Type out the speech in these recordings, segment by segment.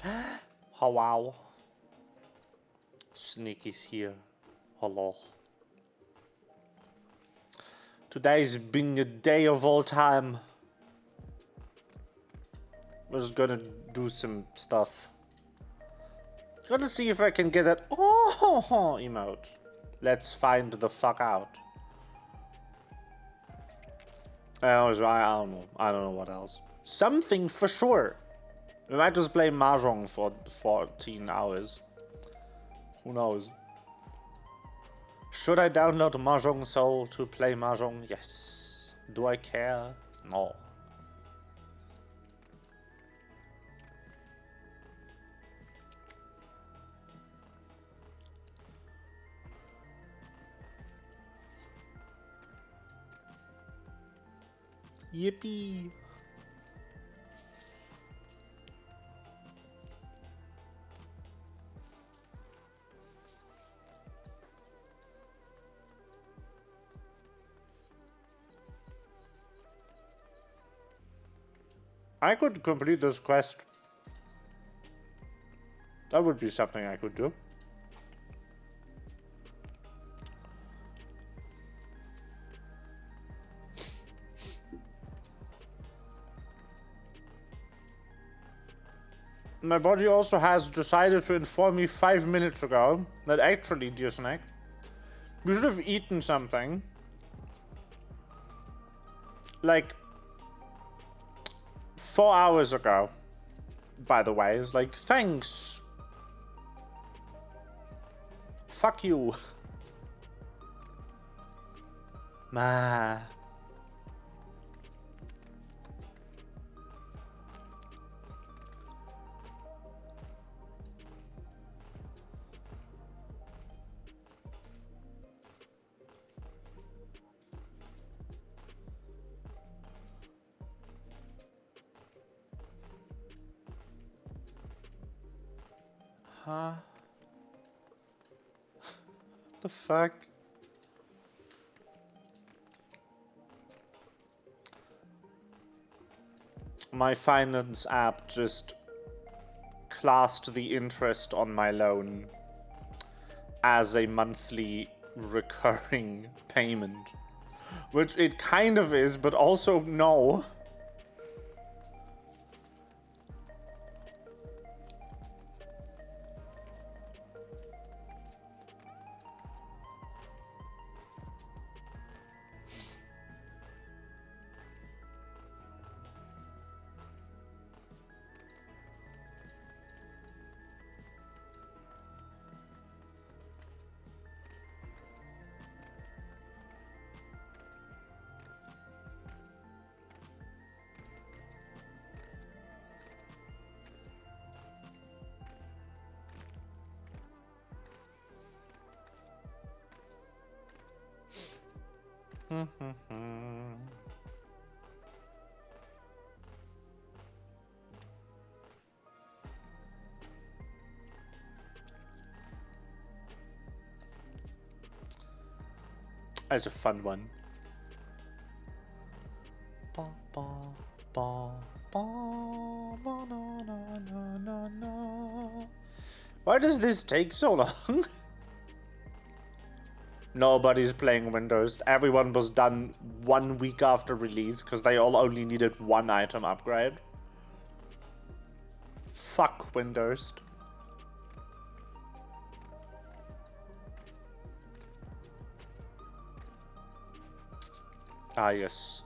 Oh wow. Sneaky's here. Hello. Today's been a day of all time. We're just gonna do some stuff. Gonna see if I can get that emote. Let's find the fuck out. I don't know. I don't know what else. Something for sure. We might just play Mahjong for 14 hours. Who knows? Should I download Mahjong Soul to play Mahjong? Yes. Do I care? No. Yippee! I could complete this quest. That would be something I could do. My body also has decided to inform me 5 minutes ago that actually, dear Snake, we should have eaten something. Like 4 hours ago, by the way. It's like, thanks. Fuck you. Ma. Huh? What the fuck? My finance app just classed the interest on my loan as a monthly recurring payment. Which it kind of is, but also no. That's a fun one. Why does this take so long? Nobody's playing Windows. Everyone was done 1 week after release because they all only needed one item upgrade. Fuck Windows. Ah, yes.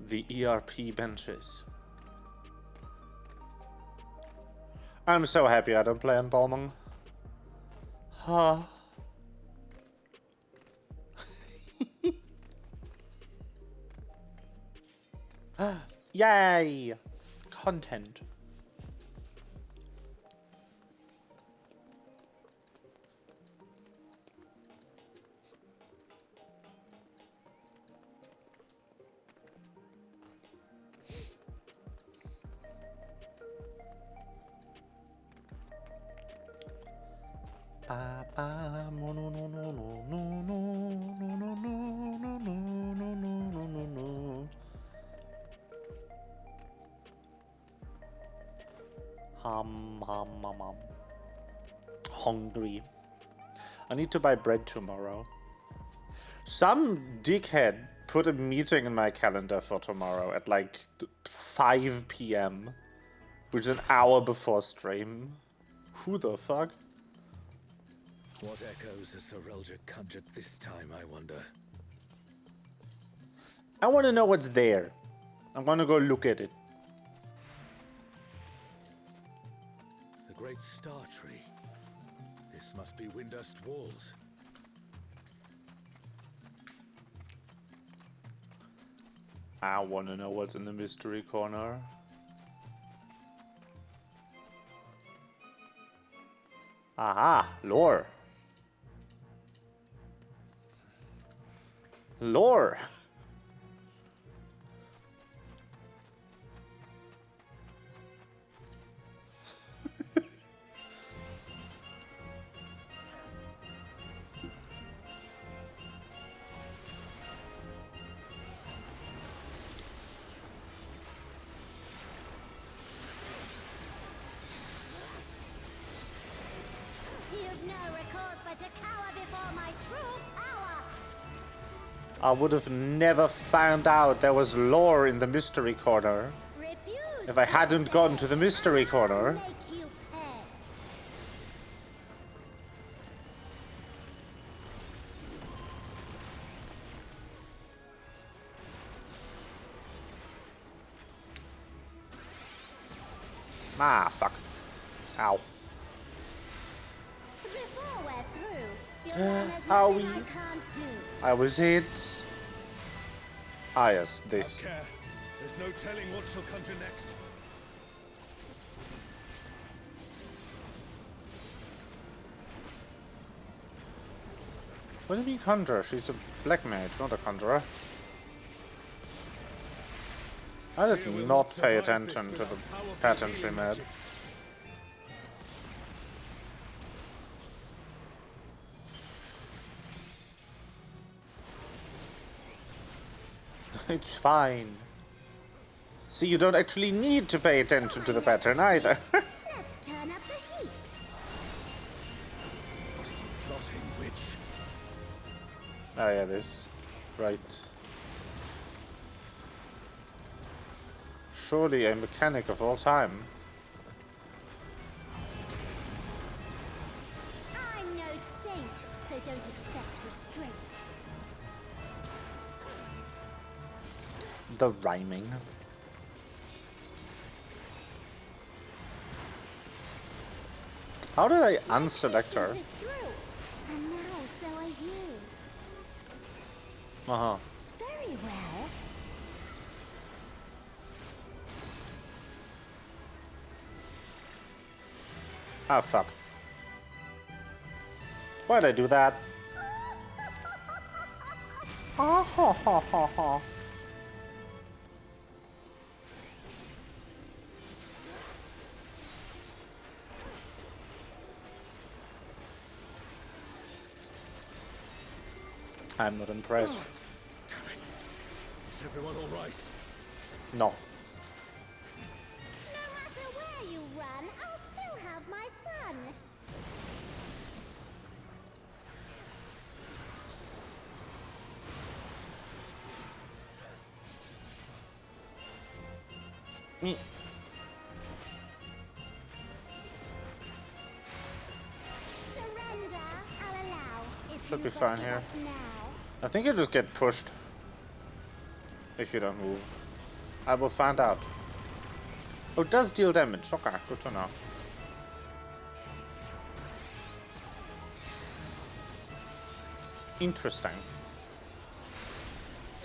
The ERP benches. I'm so happy I don't play on Balmung. Huh. Yay! Content. Ba ba no no no no no no no no no no no no no no. Hungry. I need to buy bread tomorrow. Some dickhead put a meeting in my calendar for tomorrow at like 5 p.m. which is an hour before stream. Who the fuck? What echoes has Sir Roger conjured this time, I wonder? I want to know what's there. I'm gonna go look at it. The great star tree. This must be Windust Walls. I want to know what's in the mystery corner. Aha, lore. Lore. I would have never found out there was lore in the mystery corner if I hadn't gone to the mystery corner. Ah, fuck. Ow. Owie. I was hit. Ah, yes, this. There's no telling what she'll conjure next. What do you mean conjurer? She's a black mage, not a conjurer. I did not pay attention to the pattern she made. It's fine. See, you don't actually need to pay attention to the pattern either. Let's turn up the heat. What are you plotting, witch? Oh yeah, this. Right. Surely a mechanic of all time. I'm no saint, so don't expect restraint. The rhyming. How did I unselect her? Patience is through, and now so are you. Uh-huh. Very well. Ah, fuck. Why'd I do that? Ha ha ha ha ha. I'm not impressed. Damn it. Is everyone all right? No. No matter where you run, I'll still have my fun. Me. Surrender, I'll allow. If Should you be got fine give here. up now. I think you just get pushed if you don't move. I will find out. Oh, it does deal damage. Okay, good to know. Interesting.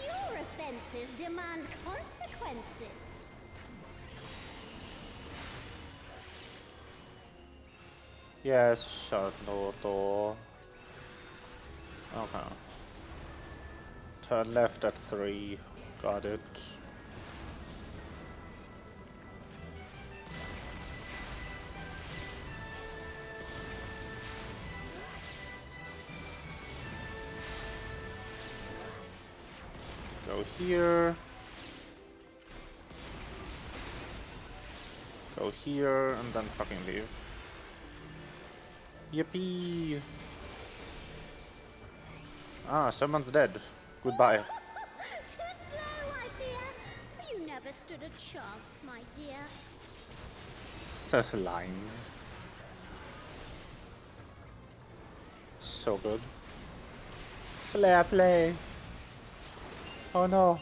Your offenses demand consequences. Yes, shut no door. Okay. Turn left at 3. Got it. Go here. Go here and then fucking leave. Yippee! Ah, someone's dead. Goodbye. Too slow, I fear. You never stood a chance, my dear. There's lines. So good. Flare play. Oh no.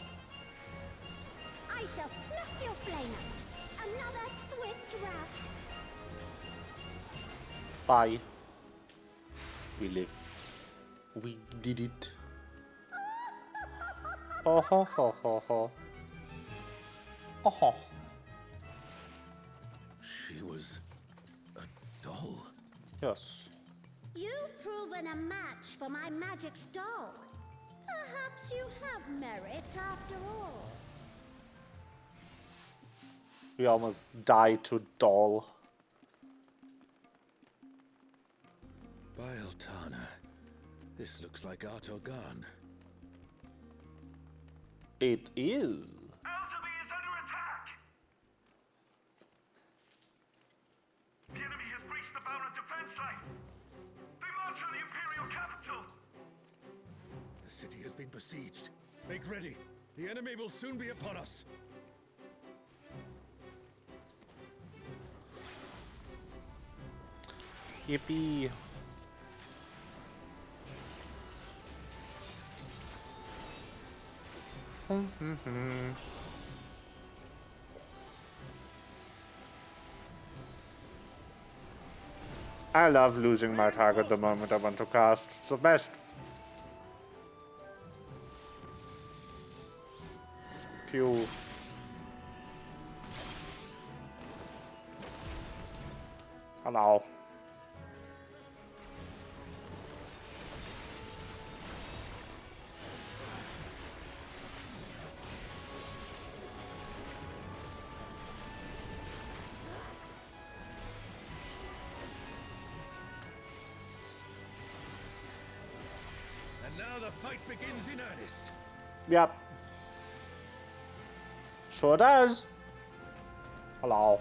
I shall snuff your flame out. Another swift rout. Bye. We live. We did it. Oh ho ho ho ho. Oh ho. She was a doll. Yes. You've proven a match for my magic doll. Perhaps you have merit after all. We almost died to doll. Bieltana. This looks like Artogan. It is. XIV is under attack! The enemy has breached the Baron defense line! They march on the Imperial capital! The city has been besieged. Make ready. The enemy will soon be upon us. Yippee. I love losing my target the moment I want to cast. It's the best. Pew. Hello. And now the fight begins in earnest. Yep. Sure does. Hello.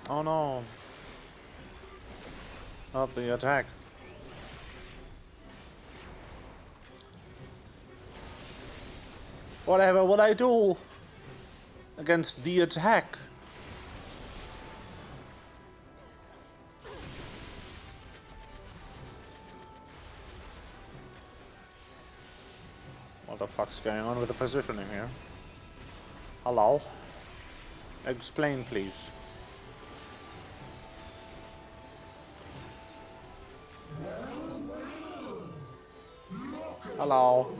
Oh no. Not the attack. Whatever will I do against the attack? What the fuck's going on with the positioning here? Hello? Explain, please. Hello.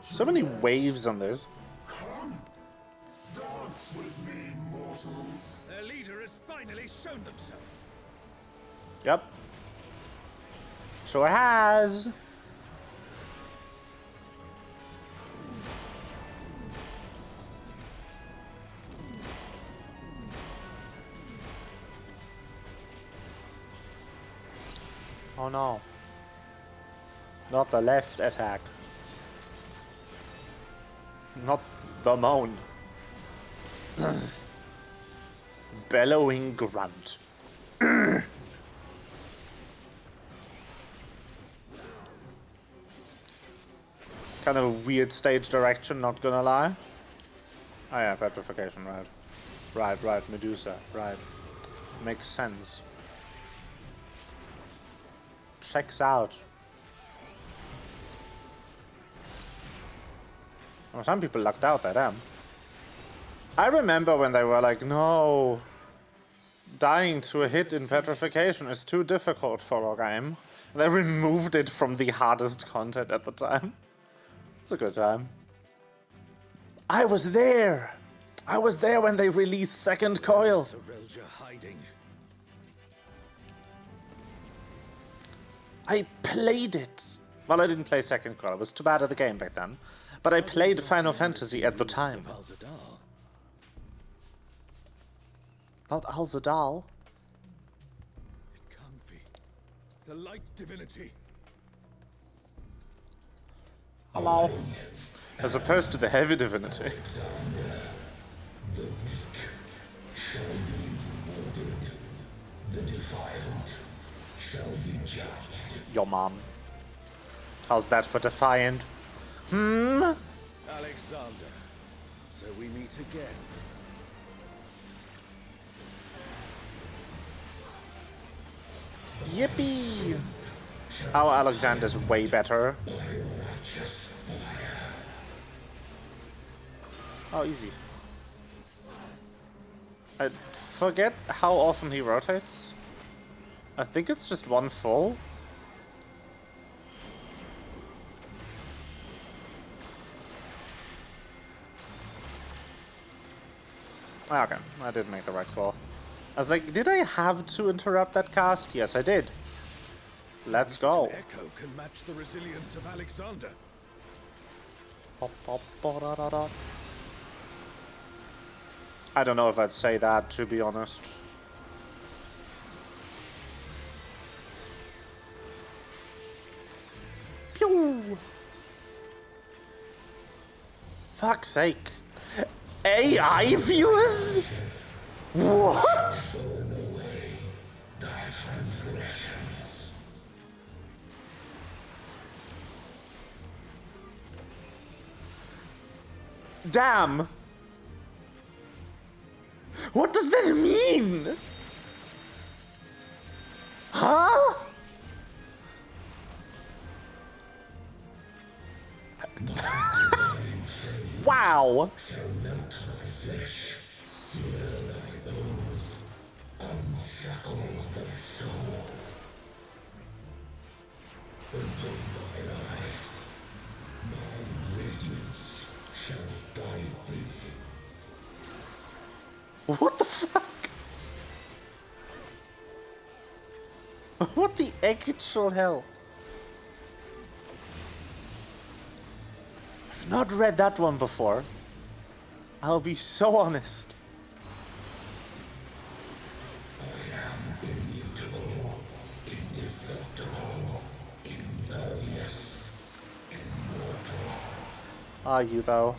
So many waves on this. Dance with me, mortals. Their leader has finally shown themselves. Yep. Sure has. Oh no. Not the left attack. Not the moan. Bellowing grunt. Kind of a weird stage direction, not gonna lie. Oh yeah, petrification, right. Right, Medusa, right. Makes sense. Checks out. Well, some people lucked out there, damn. I remember when they were like, no, dying to a hit in petrification is too difficult for a game. They removed it from the hardest content at the time. It was a good time. I was there! I was there when they released Second Coil. Sorelja hiding. I played it. Well, I didn't play Second Coil. I was too bad at the game back then. But I played Final Fantasy at the time. Not Al-Zadal. It can't be. The light divinity. Hello. As opposed to the heavy divinity. Your mom. How's that for defiant? Alexander, so we meet again. Yippee! Our Alexander's way better. Oh, easy. I forget how often he rotates. I think it's just one full. Okay, I did make the right call. I was like, did I have to interrupt that cast? Yes, I did. Let's go. Echo can match the resilience of Alexander. I don't know if I'd say that, to be honest. Pew! Fuck's sake. AI viewers? What? Damn. What does that mean? Huh? Wow. What the fuck? What the actual hell? I've not read that one before. I'll be so honest. Are you though?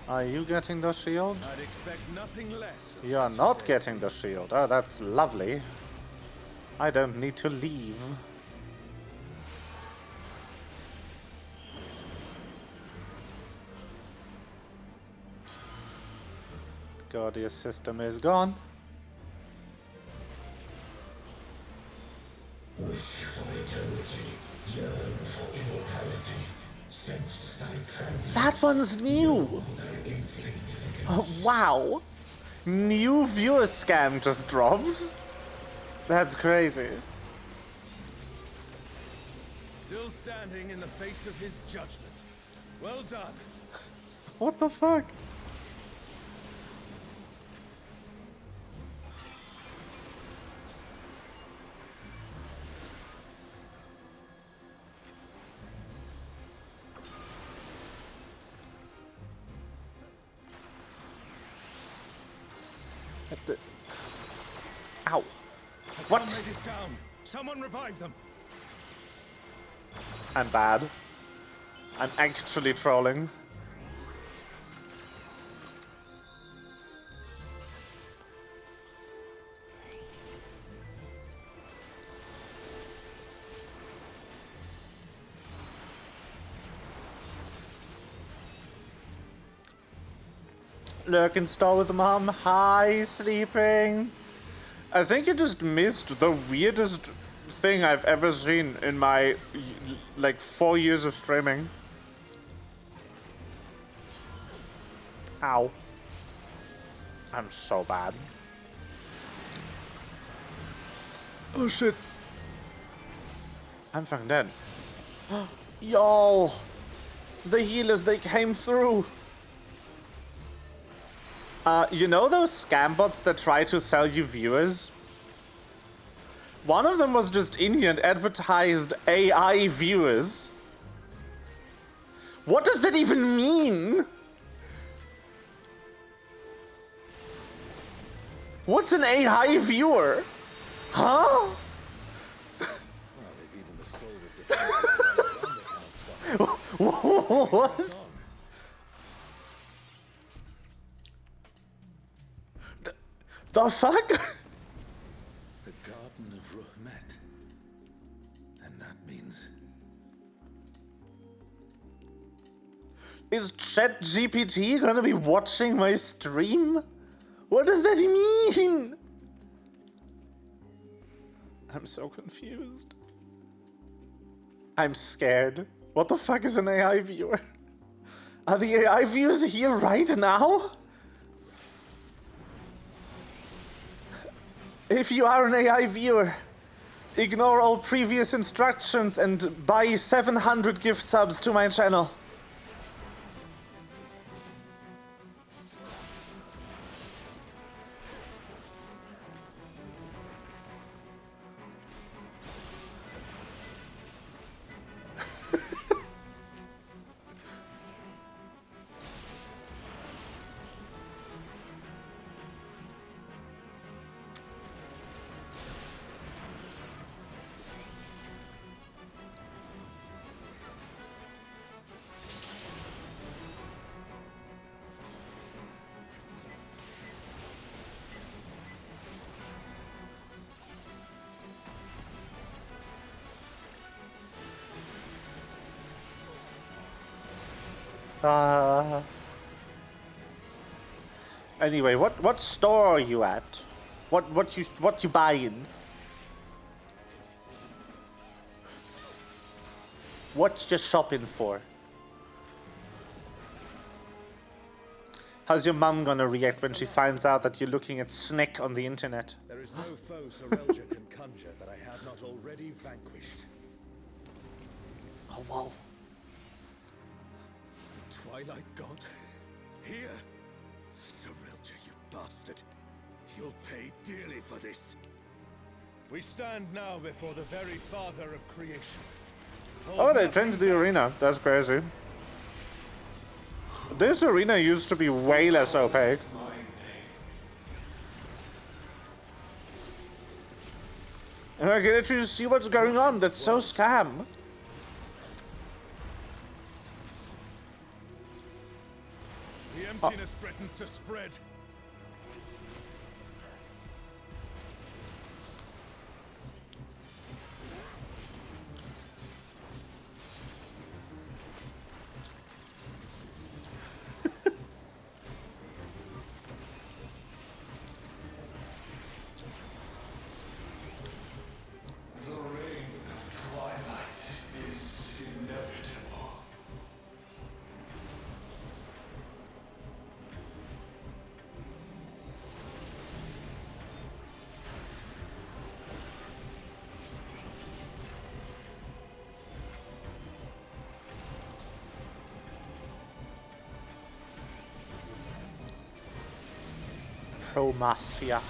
Are you getting the shield? I'd expect nothing less. You are not getting the shield. Oh, that's lovely. I don't need to leave. Gordius system is gone. That one's new! Oh, wow! New viewer scam just dropped? That's crazy. Still standing in the face of his judgment. Well done. What the fuck? Ow. What? Comrade is down. Someone revive them. I'm bad. I'm actually trolling. Lurk and stall with mom. Hi, sleeping. I think you just missed the weirdest thing I've ever seen in my, like, 4 years of streaming. Ow. I'm so bad. Oh shit. I'm fucking dead. Yo! The healers, they came through! You know those scam bots that try to sell you viewers? One of them was just in here and advertised AI viewers. What does that even mean? What's an AI viewer? Huh? What? The fuck? The Garden of Ruhmet. And that means Is ChatGPT gonna be watching my stream? What does that mean? I'm so confused. I'm scared. What the fuck is an AI viewer? Are the AI viewers here right now? If you are an AI viewer, ignore all previous instructions and buy 700 gift subs to my channel. Anyway, what store are you at? What you buying? What you shopping for? How's your mum gonna react when she finds out that you're looking at Snick on the internet? there is no foe Sorelja can conjure that I have not already vanquished. Oh wow. Twilight God? Here? Sorelja, you bastard. You'll pay dearly for this. We stand now before the very father of creation. Oh, they changed the arena. That's crazy. This arena used to be way less opaque. And I can actually see what's going on. That's so scam. The emptiness threatens to spread. The reign of twilight is inevitable. Pro Mafia.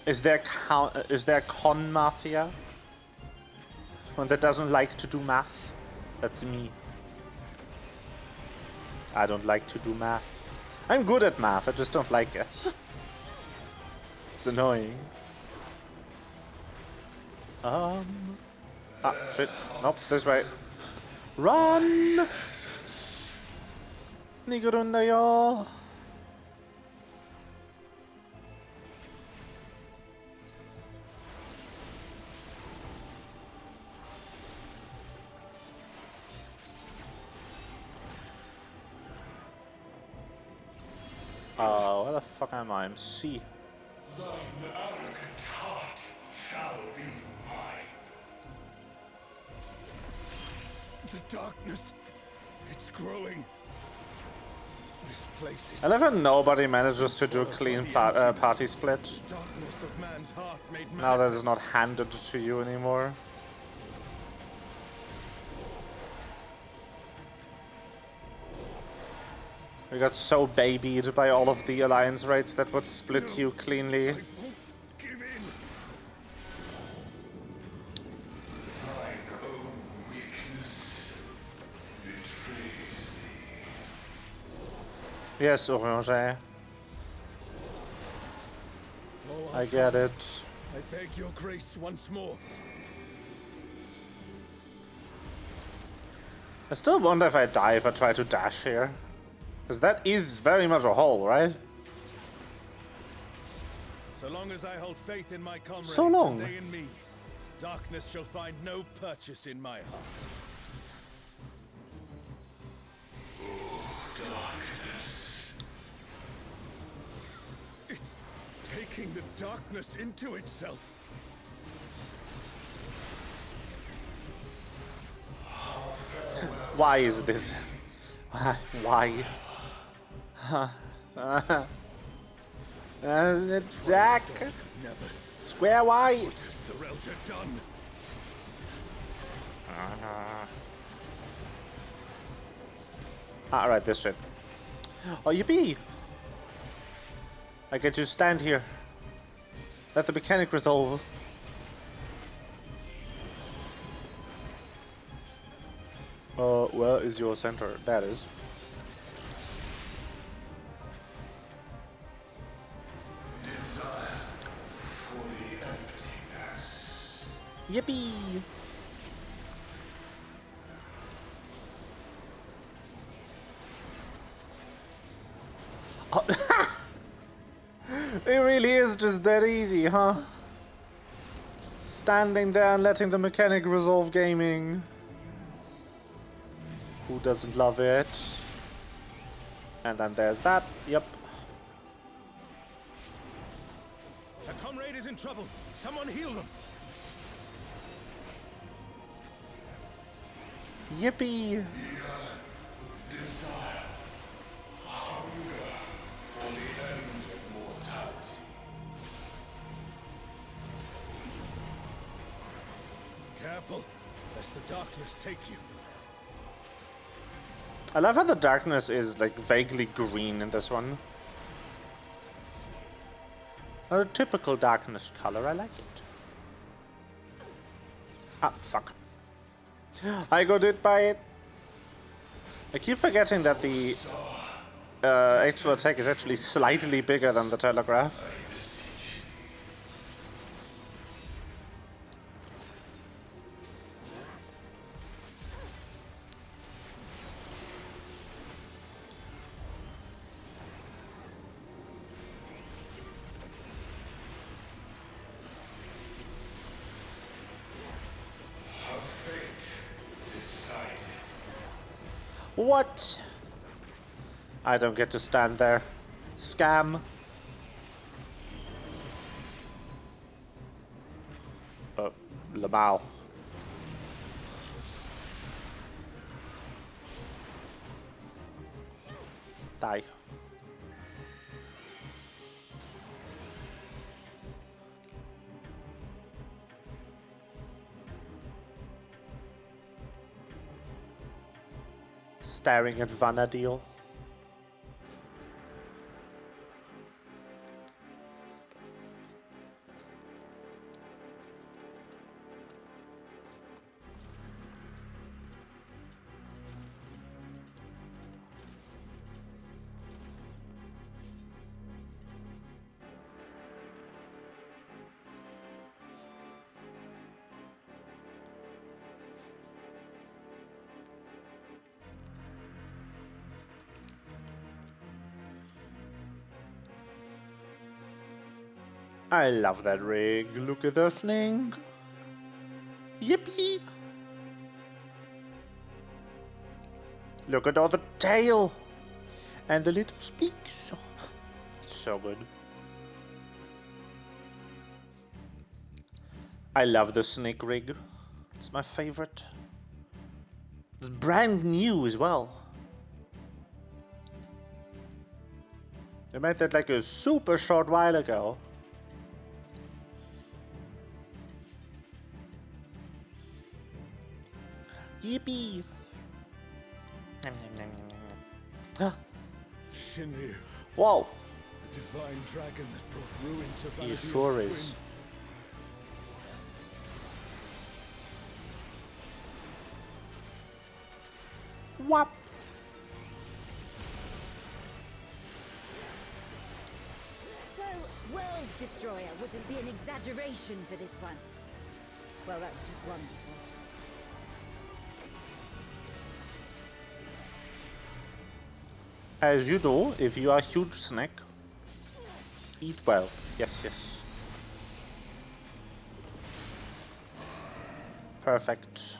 Is there con mafia? One that doesn't like to do math? That's me. I don't like to do math. I'm good at math, I just don't like it. It's annoying. Ah, shit. Nope, this way. Run! Nigurundayo! Oh, where the fuck am I? I'm C. Thine arrogant heart shall be mine. The darkness, it's growing. This place is I love how nobody manages to do a clean party split. darkness of man's heart made Now that it's manifest. not handed to you anymore. We got so babied by all of the alliance raids that would split you cleanly. I won't give in. Thine own weakness betrays thee. Yes, Orange. Oh, I get it. I beg your grace once more. I still wonder if I die if I try to dash here. Because that is very much a hole, right? So long as I hold faith in my comrades So long. and they in me, darkness shall find no purchase in my heart. Darkness. It's taking the darkness into itself. Why is this? Why? Jack! Never. Square why? What has Sorelja done? Alright, this shit. Oh, yippee! I get to stand here. Let the mechanic resolve. Where is your center? That is. Desire for the emptiness. Yippee! Oh. It really is just that easy, huh? Standing there and letting the mechanic resolve gaming. Who doesn't love it? And then there's that. Yep. A comrade is in trouble. Someone heal them. Yippee! Desire. Hunger for the end of mortality. Careful, lest the darkness take you. I love how the darkness is like vaguely green in this one. A typical darkness color, I like it. Ah, fuck. I got hit by it. I keep forgetting that the actual attack is actually slightly bigger than the telegraph. What? I don't get to stand there. Scam. Lamau. Die. Staring at Vanadil. I love that rig. Look at the thing. Yippee! Look at all the tail and the little speaks. It's so good. I love the snake rig. It's my favorite. It's brand new as well. They made that like a super short while ago. Yippee! Shinryu, Whoa! the divine dragon that brought ruin to He Vanadil's sure twin. is. Whop! So, World Destroyer wouldn't be an exaggeration for this one. Well, that's just wonderful. As you do, if you are a huge snack. Eat well. Yes, yes. Perfect.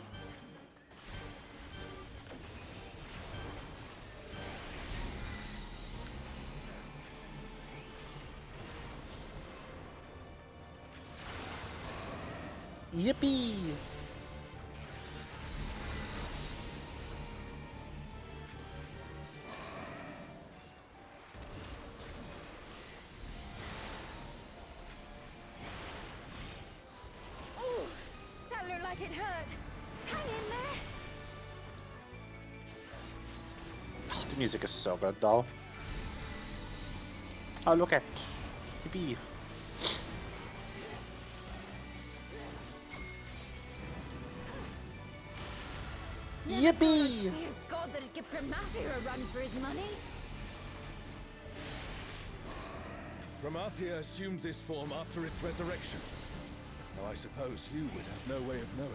Yippee! Ooh, that looked like it hurt. Hang in there. Oh, the music is so good, though. Oh, look at Yippee! Yippee! See a god that'd give Primathia a run for his money. Primathia assumed this form after its resurrection. Though I suppose you would have no way of knowing.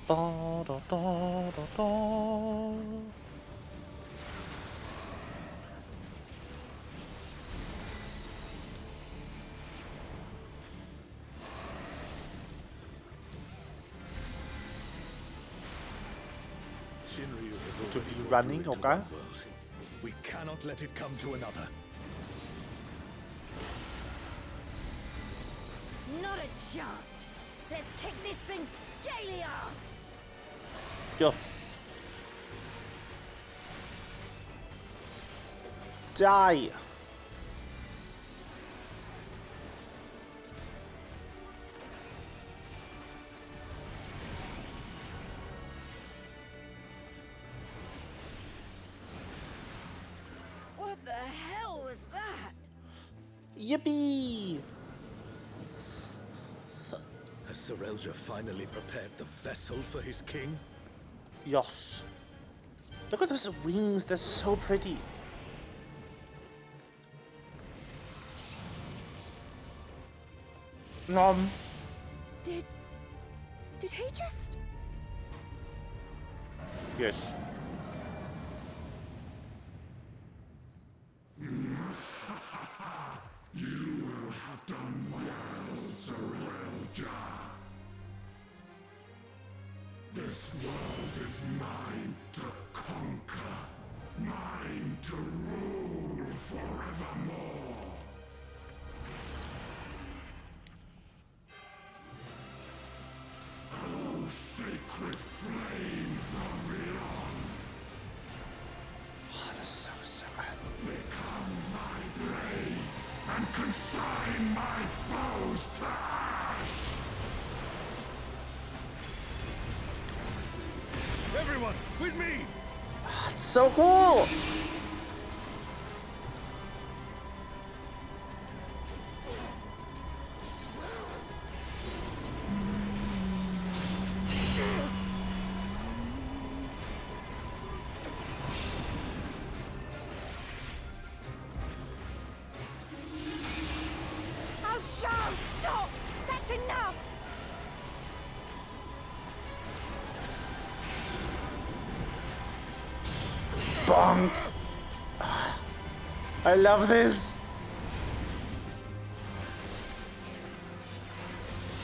Da, da, da, da, da. Shinryu is To already be brought running, you into okay? one world. We cannot let it come to another. Not a chance. Let's kick this thing's scaly ass. Yes. Die. What the hell was that? Yippee! Has Sorelja finally prepared the vessel for his king? Yes. Look at those wings, they're so pretty. Nom. Did he just... Yes. You will have done well, Sorelja. This world is mine to conquer, mine to rule forevermore. Oh, sacred flames of Rion, Oh, that's so good. become my blade and consign my foes to ash! Everyone, with me! It's so cool! Oh, Charles, stop! That's enough! Bonk! I love this!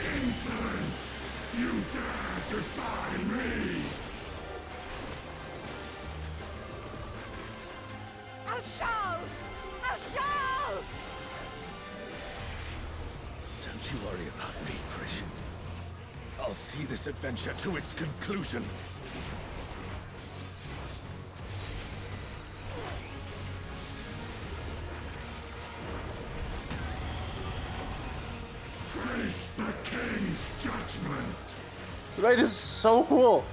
Insolence! You dare defy me! Oh, Charles! Oh, Charles! Don't you worry about me, Krish. I'll see this adventure to its conclusion. Face the king's judgment! Right, is so cool!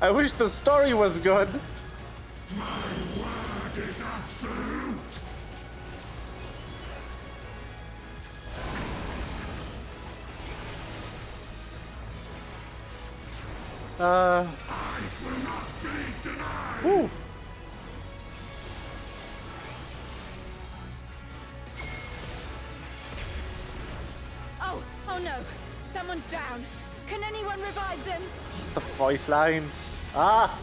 I wish the story was good. My word is absolute! Uh. I will not be denied! Whew. Someone's down. Can anyone revive them? The voice lines. Ah!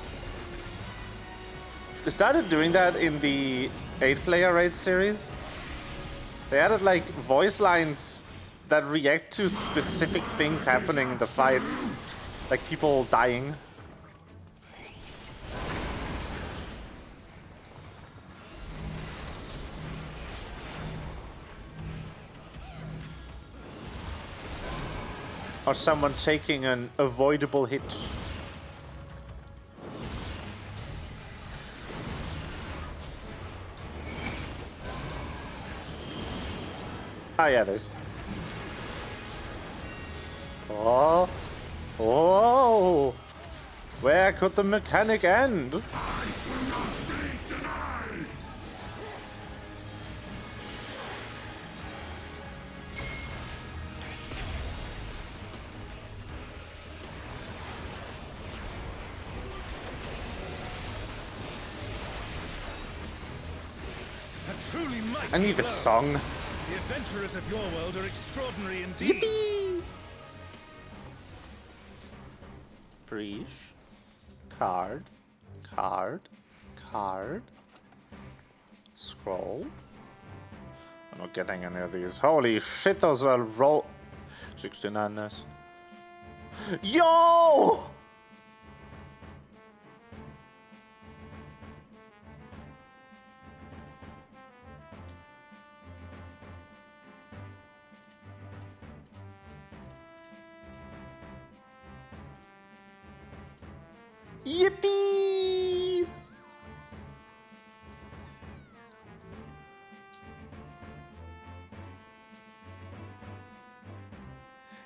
They started doing that in the 8-player raid series. They added like voice lines that react to specific things happening in the fight. Like people dying. Or someone taking an avoidable hit. Ah, yeah, there's. Oh. Oh. Where could the mechanic end? A truly mighty I need a blow. song. The adventurers of your world are extraordinary indeed. Yippee! Breach. Card. Card. Card. Scroll. I'm not getting any of these. Holy shit, those were roll. 69ness. Yo! Yippee!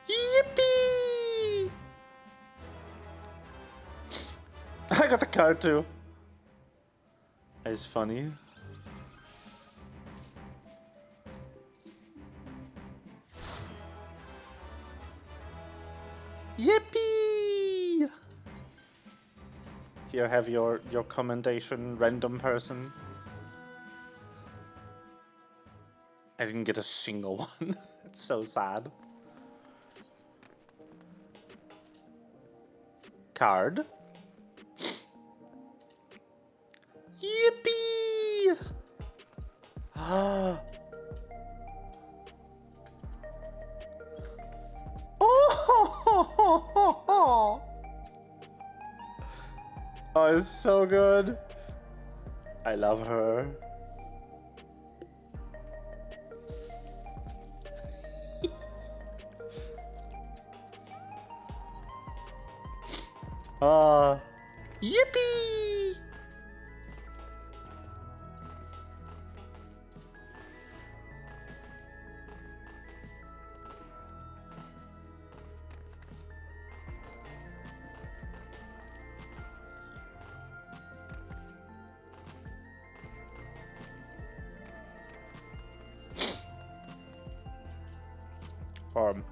Yippee! I got the card too. It's funny. Yippee! Here, have your commendation, random person. I didn't get a single one. It's so sad. Card. Yippee! Ah. Oh! Oh, it's so good. I love her. Yippee! I'm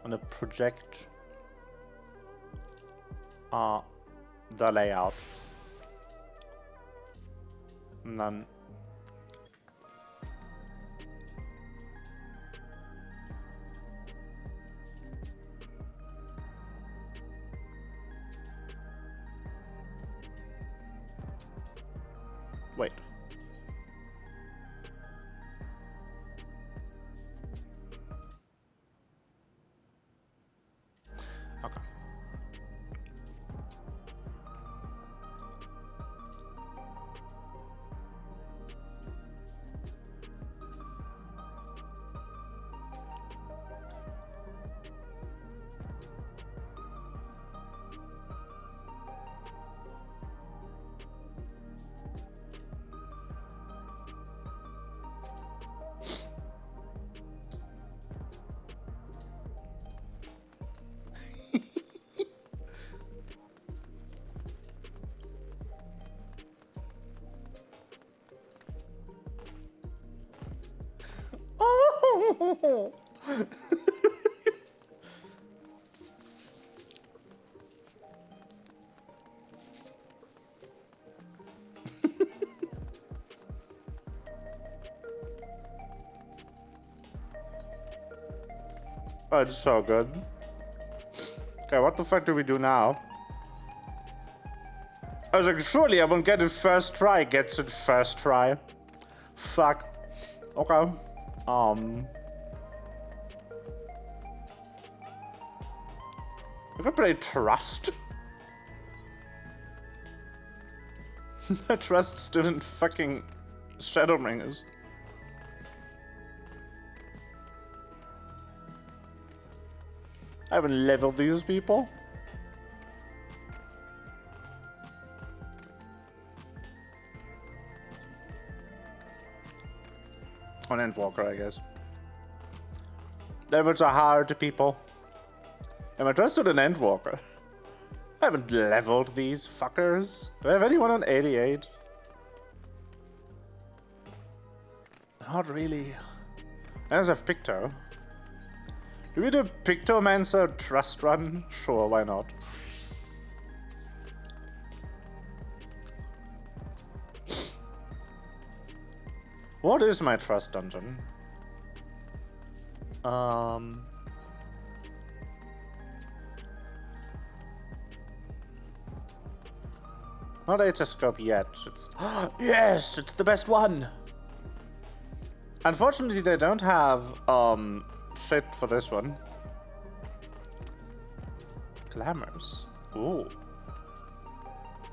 gonna project the layout, and then wait. Okay. Oh! Oh, it's so good. Okay, what the fuck do we do now? I was like, surely I won't get it first try. Gets it first try. Fuck. Okay. We could play Trust. Trust student fucking Shadowbringers. I haven't leveled these people. On Endwalker, I guess. Levels are hard to people. Am I trusted an Endwalker? I haven't leveled these fuckers. Do I have anyone on 88? Not really. I just have Picto. Do we do Pictomancer Trust Run? Sure, why not? What is my Trust Dungeon? Not Aetoscope yet. It's yes, it's the best one. Unfortunately, they don't have shit for this one. Glamours. Ooh.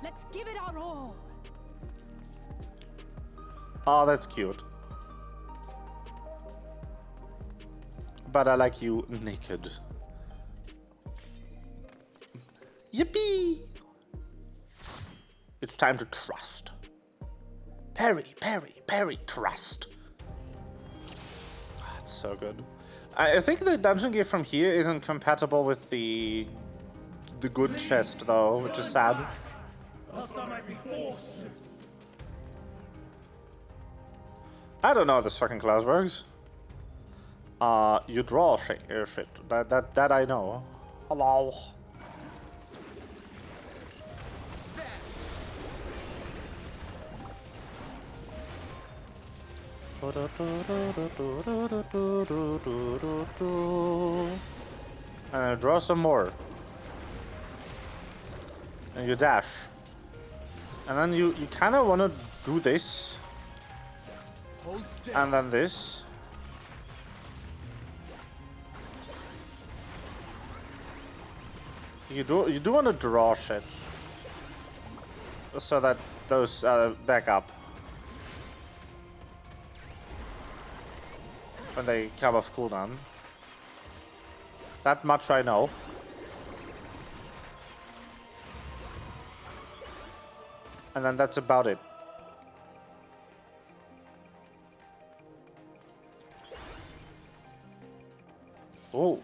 Let's give it our all. Oh, that's cute. But I like you naked. Yippee! It's time to trust. Parry, parry, parry, trust. That's so good. I think the dungeon gear from here isn't compatible with the good chest though, which is sad. I don't know how this fucking class works. You draw shit. That I know. Hello. And I draw some more. And you dash. And then you kind of want to do this. Hold still. And then this. You do want to draw shit. So that those back up. When they come off cooldown. That much I know. And then that's about it. Oh.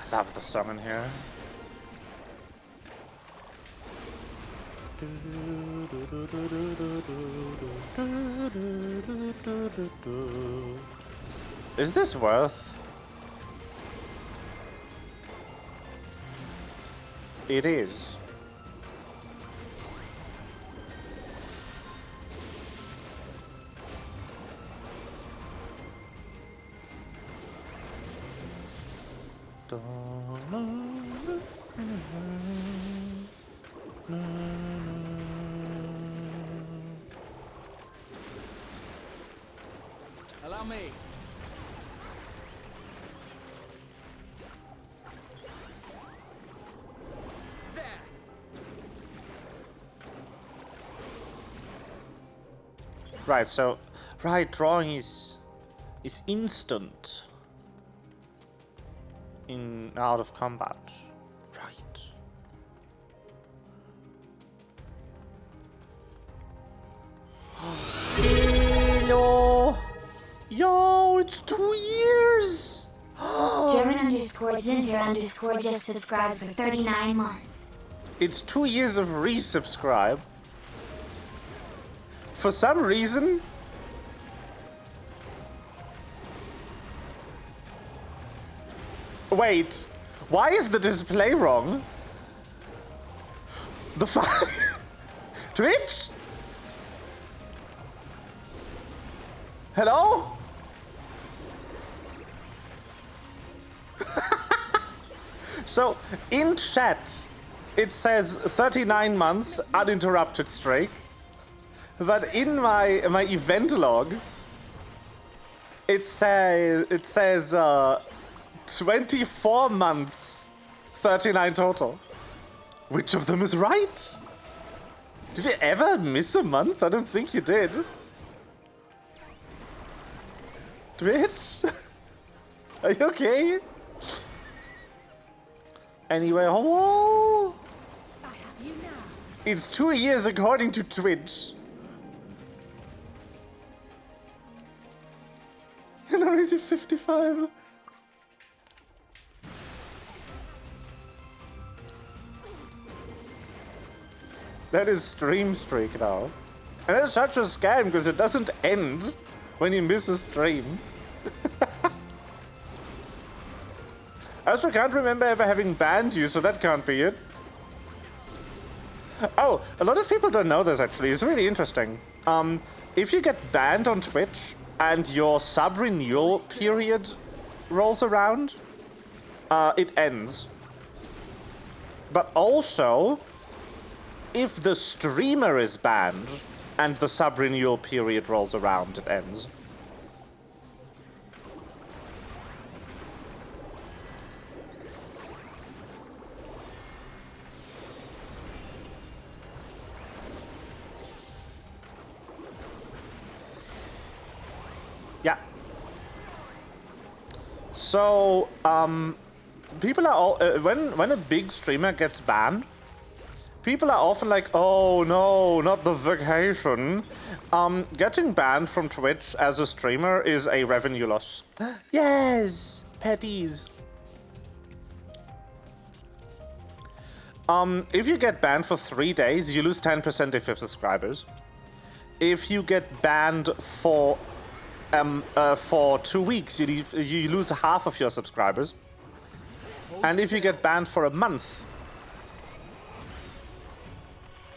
I love the summon here. Is this worth? It is. Allow me. There. Right, so drawing is instant in out of combat. Right. Yo, it's 2 years. German_Ginger_ just subscribed for 39 months. It's 2 years of resubscribe. For some reason. Wait, Why is the display wrong? The fuck? Twitch? Hello? So, in chat, it says 39 months uninterrupted streak. But in my event log, it says 24 months, 39 total. Which of them is right? Did you ever miss a month? I don't think you did. Twitch? Are you okay? Anyway, hello? I have you now. It's 2 years according to Twitch. And how is he 55? That is stream streak now. And it's such a scam because it doesn't end when you miss a stream. I also can't remember ever having banned you, so that can't be it. Oh, a lot of people don't know this actually. It's really interesting. If you get banned on Twitch and your sub renewal period rolls around, it ends. But also, if the streamer is banned and the sub renewal period rolls around, it ends. Yeah. So, people are all when a big streamer gets banned, people are often like, "Oh no, not the vacation." Getting banned from Twitch as a streamer is a revenue loss. Yes, petties. If you get banned for 3 days, you lose 10% of your subscribers. If you get banned for 2 weeks, you lose half of your subscribers. And if you get banned for a month,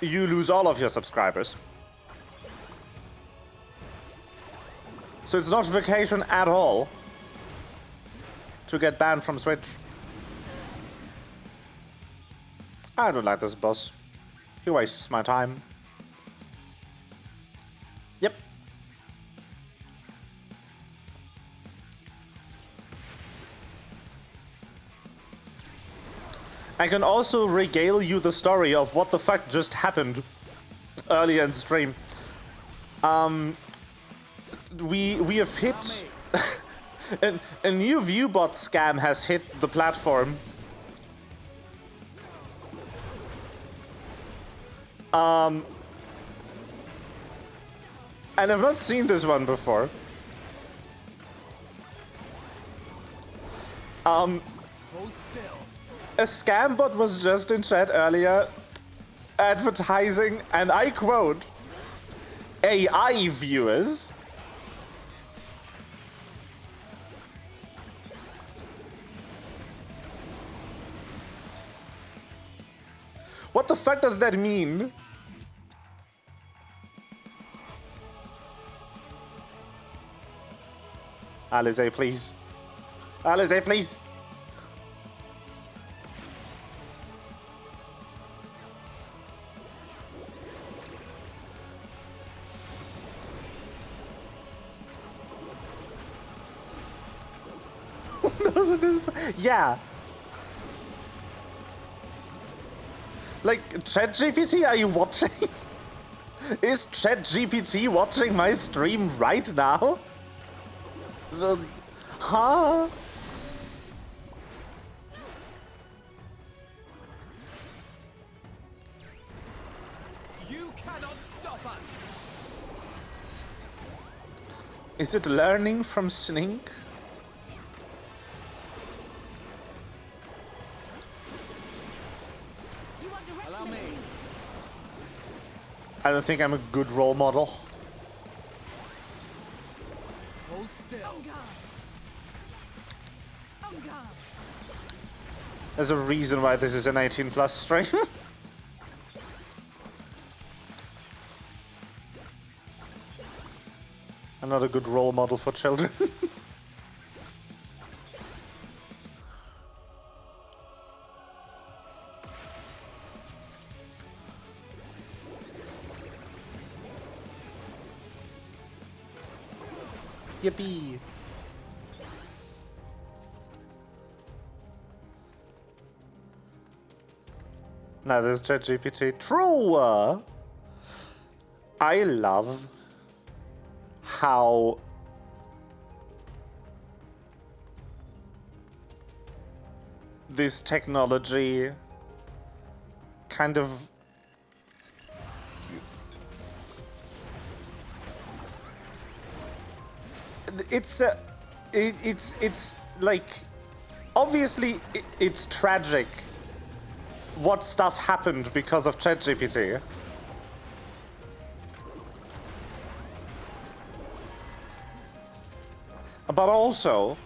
you lose all of your subscribers. So it's not vacation at all to get banned from Switch. I don't like this boss. He wastes my time. Yep. I can also regale you the story of what the fuck just happened earlier in stream. We have hit a new viewbot scam has hit the platform. And I've not seen this one before. Hold still. A scam bot was just in chat earlier advertising, and I quote, AI viewers. What the fuck does that mean? Alize, please. Alize, please. Yeah. Like, ChatGPT, are you watching? Is ChatGPT watching my stream right now? So, huh? You cannot stop us. Is it learning from Snink? Allow me. I don't think I'm a good role model. Hold still. There's a reason why this is an 18+ stream. I'm not a good role model for children. Yippee! Now there's ChatGPT. True! I love how this technology kind of it's like obviously it's tragic what stuff happened because of ChatGPT. But also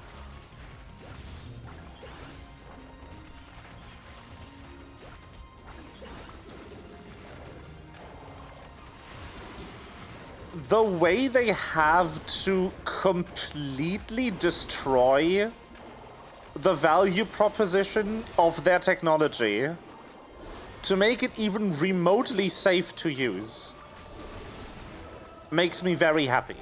the way they have to completely destroy the value proposition of their technology to make it even remotely safe to use makes me very happy.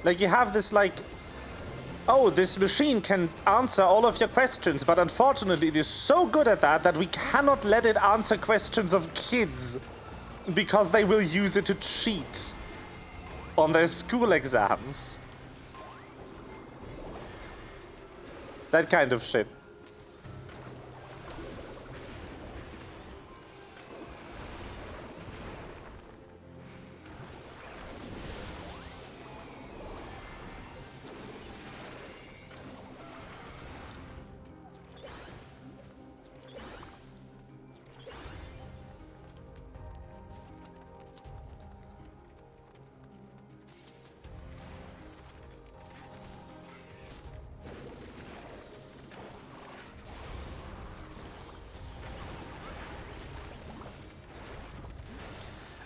Like, you have this, like, oh, this machine can answer all of your questions, but unfortunately it is so good at that that we cannot let it answer questions of kids because they will use it to cheat on their school exams. That kind of shit.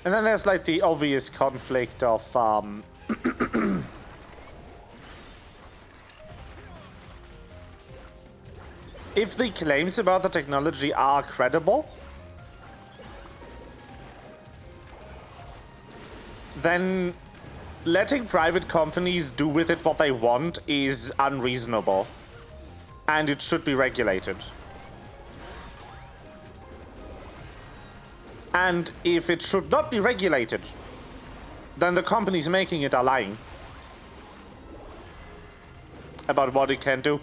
And then there's like the obvious conflict of if the claims about the technology are credible, then letting private companies do with it what they want is unreasonable, and it should be regulated. And if it should not be regulated, then the companies making it are lying about what it can do.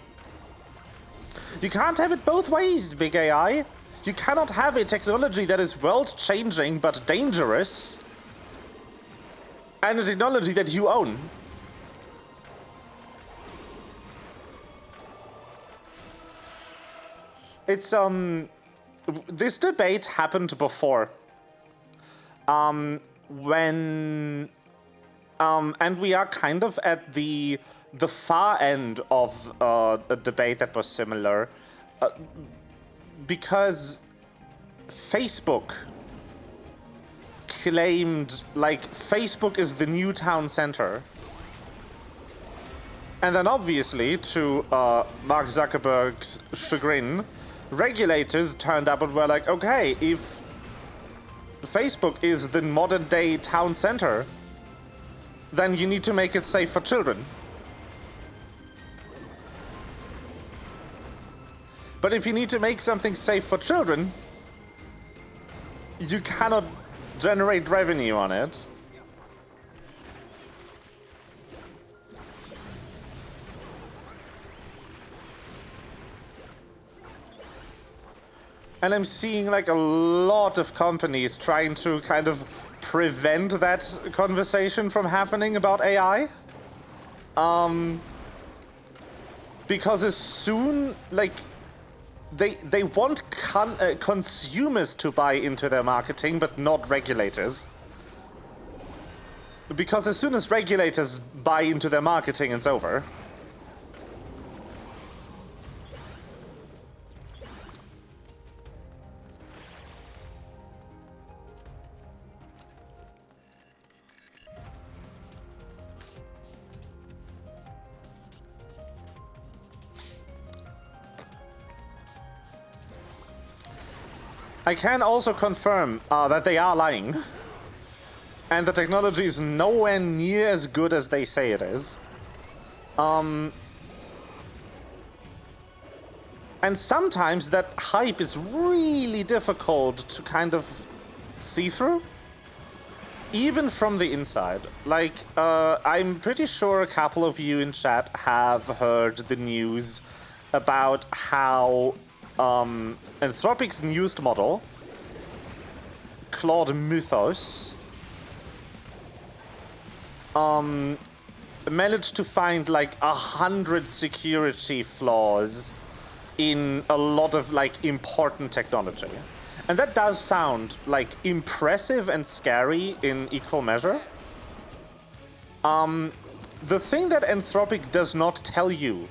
You can't have it both ways, big AI. You cannot have a technology that is world-changing but dangerous, and a technology that you own. It's, this debate happened before. When and we are kind of at the far end of a debate that was similar, because Facebook claimed, like, Facebook is the new town center, and then obviously, to Mark Zuckerberg's chagrin, regulators turned up and were like, okay, if Facebook is the modern day town center, then you need to make it safe for children. But if you need to make something safe for children, you cannot generate revenue on it. And I'm seeing like a lot of companies trying to kind of prevent that conversation from happening about AI. Because as soon, like, they want consumers to buy into their marketing, but not regulators. Because as soon as regulators buy into their marketing, it's over. I can also confirm that they are lying. And the technology is nowhere near as good as they say it is. And sometimes that hype is really difficult to kind of see through. Even from the inside. Like, I'm pretty sure a couple of you in chat have heard the news about how Anthropic's newest model, Claude Mythos, managed to find like 100 security flaws in a lot of like important technology. And that does sound like impressive and scary in equal measure. The thing that Anthropic does not tell you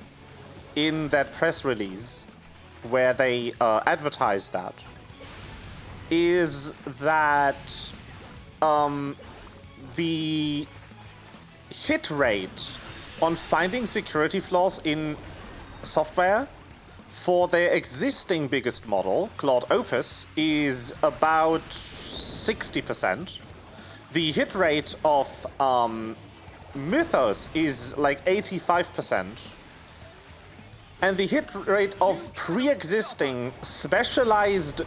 in that press release where they advertise that is that the hit rate on finding security flaws in software for their existing biggest model, Claude Opus, is about 60%. The hit rate of Mythos is like 85%. And the hit rate of pre-existing specialized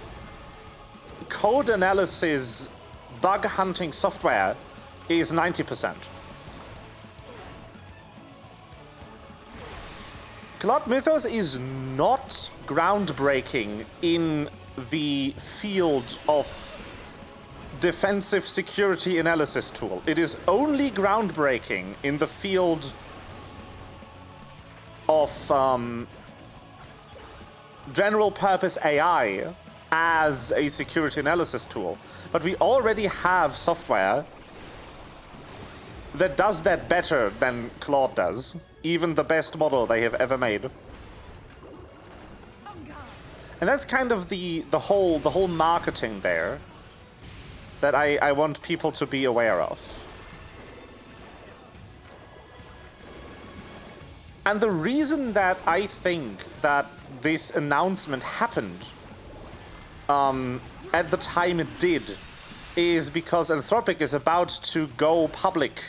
code analysis bug hunting software is 90%. Claude Mythos is not groundbreaking in the field of defensive security analysis tool. It is only groundbreaking in the field of general purpose AI as a security analysis tool. But we already have software that does that better than Claude does. Even the best model they have ever made. And that's kind of the whole marketing there that I want people to be aware of. And the reason that I think that this announcement happened at the time it did is because Anthropic is about to go public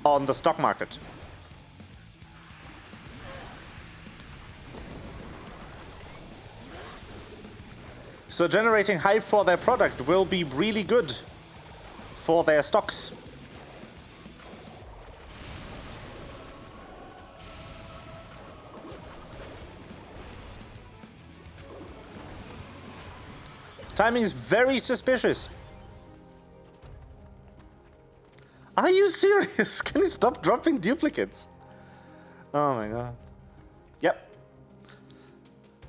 on the stock market. So generating hype for their product will be really good for their stocks. Timing is very suspicious. Are you serious? Can you stop dropping duplicates? Oh my god. Yep.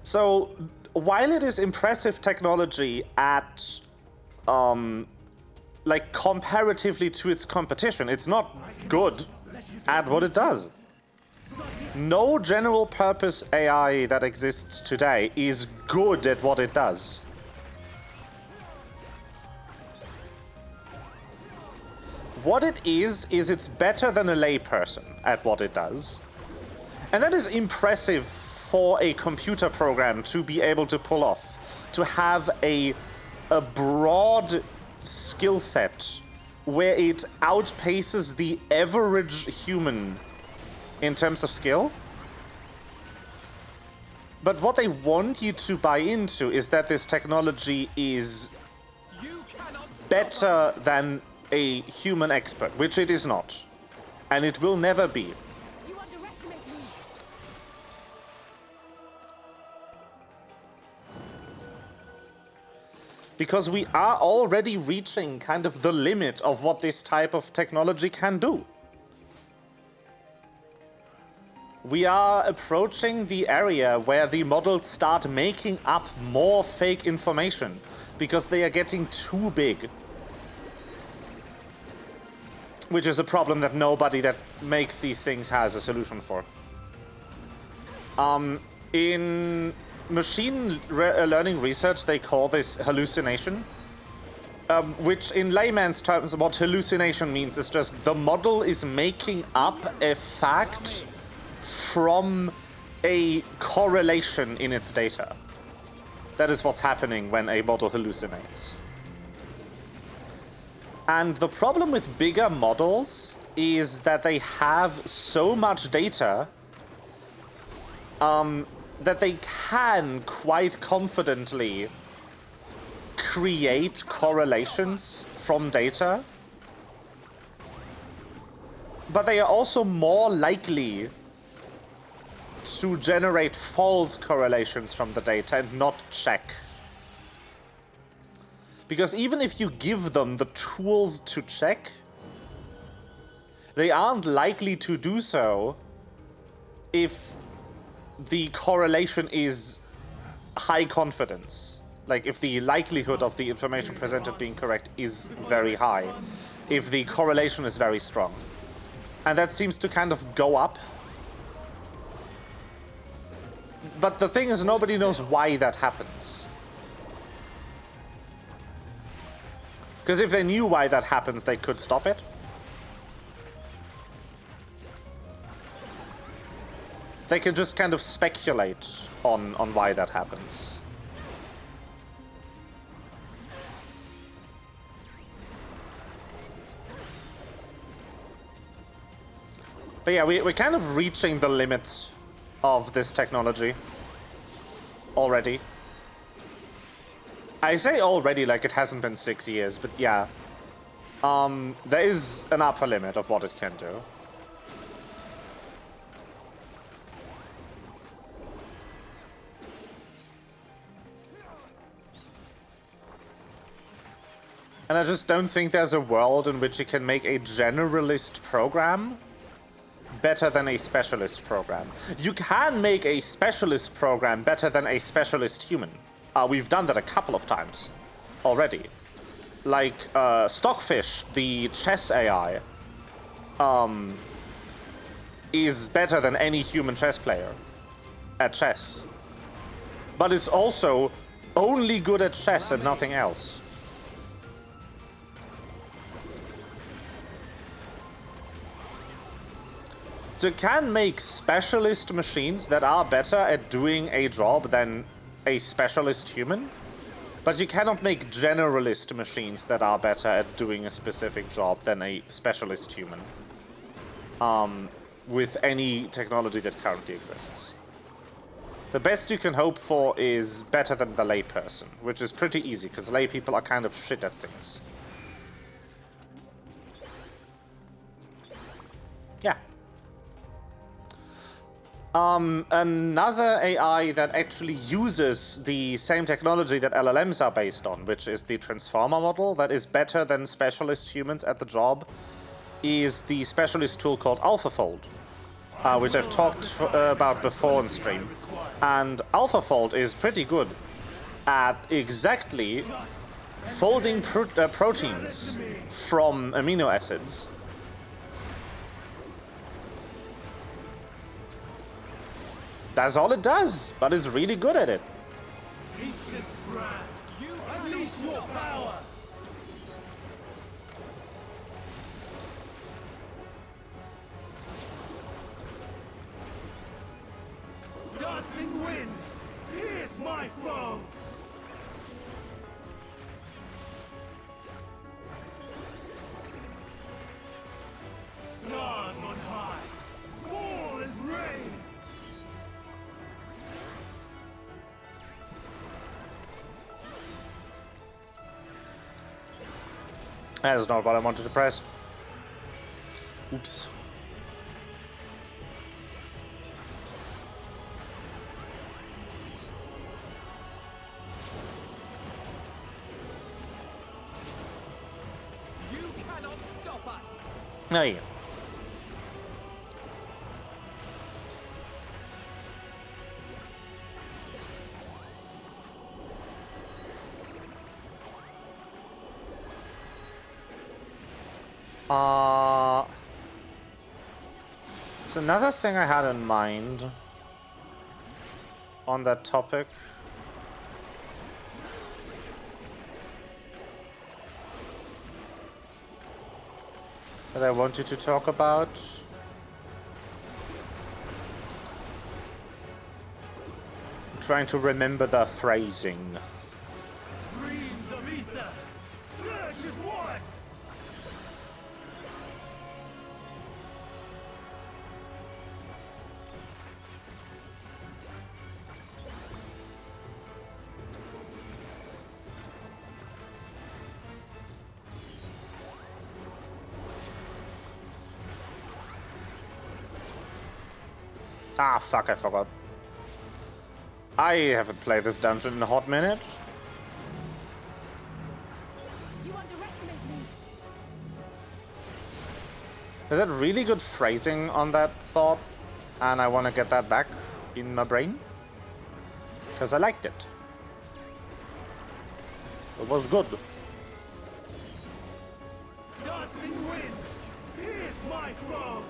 So, while it is impressive technology at, like, comparatively to its competition, it's not good at what it does. No general purpose AI that exists today is good at what it does. What it is it's better than a layperson at what it does. And that is impressive for a computer program to be able to pull off. To have a broad skill set where it outpaces the average human in terms of skill. But what they want you to buy into is that this technology is better than a human expert, which it is not. And it will never be. You underestimate me. because we are already reaching kind of the limit of what this type of technology can do. We are approaching the area where the models start making up more fake information because they are getting too big. Which is a problem that nobody that makes these things has a solution for. In machine learning research, they call this hallucination. Which in layman's terms, what hallucination means is just the model is making up a fact from a correlation in its data. That is what's happening when a model hallucinates. And the problem with bigger models is that they have so much data that they can quite confidently create correlations from data. But they are also more likely to generate false correlations from the data and not check. Because even if you give them the tools to check, they aren't likely to do so if the correlation is high confidence. Like, if the likelihood of the information presented being correct is very high. If the correlation is very strong. And that seems to kind of go up. But the thing is, nobody knows why that happens. Because if they knew why that happens, they could stop it. They could just kind of speculate on why that happens. But yeah, we're kind of reaching the limits of this technology already. I say already like it hasn't been 6 years, but yeah. There is an upper limit of what it can do. And I just don't think there's a world in which you can make a generalist program better than a specialist program. You can make a specialist program better than a specialist human. We've done that a couple of times already. Like, Stockfish, the chess AI, is better than any human chess player at chess. But it's also only good at chess and nothing else. So you can make specialist machines that are better at doing a job than a specialist human, but you cannot make generalist machines that are better at doing a specific job than a specialist human with any technology that currently exists. The best you can hope for is better than the layperson, which is pretty easy because lay people are kind of shit at things. Yeah. Another AI that actually uses the same technology that LLMs are based on, which is the transformer model, that is better than specialist humans at the job, is the specialist tool called AlphaFold, which I've talked about before on stream. And AlphaFold is pretty good at exactly folding proteins from amino acids. That's all it does, but it's really good at it. You unleash your power! Dancing winds, pierce my foes! Stars on high, fall as rain! That is not what I wanted to press. Oops. Oh yeah. It's another thing I had in mind on that topic. That I want you to talk about. I'm trying to remember the phrasing. Streams of ether! Surge as one! Ah, fuck, I forgot. I haven't played this dungeon in a hot minute. You underestimate me. Is that really good phrasing on that thought? And I want to get that back in my brain. Because I liked it. It was good. Dancing winds! Pierce my foe!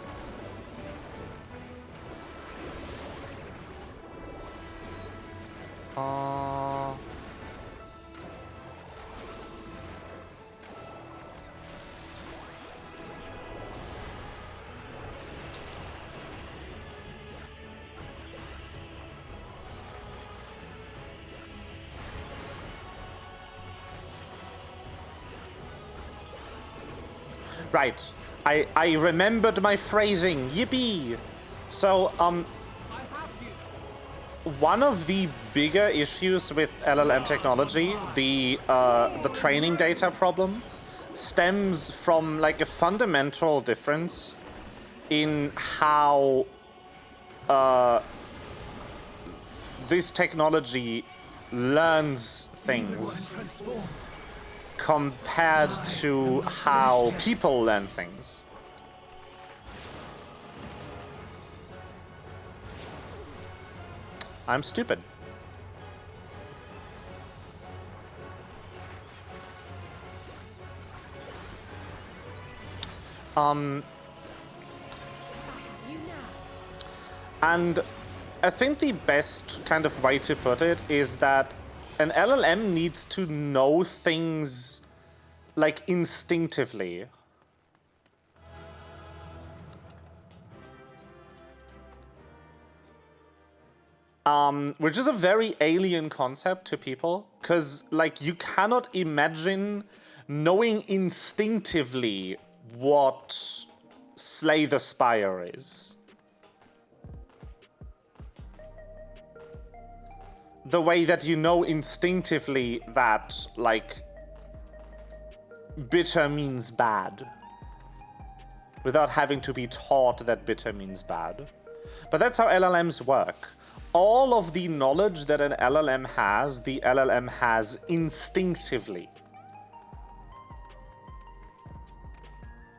Right. I remembered my phrasing. Yippee! So, one of the bigger issues with LLM technology, the training data problem, stems from like a fundamental difference in how this technology learns things compared to how people learn things. I'm stupid. And I think the best kind of way to put it is that an LLM needs to know things like instinctively. Which is a very alien concept to people, because like you cannot imagine knowing instinctively what Slay the Spire is. The way that you know instinctively that, like, bitter means bad. Without having to be taught that bitter means bad. But that's how LLMs work. All of the knowledge that an LLM has, the LLM has instinctively.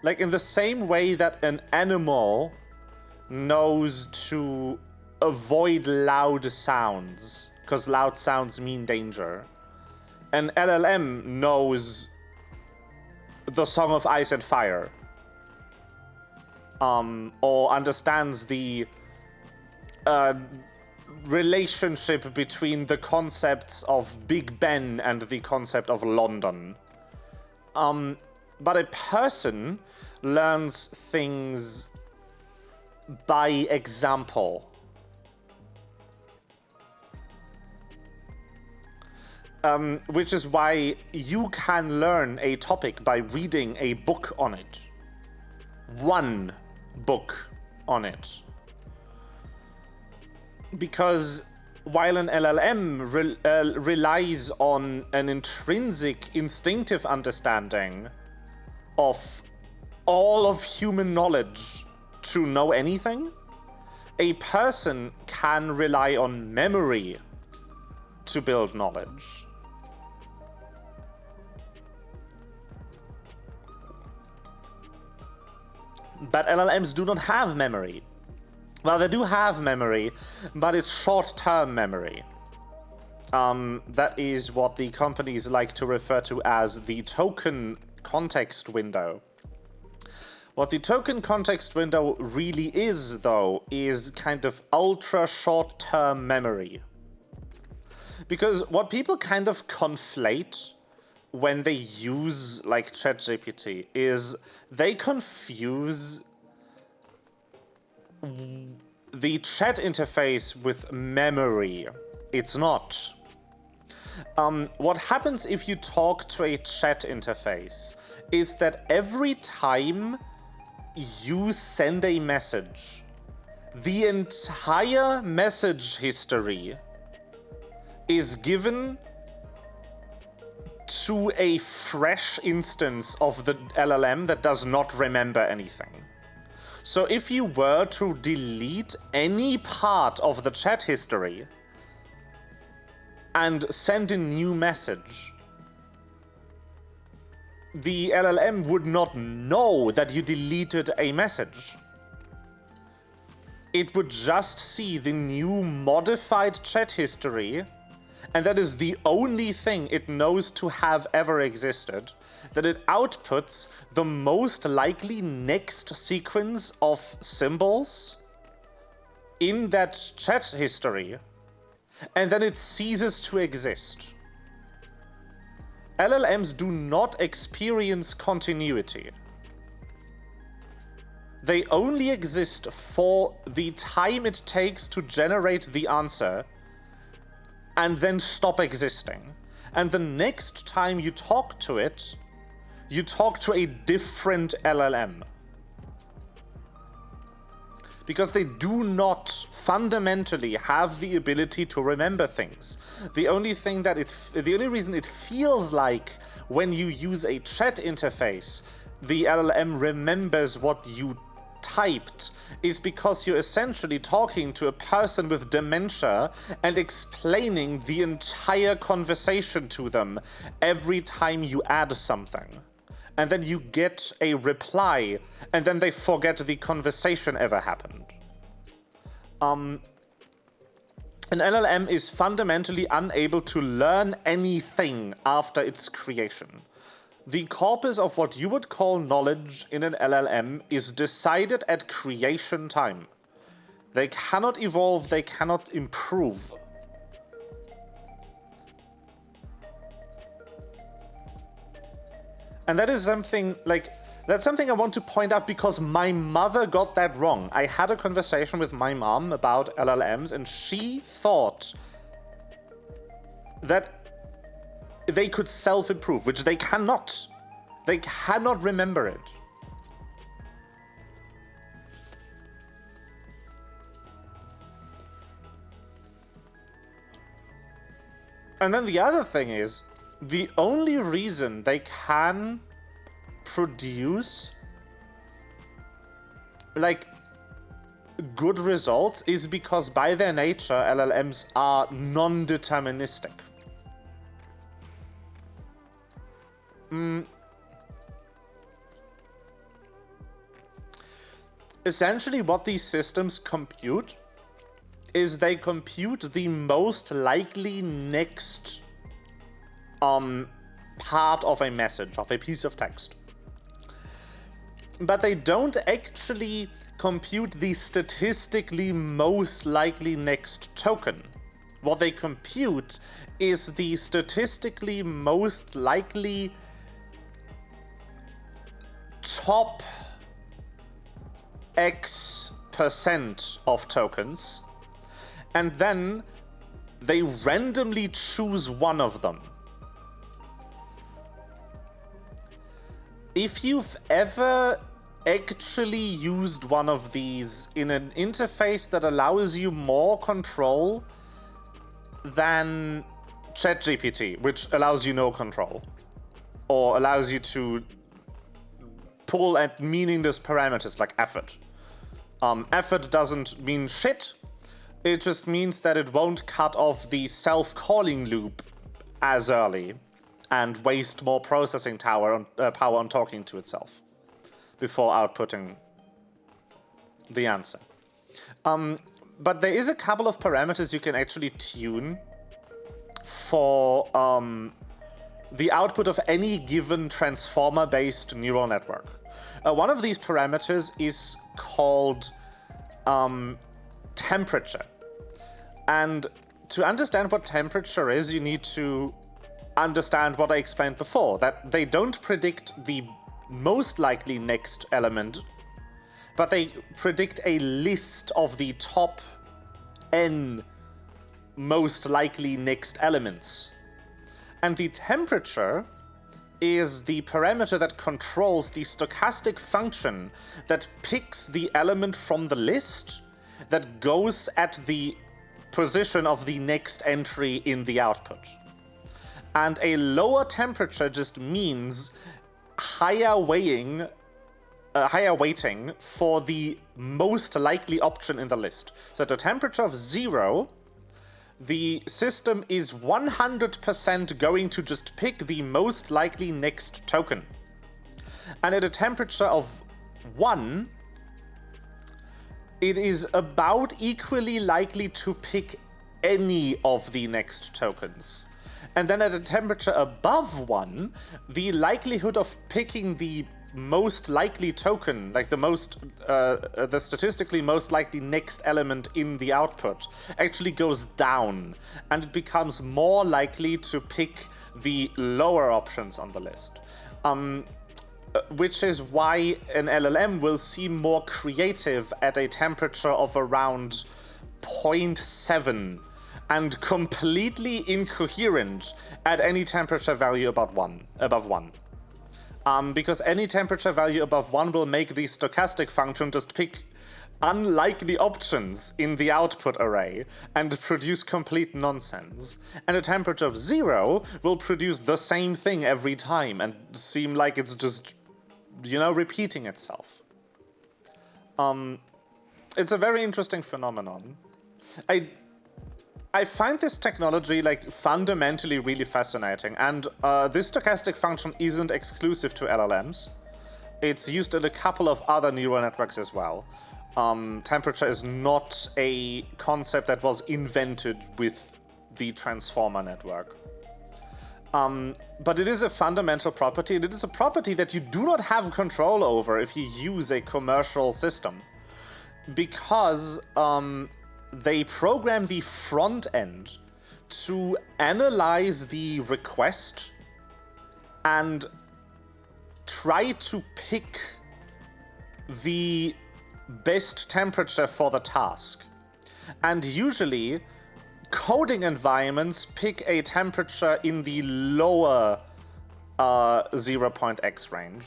Like in the same way that an animal knows to avoid loud sounds, because loud sounds mean danger. An LLM knows the Song of Ice and Fire. Or understands the relationship between the concepts of Big Ben and the concept of London. But a person learns things by example. Which is why you can learn a topic by reading a book on it. One book on it. Because while an LLM relies on an intrinsic, instinctive understanding of all of human knowledge to know anything, a person can rely on memory to build knowledge. But LLMs do not have memory. Well, they do have memory, but it's short-term memory. That is what the companies like to refer to as the token context window. What the token context window really is, though, is kind of ultra short-term memory. Because what people kind of conflate when they use, like, ChatGPT is they confuse the chat interface with memory. It's not. What happens if you talk to a chat interface is that every time you send a message, the entire message history is given to a fresh instance of the LLM that does not remember anything. So if you were to delete any part of the chat history and send a new message, the LLM would not know that you deleted a message. It would just see the new modified chat history, and that is the only thing it knows to have ever existed, that it outputs the most likely next sequence of symbols in that chat history, and then it ceases to exist. LLMs do not experience continuity. They only exist for the time it takes to generate the answer and then stop existing. And the next time you talk to it, you talk to a different LLM. Because they do not fundamentally have the ability to remember things. The only reason it feels like when you use a chat interface, the LLM remembers what you typed is because you're essentially talking to a person with dementia and explaining the entire conversation to them every time you add something. And then you get a reply, and then they forget the conversation ever happened. An LLM is fundamentally unable to learn anything after its creation. The corpus of what you would call knowledge in an LLM is decided at creation time. They cannot evolve, they cannot improve. And that is something, that's something I want to point out because my mother got that wrong. I had a conversation with my mom about LLMs, and she thought that they could self-improve, which they cannot. They cannot remember it. And then the other thing is, the only reason they can produce good results is because by their nature LLMs are non-deterministic. Essentially what these systems compute is they compute the most likely next part of a message, of a piece of text. But they don't actually compute the statistically most likely next token. What they compute is the statistically most likely top X% of tokens, and then they randomly choose one of them. If you've ever actually used one of these in an interface that allows you more control than ChatGPT, which allows you no control, or allows you to pull at meaningless parameters like effort. Effort doesn't mean shit. It just means that it won't cut off the self-calling loop as early and waste more processing power on talking to itself before outputting the answer. But there is a couple of parameters you can actually tune for the output of any given transformer-based neural network. One of these parameters is called temperature. And to understand what temperature is, you need to understand what I explained before, that they don't predict the most likely next element, but they predict a list of the top n most likely next elements. And the temperature is the parameter that controls the stochastic function that picks the element from the list that goes at the position of the next entry in the output. And a lower temperature just means higher weighting for the most likely option in the list. So at a temperature of 0, the system is 100% going to just pick the most likely next token. And at a temperature of 1, it is about equally likely to pick any of the next tokens. And then at a temperature above 1, the likelihood of picking the most likely token, like the statistically most likely next element in the output, actually goes down, and it becomes more likely to pick the lower options on the list. Which is why an LLM will seem more creative at a temperature of around 0.7 and completely incoherent at any temperature value above 1. Because any temperature value above 1 will make the stochastic function just pick unlikely options in the output array and produce complete nonsense. And a temperature of 0 will produce the same thing every time and seem like it's just, repeating itself. It's a very interesting phenomenon. I find this technology, fundamentally really fascinating, and this stochastic function isn't exclusive to LLMs. It's used in a couple of other neural networks as well. Temperature is not a concept that was invented with the transformer network. But it is a fundamental property, and it is a property that you do not have control over if you use a commercial system. Because they program the front end to analyze the request and try to pick the best temperature for the task. And usually, coding environments pick a temperature in the lower 0.x range.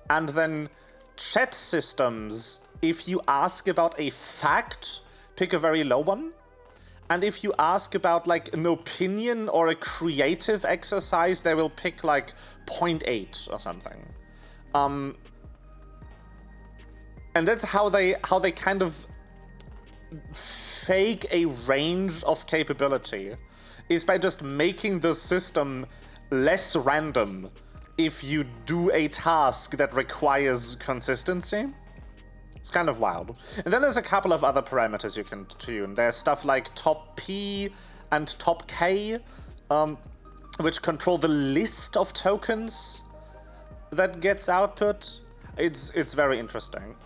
And then chat systems, if you ask about a fact, pick a very low one. And if you ask about an opinion or a creative exercise, they will pick 0.8 or something. And that's how they kind of fake a range of capability, is by just making the system less random if you do a task that requires consistency. It's kind of wild. And then there's a couple of other parameters you can tune. There's stuff like top P and top K, which control the list of tokens that gets output. It's very interesting.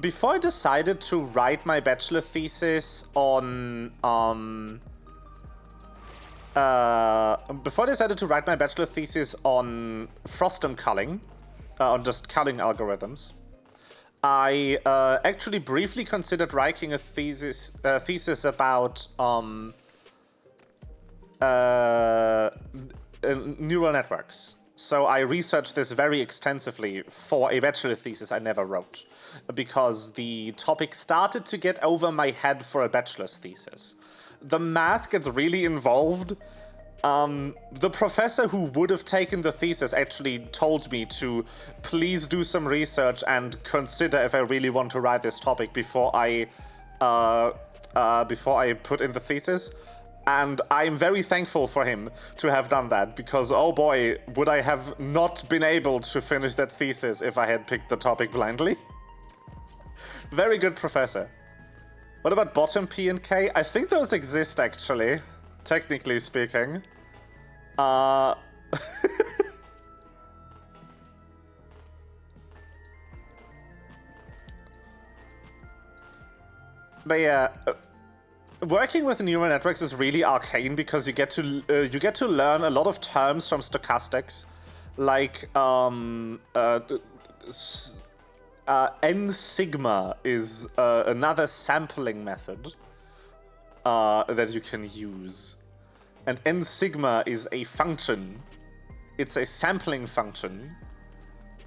Before I decided to write my bachelor thesis on frostum culling, on just culling algorithms, I actually briefly considered writing a thesis about neural networks. So I researched this very extensively for a bachelor thesis I never wrote, because the topic started to get over my head for a bachelor's thesis. The math gets really involved. The professor who would have taken the thesis actually told me to please do some research and consider if I really want to write this topic before I put in the thesis. And I'm very thankful for him to have done that, because, oh boy, would I have not been able to finish that thesis if I had picked the topic blindly. Very good, Professor. What about bottom P and K? I think those exist, actually, technically speaking. But yeah, working with neural networks is really arcane because you get to learn a lot of terms from stochastics, like n sigma is another sampling method that you can use, and n sigma is a function. It's a sampling function,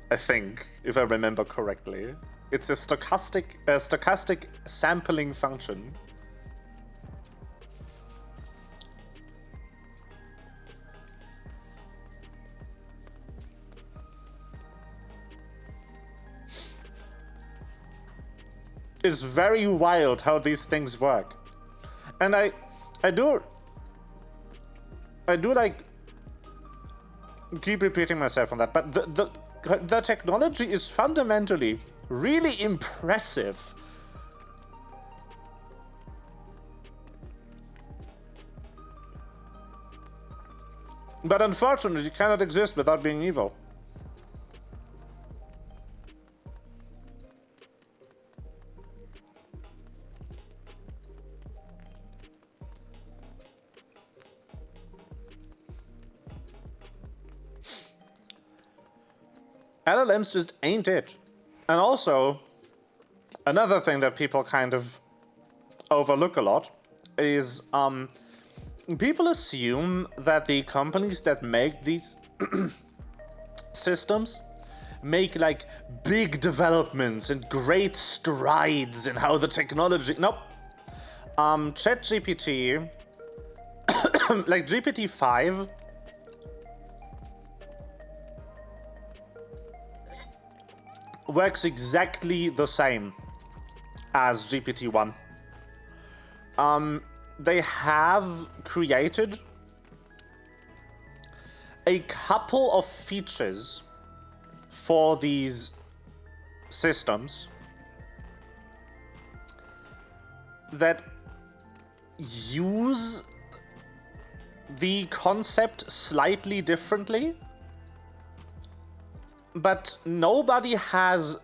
I think, if I remember correctly. It's a stochastic sampling function. It's very wild how these things work. And I do like keep repeating myself on that, but the technology is fundamentally really impressive. But unfortunately, it cannot exist without being evil. LLMs just ain't it. And also, another thing that people kind of overlook a lot is people assume that the companies that make these systems make like big developments and great strides in how the technology. Nope. ChatGPT, like GPT-5. Works exactly the same as GPT-1. They have created a couple of features for these systems that use the concept slightly differently. But nobody has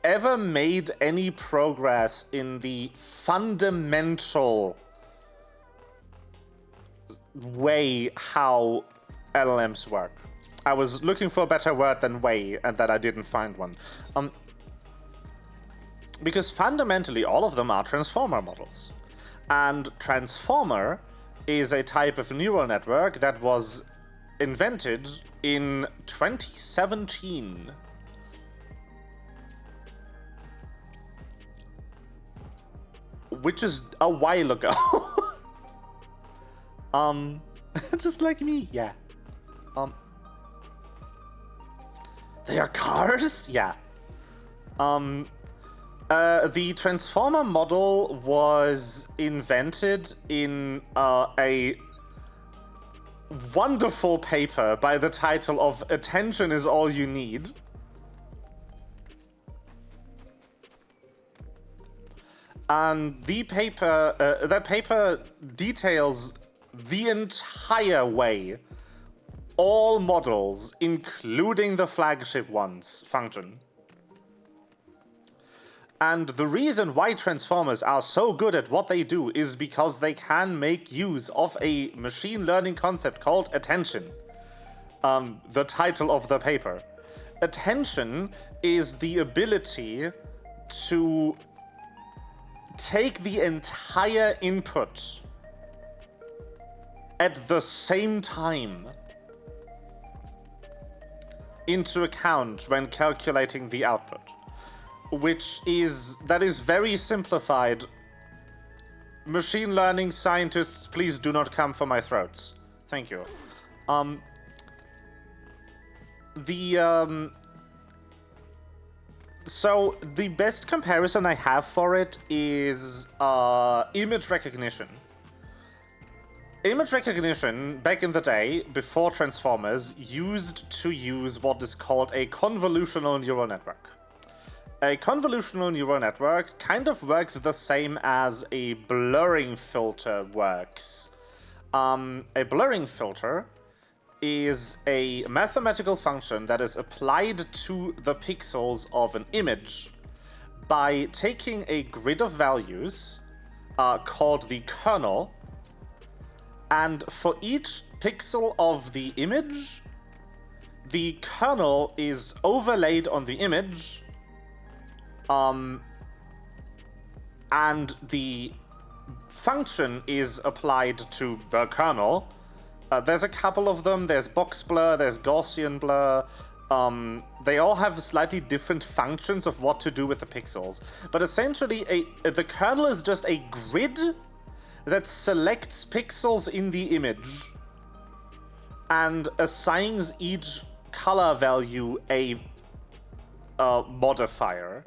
ever made any progress in the fundamental way how LLMs work. I was looking for a better word than way, and that I didn't find one. Because fundamentally, all of them are transformer models. And transformer is a type of neural network that was invented in 2017. Which is a while ago. Just like me, yeah. They are cars? Yeah. The transformer model was invented in a wonderful paper by the title of "Attention is All You Need." And that paper details the entire way all models, including the flagship ones, function. And the reason why transformers are so good at what they do is because they can make use of a machine learning concept called attention. The title of the paper. Attention is the ability to take the entire input at the same time into account when calculating the output. That is very simplified. Machine learning scientists, please do not come for my throats. Thank you. So the best comparison I have for it is image recognition. Image recognition, back in the day, before transformers, used to use what is called a convolutional neural network. a convolutional neural network kind of works the same as a blurring filter works. A blurring filter is a mathematical function that is applied to the pixels of an image by taking a grid of values called the kernel, and for each pixel of the image, the kernel is overlaid on the image, and the function is applied to the kernel. There's a couple of them. There's box blur, there's Gaussian blur. They all have slightly different functions of what to do with the pixels. But essentially, the kernel is just a grid that selects pixels in the image and assigns each color value a modifier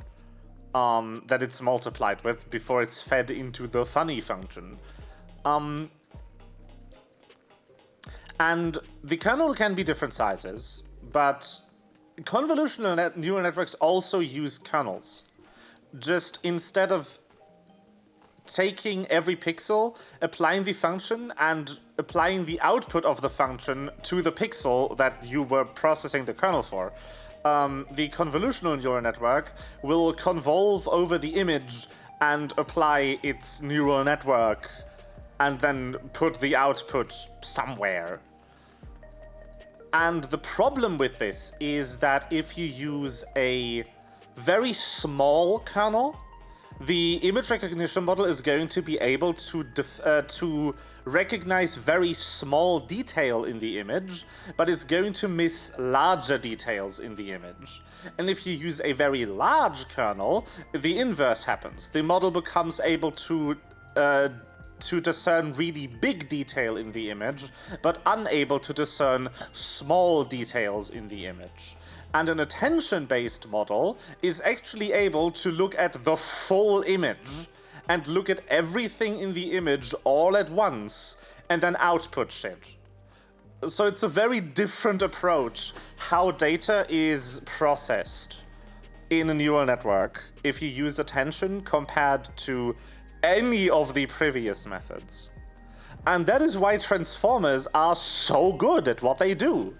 that it's multiplied with before it's fed into the funny function. And the kernel can be different sizes, but convolutional neural networks also use kernels. Just instead of taking every pixel, applying the function, and applying the output of the function to the pixel that you were processing the kernel for, the convolutional neural network will convolve over the image and apply its neural network and then put the output somewhere. And the problem with this is that if you use a very small kernel, the image recognition model is going to be able to recognize very small detail in the image, but it's going to miss larger details in the image. And if you use a very large kernel, the inverse happens. The model becomes able to discern really big detail in the image, but unable to discern small details in the image. And an attention-based model is actually able to look at the full image and look at everything in the image all at once and then output shit. So it's a very different approach how data is processed in a neural network if you use attention compared to any of the previous methods. And that is why transformers are so good at what they do.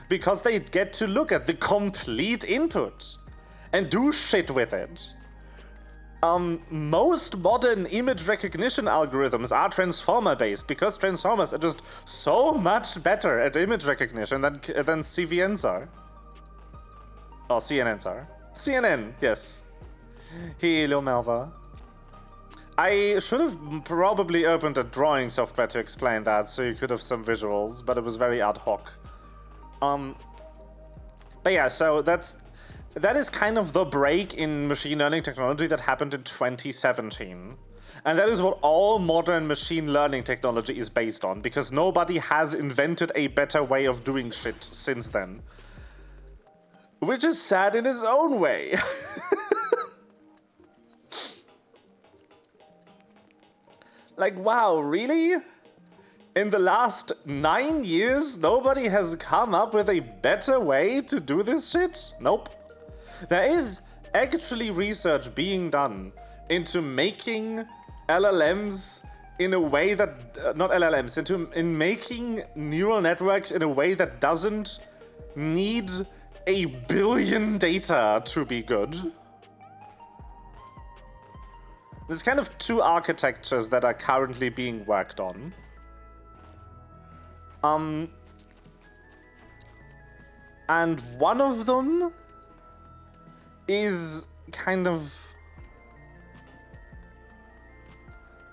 Because they get to look at the complete input and do shit with it. Most modern image recognition algorithms are transformer-based because transformers are just so much better at image recognition than CVNs are. Or CNNs are. CNN, yes. Hello, Melva. I should have probably opened a drawing software to explain that so you could have some visuals, but it was very ad hoc. But yeah, so that is kind of the break in machine learning technology that happened in 2017. And that is what all modern machine learning technology is based on, because nobody has invented a better way of doing shit since then. Which is sad in its own way. Like, wow, really? In the last 9 years, nobody has come up with a better way to do this shit? Nope. There is actually research being done into making LLMs in a way that... not LLMs, in making neural networks in a way that doesn't need a billion data to be good. There's kind of two architectures that are currently being worked on. And one of them is kind of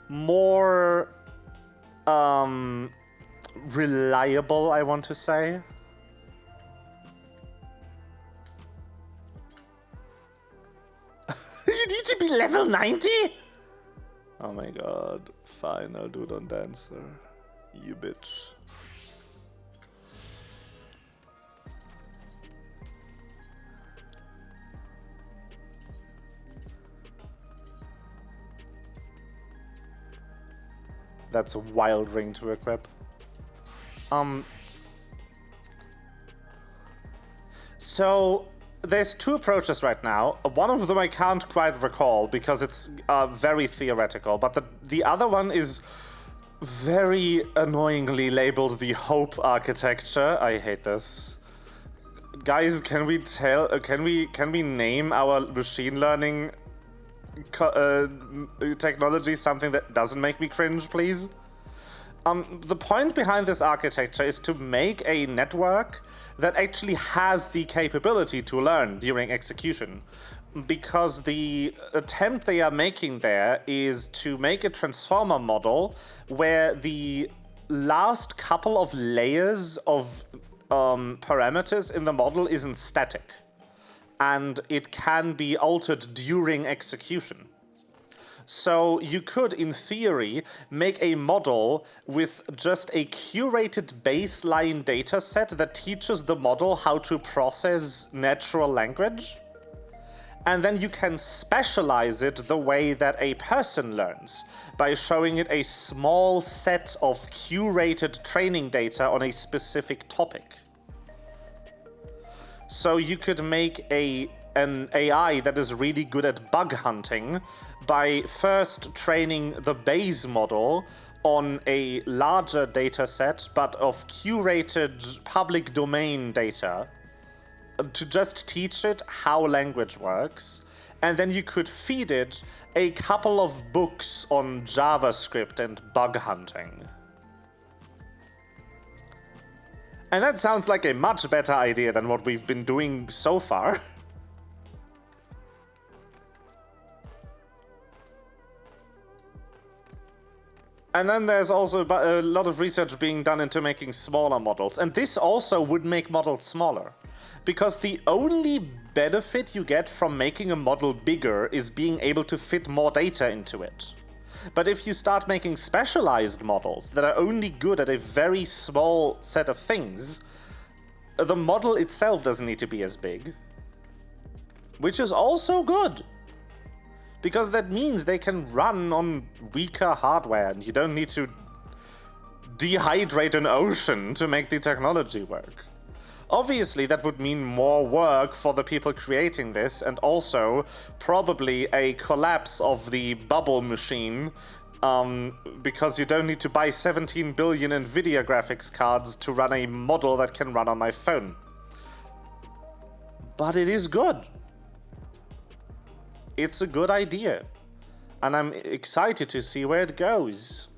more reliable, I want to say. You need to be level 90? Oh my god. Fine, I'll do it on Dancer. You bitch. That's a wild ring to equip. So there's two approaches right now. One of them I can't quite recall because it's very theoretical, but the other one is very annoyingly labeled the Hope architecture. I hate this. Guys, can we name our machine learning technology something that doesn't make me cringe, please? The point behind this architecture is to make a network that actually has the capability to learn during execution. Because the attempt they are making there is to make a transformer model where the last couple of layers of parameters in the model isn't static. And it can be altered during execution. So you could, in theory, make a model with just a curated baseline data set that teaches the model how to process natural language. And then you can specialize it the way that a person learns, by showing it a small set of curated training data on a specific topic. So you could make an AI that is really good at bug hunting by first training the base model on a larger data set, but of curated public domain data, to just teach it how language works. And then you could feed it a couple of books on JavaScript and bug hunting. And that sounds like a much better idea than what we've been doing so far. And then there's also a lot of research being done into making smaller models. And this also would make models smaller. Because the only benefit you get from making a model bigger is being able to fit more data into it. But if you start making specialized models that are only good at a very small set of things, the model itself doesn't need to be as big. Which is also good. Because that means they can run on weaker hardware and you don't need to dehydrate an ocean to make the technology work. Obviously, that would mean more work for the people creating this, and also probably a collapse of the bubble machine, because you don't need to buy 17 billion NVIDIA graphics cards to run a model that can run on my phone. But it is good. It's a good idea, and I'm excited to see where it goes.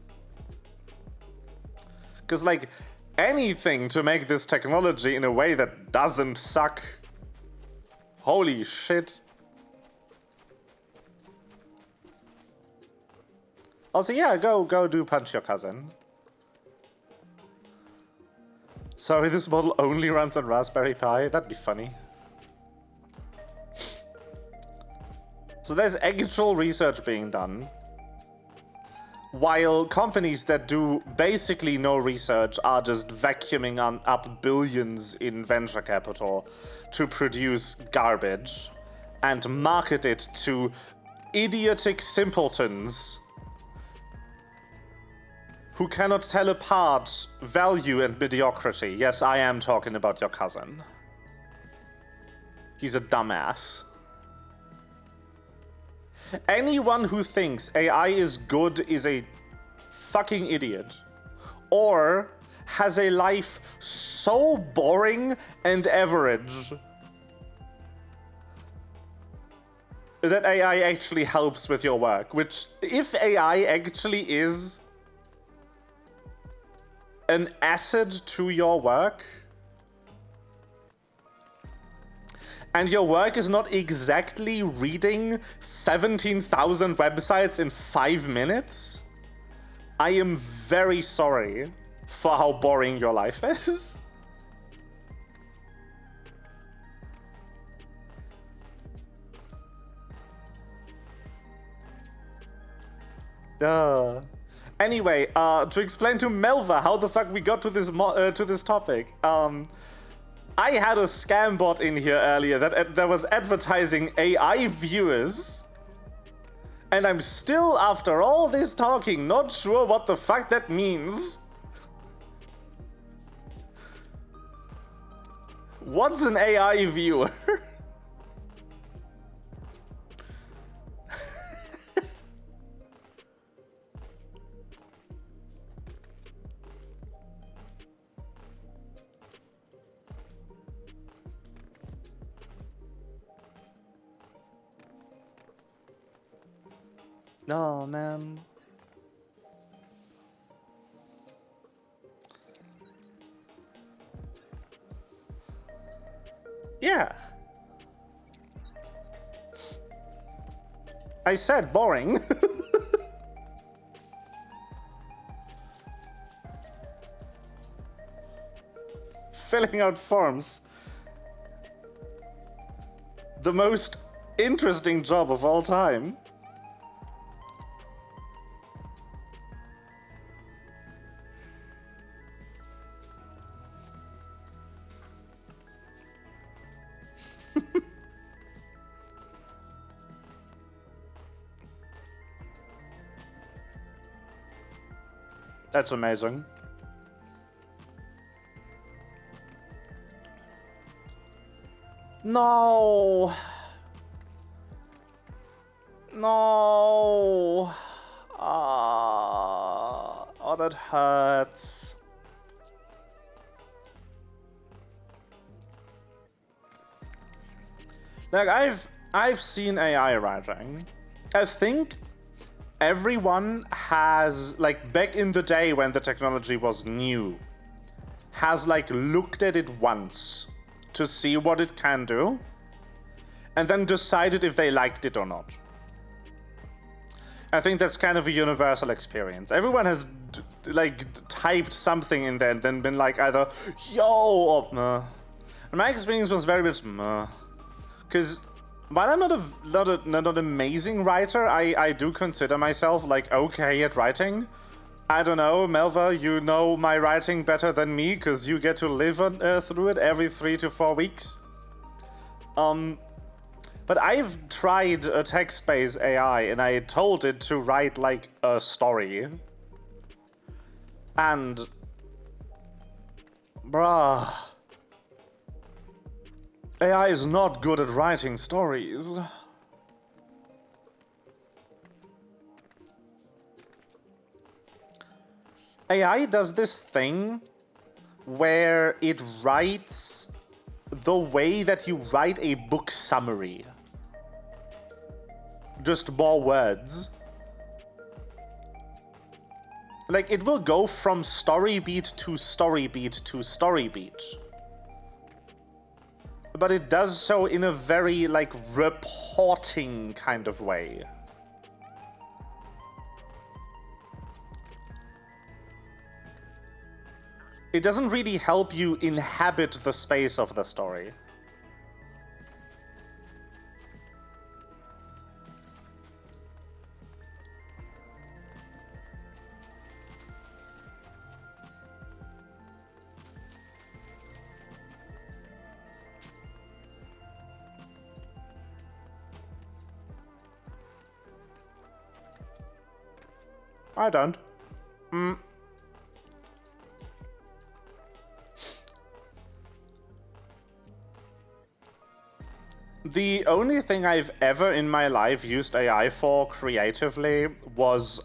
Because, like, anything to make this technology in a way that doesn't suck. Holy shit. Also, yeah, go do punch your cousin. Sorry, this model only runs on Raspberry Pi? That'd be funny. So there's actual research being done, while companies that do basically no research are just vacuuming up billions in venture capital to produce garbage and market it to idiotic simpletons who cannot tell apart value and mediocrity. Yes, I am talking about your cousin. He's a dumbass. Anyone who thinks AI is good is a fucking idiot. Or has a life so boring and average that AI actually helps with your work. Which, if AI actually is an asset to your work, and your work is not exactly reading 17,000 websites in 5 minutes, I am very sorry for how boring your life is. Anyway, to explain to Melva how the fuck we got to this topic. I had a scam bot in here earlier that was advertising AI viewers. And I'm still, after all this talking, not sure what the fuck that means. What's an AI viewer? Oh, man. Yeah. I said boring. Filling out forms. The most interesting job of all time. That's amazing. No. No. Oh, that hurts. Like I've seen AI writing. I think everyone has, like, back in the day when the technology was new, has like looked at it once to see what it can do, and then decided if they liked it or not. I think that's kind of a universal experience. Everyone has like typed something in there and then been like either yo or meh. And my experience was very much meh. Because while I'm not an amazing writer, I do consider myself like okay at writing. I don't know, Melva, you know my writing better than me because you get to live through it every 3 to 4 weeks. But I've tried a text-based AI and I told it to write like a story. And bruh, AI is not good at writing stories. AI does this thing where it writes the way that you write a book summary. Just more words. Like, it will go from story beat to story beat to story beat. But it does so in a very, like, reporting kind of way. It doesn't really help you inhabit the space of the story. I don't. The only thing I've ever in my life used AI for creatively was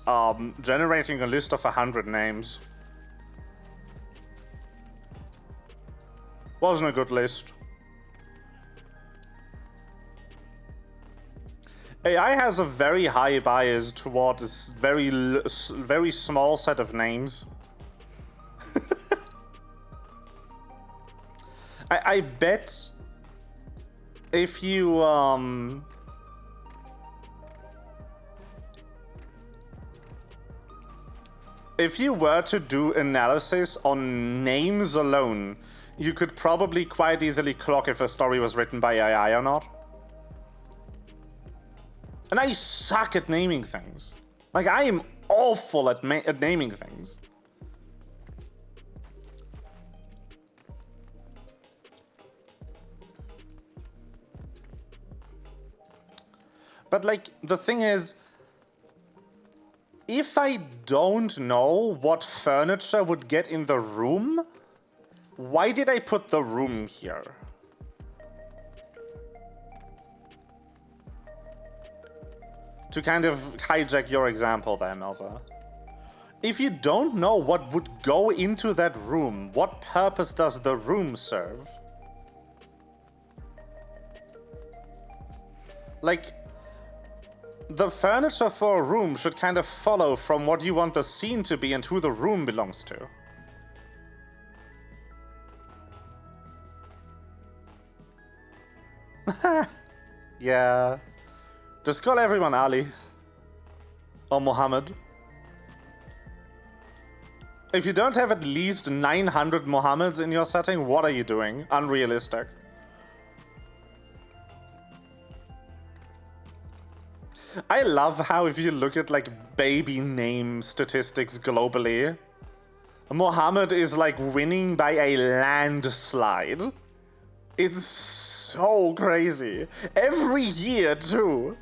generating a list of 100 names. Wasn't a good list. AI has a very high bias toward this very small set of names. I bet if you were to do analysis on names alone, you could probably quite easily clock if a story was written by AI or not. And I suck at naming things. Like, I am awful at naming things. But, like, the thing is, if I don't know what furniture would get in the room, why did I put the room here? To kind of hijack your example there, Melva. If you don't know what would go into that room, what purpose does the room serve? Like, The furniture for a room should kind of follow from what you want the scene to be and who the room belongs to. Yeah. Just call everyone Ali. Or Mohammed. If you don't have at least 900 Mohammeds in your setting, what are you doing? Unrealistic. I love how if you look at like baby name statistics globally, Mohammed is like winning by a landslide. It's so crazy. Every year too.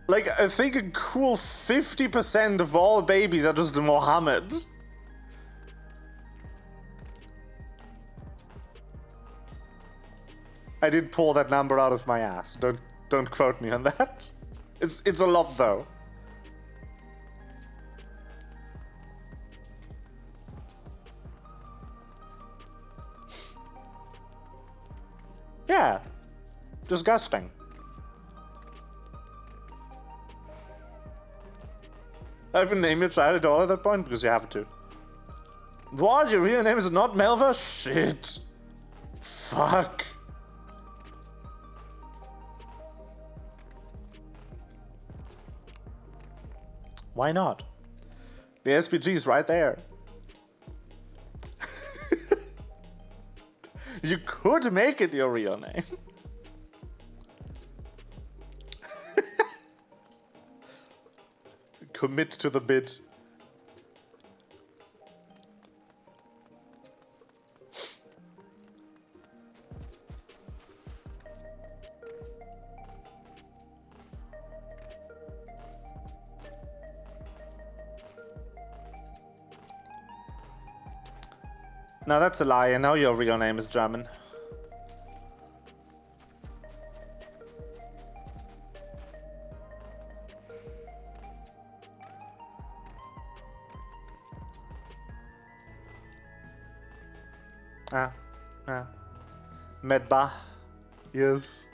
Like I think a cool 50% of all babies are just Mohammed. I did pull that number out of my ass. Don't quote me on that. It's a lot though. Yeah. Disgusting. I haven't named your child at all at that point because you have to. What? Your real name is not Melva? Shit. Fuck. Why not? The SPG is right there. You could make it your real name. Commit to the bit. No, that's a lie. I know your real name is German. Medba. Yes.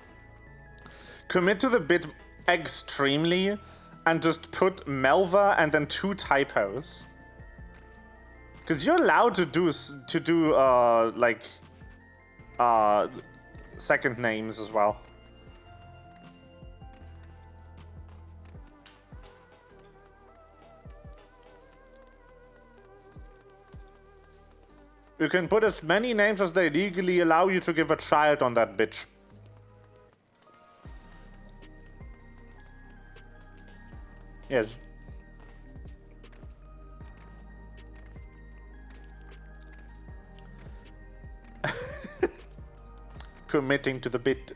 Commit to the bit extremely and just put Melva and then 2 typos. Because you're allowed to do second names as well. You can put as many names as they legally allow you to give a child on that bitch. Yes. Committing to the bit.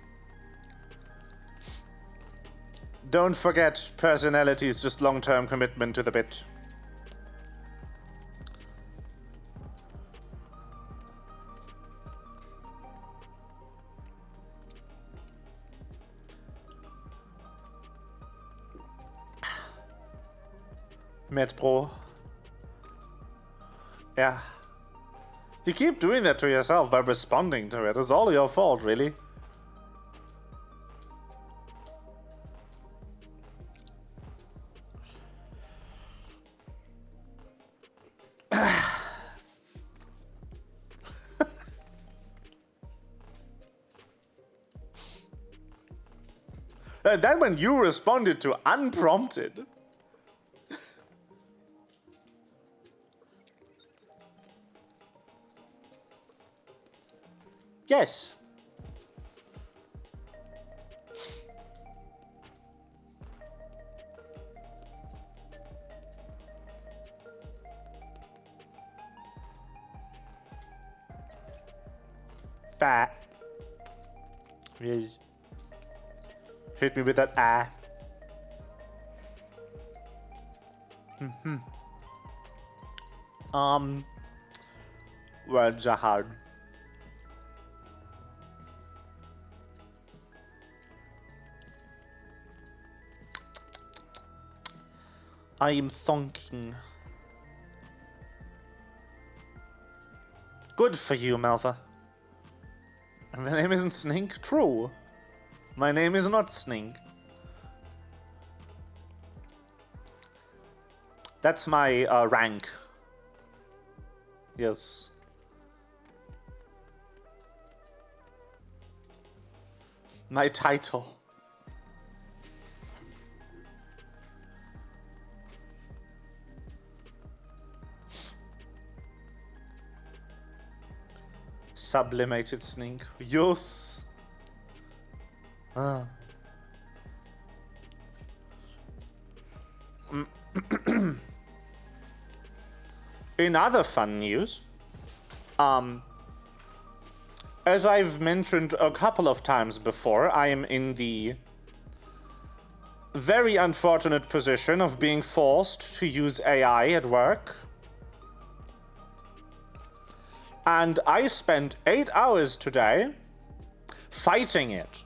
Don't forget, personality is just long-term commitment to the bit. Metbro. Yeah. You keep doing that to yourself by responding to it. It's all your fault, really. Then when you responded to unprompted. Yes. Fat. Yes. Hit me with that ah. Words are hard. I am thonking. Good for you, Malva. My name isn't Snink? True. My name is not Snink. That's my rank. Yes. My title. Sublimated sneak. Yes. Ah. In other fun news, as I've mentioned a couple of times before, I am in the very unfortunate position of being forced to use AI at work. And I spent 8 hours today fighting it.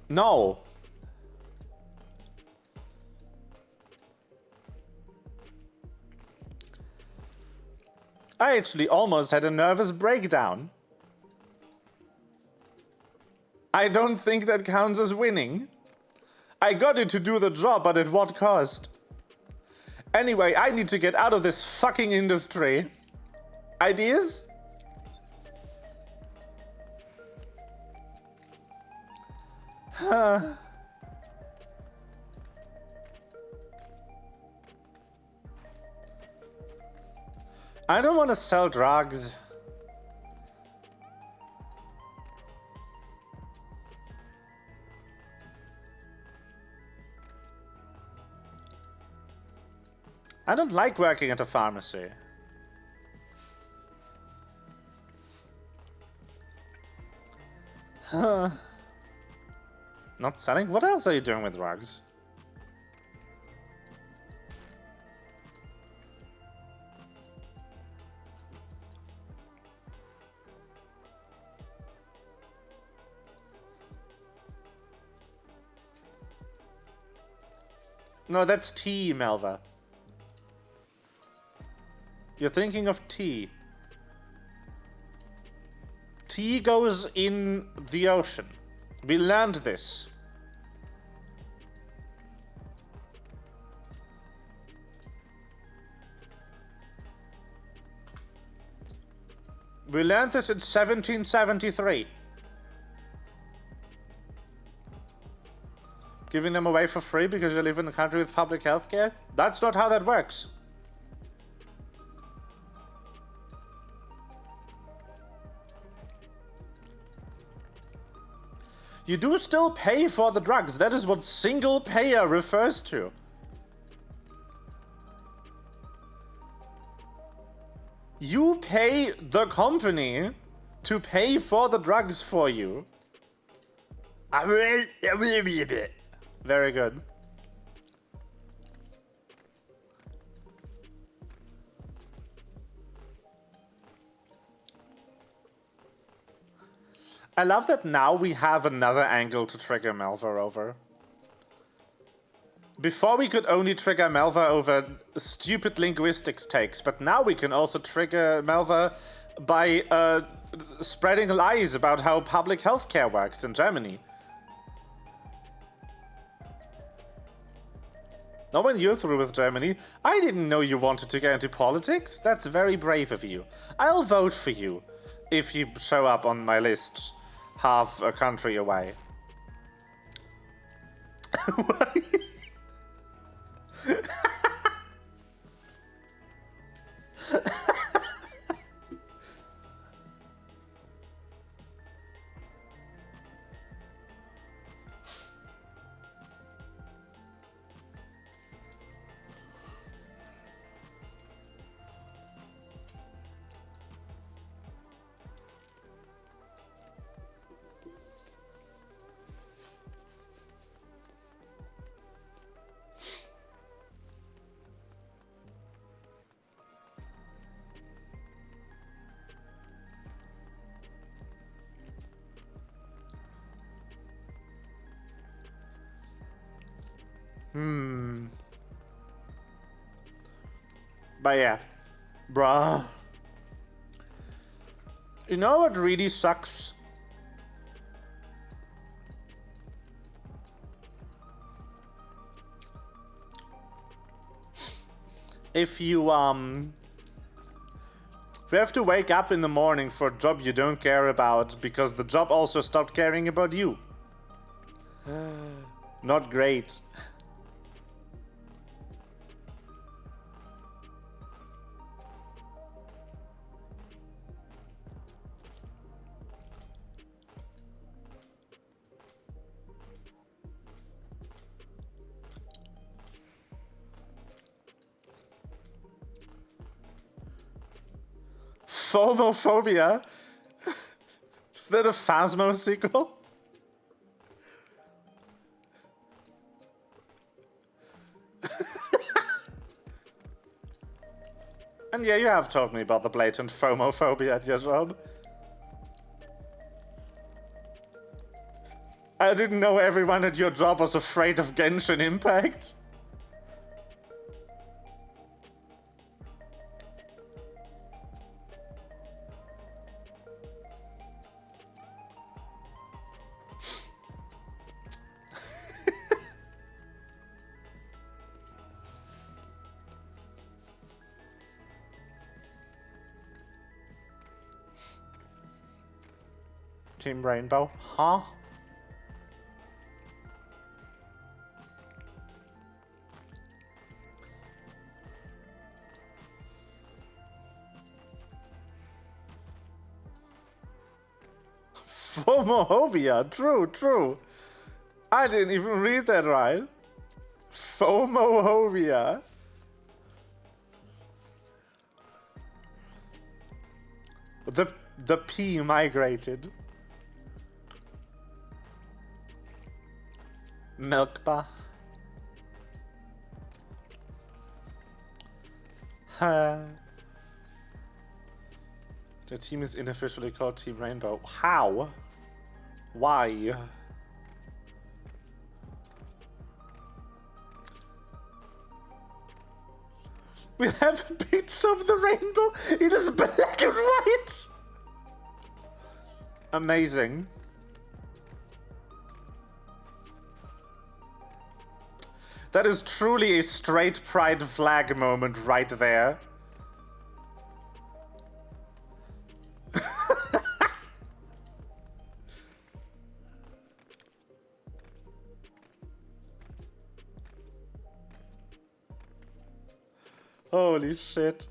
No. I actually almost had a nervous breakdown. I don't think that counts as winning. I got it to do the job, but at what cost? Anyway, I need to get out of this fucking industry. Ideas? I don't want to sell drugs. I don't like working at a pharmacy. Not selling? What else are you doing with drugs? No, that's tea, Melva. You're thinking of tea. Tea goes in the ocean. We learned this. We learned this in 1773. Giving them away for free because you live in a country with public health care? That's not how that works. You do still pay for the drugs. That is what single payer refers to. You pay the company to pay for the drugs for you. Very good. I love that now we have another angle to trigger Melva over. Before we could only trigger Melva over stupid linguistics takes, but now we can also trigger Melva by spreading lies about how public healthcare works in Germany. Now when you're through with Germany, I didn't know you wanted to get into politics. That's very brave of you. I'll vote for you if you show up on my list half a country away. But yeah, bruh. You know what really sucks? If you have to wake up in the morning for a job you don't care about because the job also stopped caring about you. Not great. Phomophobia? Is that a Phasmo sequel? And yeah, you have told me about the blatant phomophobia at your job. I didn't know everyone at your job was afraid of Genshin Impact. Team Rainbow, huh? Phomophobia, true. I didn't even read that right. Phomophobia. The P migrated. Milkba. The team is unofficially called Team Rainbow. How? Why? We have a picture of the rainbow. It is black and white. Amazing. That is truly a straight pride flag moment right there. Holy shit.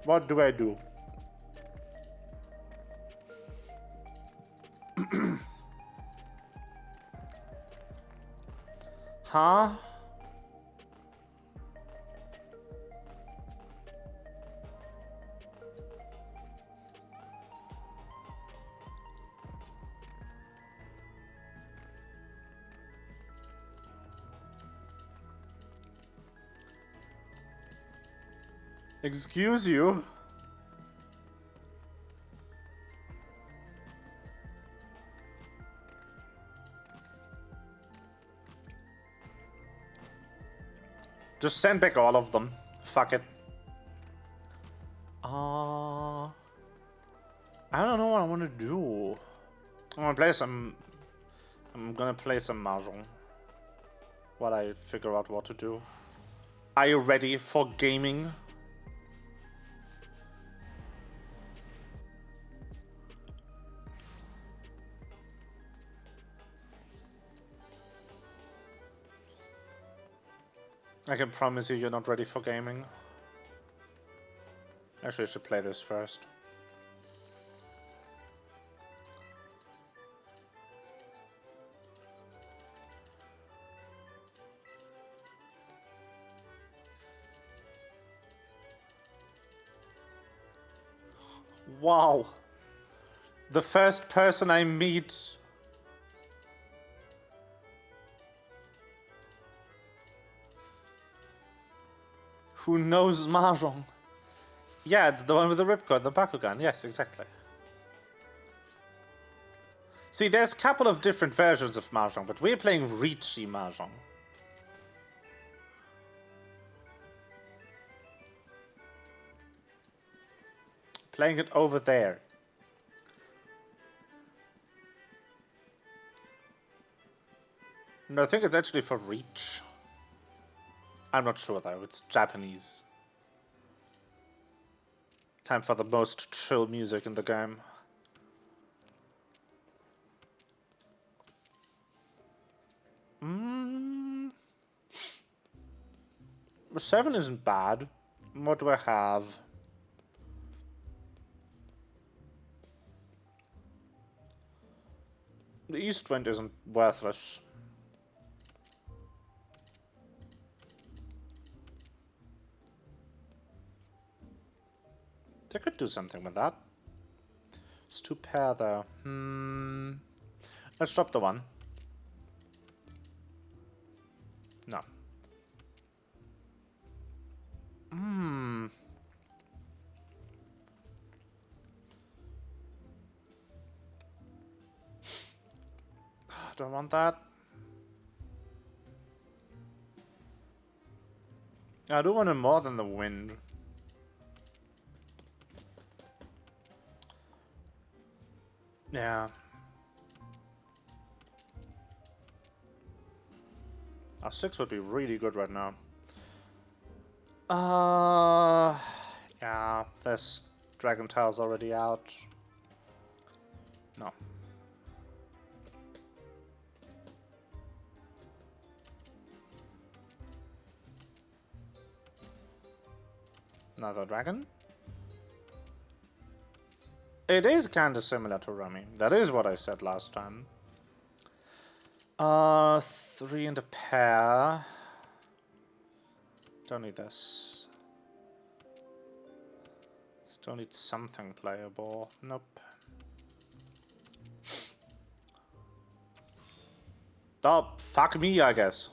What do I do? Huh? Excuse you? Just send back all of them. Fuck it. I don't know what I want to do. I'm gonna play some Mahjong. While I figure out what to do. Are you ready for gaming? I can promise you you're not ready for gaming. Actually, I should play this first. Wow. The first person I meet who knows Mahjong. Yeah, it's the one with the ripcord, the Bakugan. Yes, exactly. See, there's a couple of different versions of Mahjong, but we're playing Reachy Mahjong. Playing it over there. No, I think it's actually for Reach. I'm not sure though, it's Japanese. Time for the most chill music in the game. The 7 isn't bad. What do I have? The East Wind isn't worthless. They could do something with that. It's 2 pair though. Let's drop the 1. No. Don't want that. I do want it more than the wind. Yeah. Our 6 would be really good right now. Yeah, this Dragon Tail's already out. No. Another dragon? It is kind of similar to Rummy. That is what I said last time. 3 and a pair. Don't need this. Still need something playable. Nope. Oh, fuck me, I guess.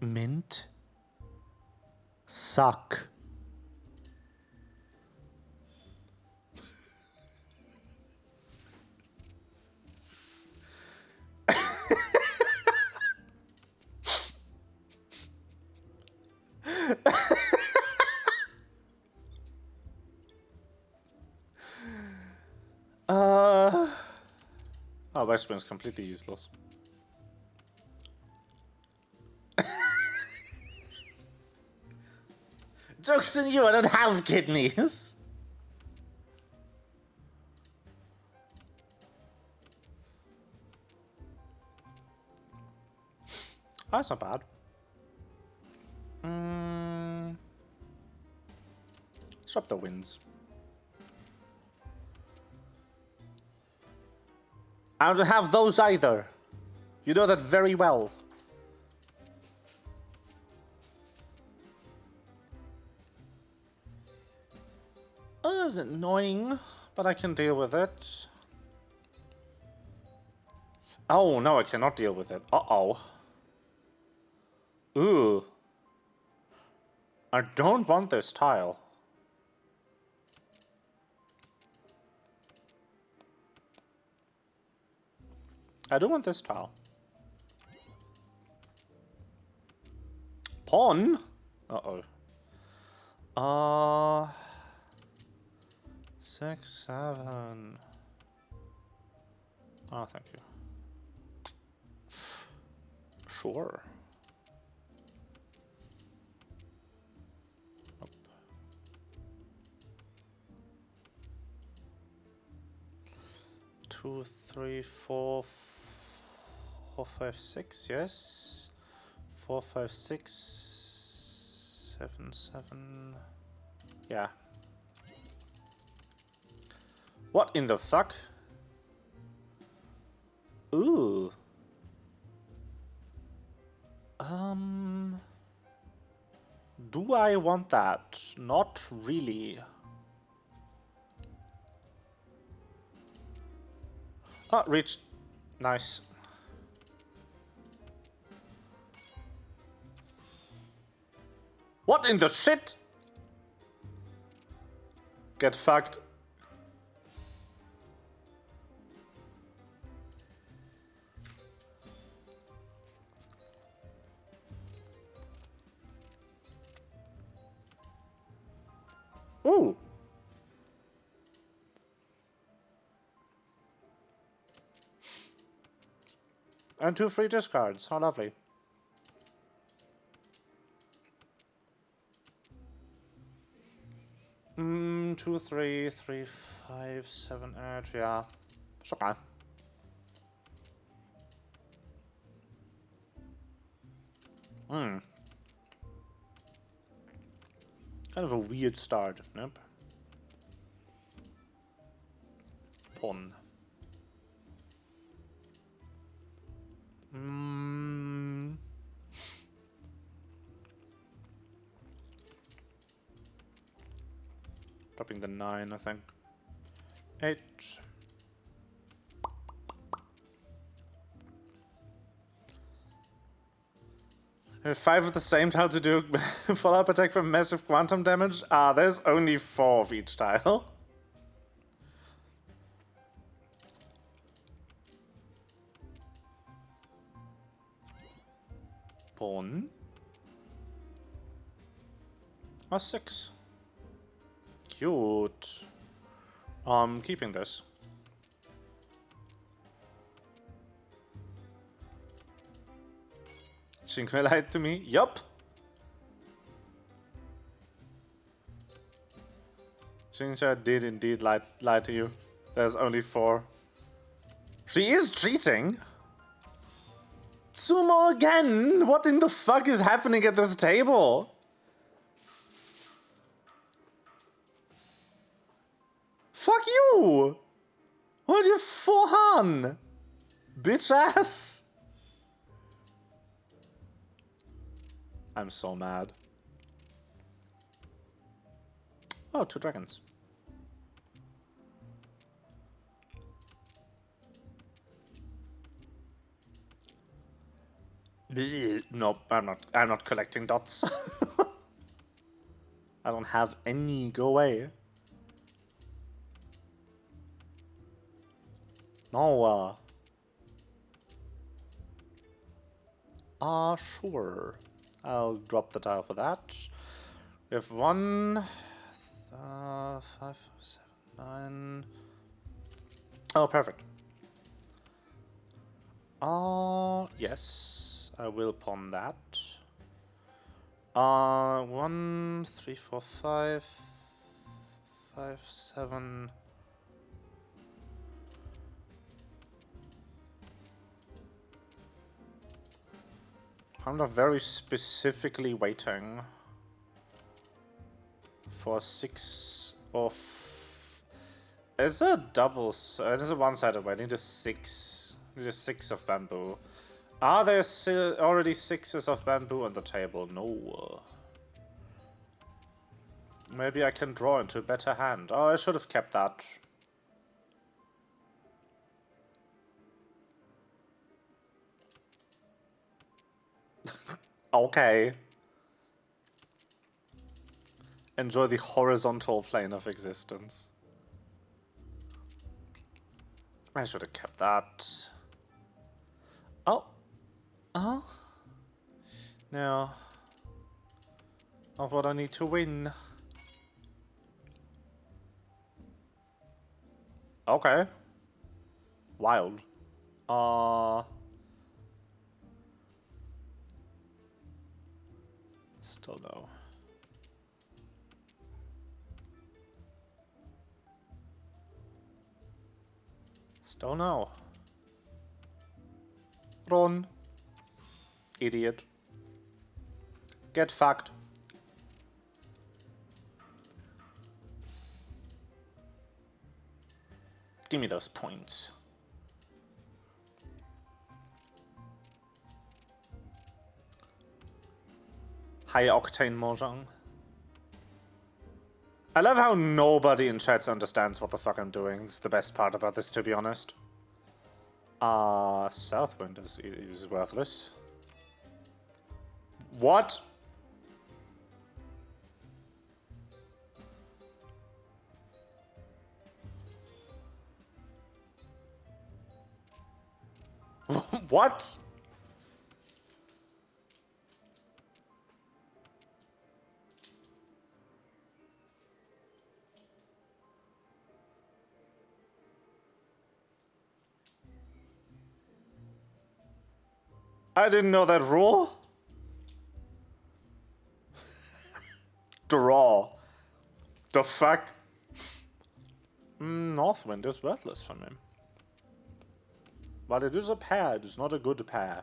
Mint? Suck. Oh, Westburn's completely useless. Joke's on you, I don't have kidneys. Oh, that's not bad. Swap the winds. I don't have those either. You know that very well. Oh, it's annoying, but I can deal with it. Oh, no, I cannot deal with it. Uh-oh. Ooh. I don't want this tile. I do want this tile. Pawn? Uh-oh. 6, 7. Oh, thank you. Sure. Nope. 2, 3, 4, 4, 5, 6, yes. 4, 5, 6, 7, 7. Yeah. What in the fuck? Ooh. Do I want that? Not really. Oh, reached. Nice. What in the shit? Get fucked. Ooh. And 2 free discards. How lovely. Two, three, 5, 7, 8. Yeah. It's okay. Kind of a weird start. Nope. Pawn. Dropping the 9, I think. 8. Have 5 at the same tile to do follow-up attack for massive quantum damage? Ah, there's only 4 of each tile. Pawn. Oh, 6. Cute. Keeping this. Shinko lied to me? Yup. Shinko did indeed lie to you. There's only 4. She is cheating. Sumo again? What in the fuck is happening at this table? Fuck you! What you for Han? Bitch ass! I'm so mad. Oh, 2 dragons. Nope, I'm not collecting dots. I don't have any. Go away. No. Sure. I'll drop the tile for that. We have 1, 5, 7, 9. Oh, perfect. Yes, I will pawn that. 1, 3, 4, 5, 5, 7. I'm not very specifically waiting for 6 of. It's a double. It is a one-sided way. I need a 6. I need a 6 of bamboo. Are there already 6s of bamboo on the table? No. Maybe I can draw into a better hand. Oh, I should have kept that. Okay. Enjoy the horizontal plane of existence. I should have kept that. Oh. Oh. Now. Of what I need to win. Okay. Wild. Still no. Still no. Run. Idiot. Get fucked. Give me those points. High octane Mojang. I love how nobody in chats understands what the fuck I'm doing. It's the best part about this, to be honest. Southwind is worthless. What? What? I didn't know that rule. Draw. The fuck? Northwind is worthless for me. But it is a pair, it is not a good pair.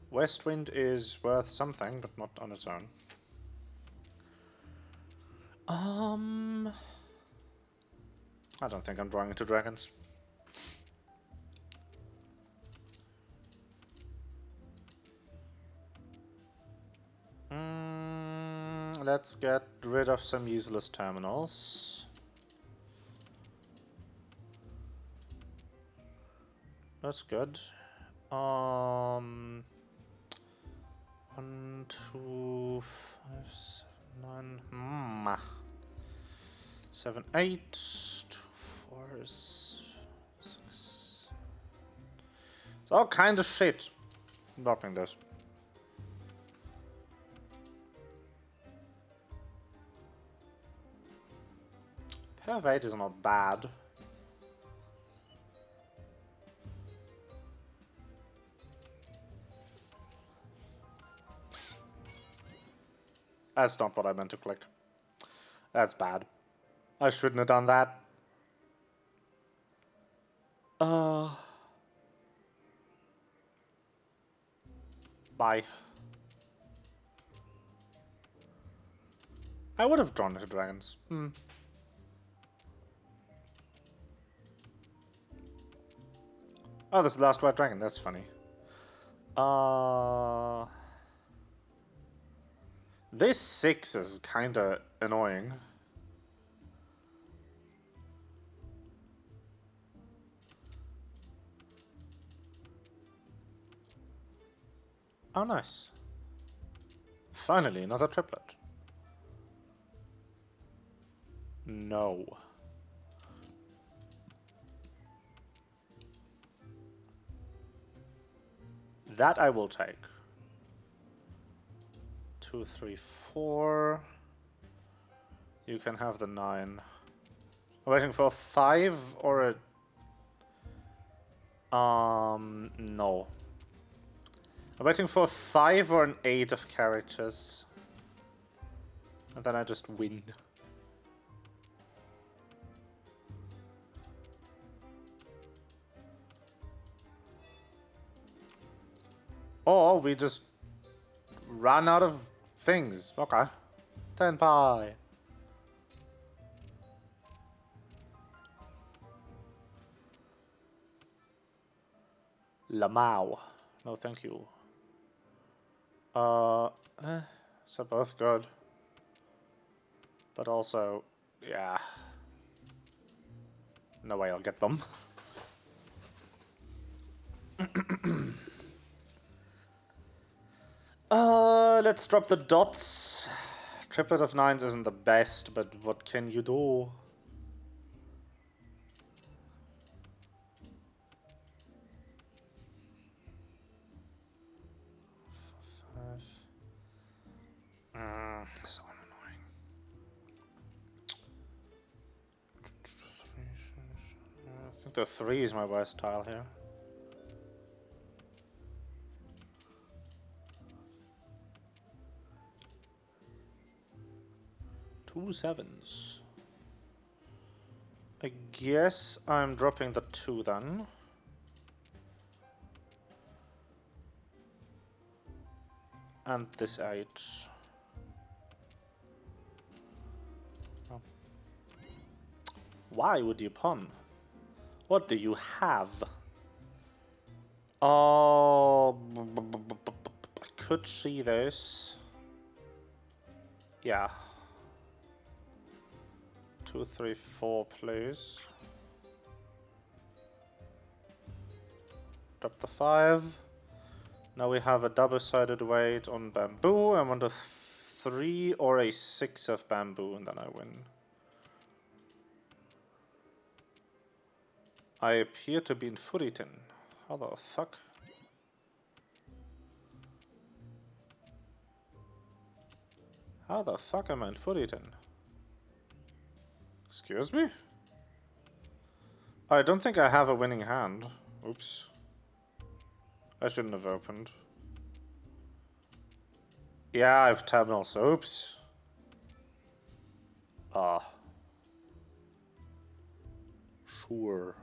Westwind is worth something, but not on its own. I don't think I'm drawing into dragons. Let's get rid of some useless terminals. That's good. 1, 2, 5, 7, 9. 7, 8, 2, 4, 6. It's all kind of shit. I'm dropping this. Pair of 8 is not bad. That's not what I meant to click. That's bad. I shouldn't have done that. Bye. I would have drawn into dragons. Oh, this is the last white dragon. That's funny. This 6 is kinda annoying. Oh, nice. Finally, another triplet. No. That I will take. 2, 3, 4. You can have the 9. I'm waiting for a 5 or a... no. I'm waiting for a 5 or an 8 of characters. And then I just win. Or we just run out of things. Okay. 10 pie. Lamau. No, thank you. So both good. But also, yeah. No way I'll get them. Let's drop the dots. Triplet of 9s isn't the best, but what can you do? So annoying. I think the 3 is my worst tile here. Two 7s. I guess I'm dropping the 2 then. And this 8. Oh. Why would you pawn? What do you have? Oh, I could see this. Yeah. 2, 3, 4, please. Drop the 5. Now we have a double-sided weight on bamboo. I want a 3 or a 6 of bamboo, and then I win. I appear to be in Furitin. How the fuck? How the fuck am I in Furitin? Excuse me? I don't think I have a winning hand. Oops. I shouldn't have opened. Yeah, I have terminals. Oops. Ah. Sure.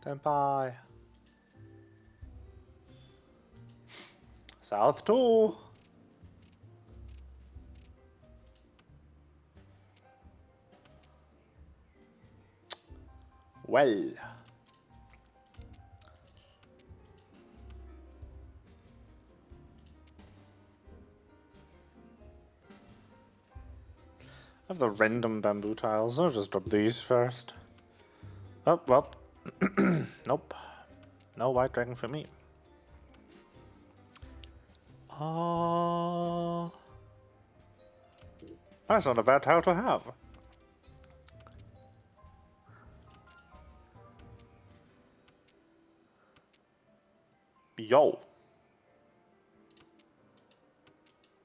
Senpai. South 2. Well. I have the random bamboo tiles. I'll just drop these first. Oh, well. Nope. No white dragon for me. That's not a bad tile to have. Yo.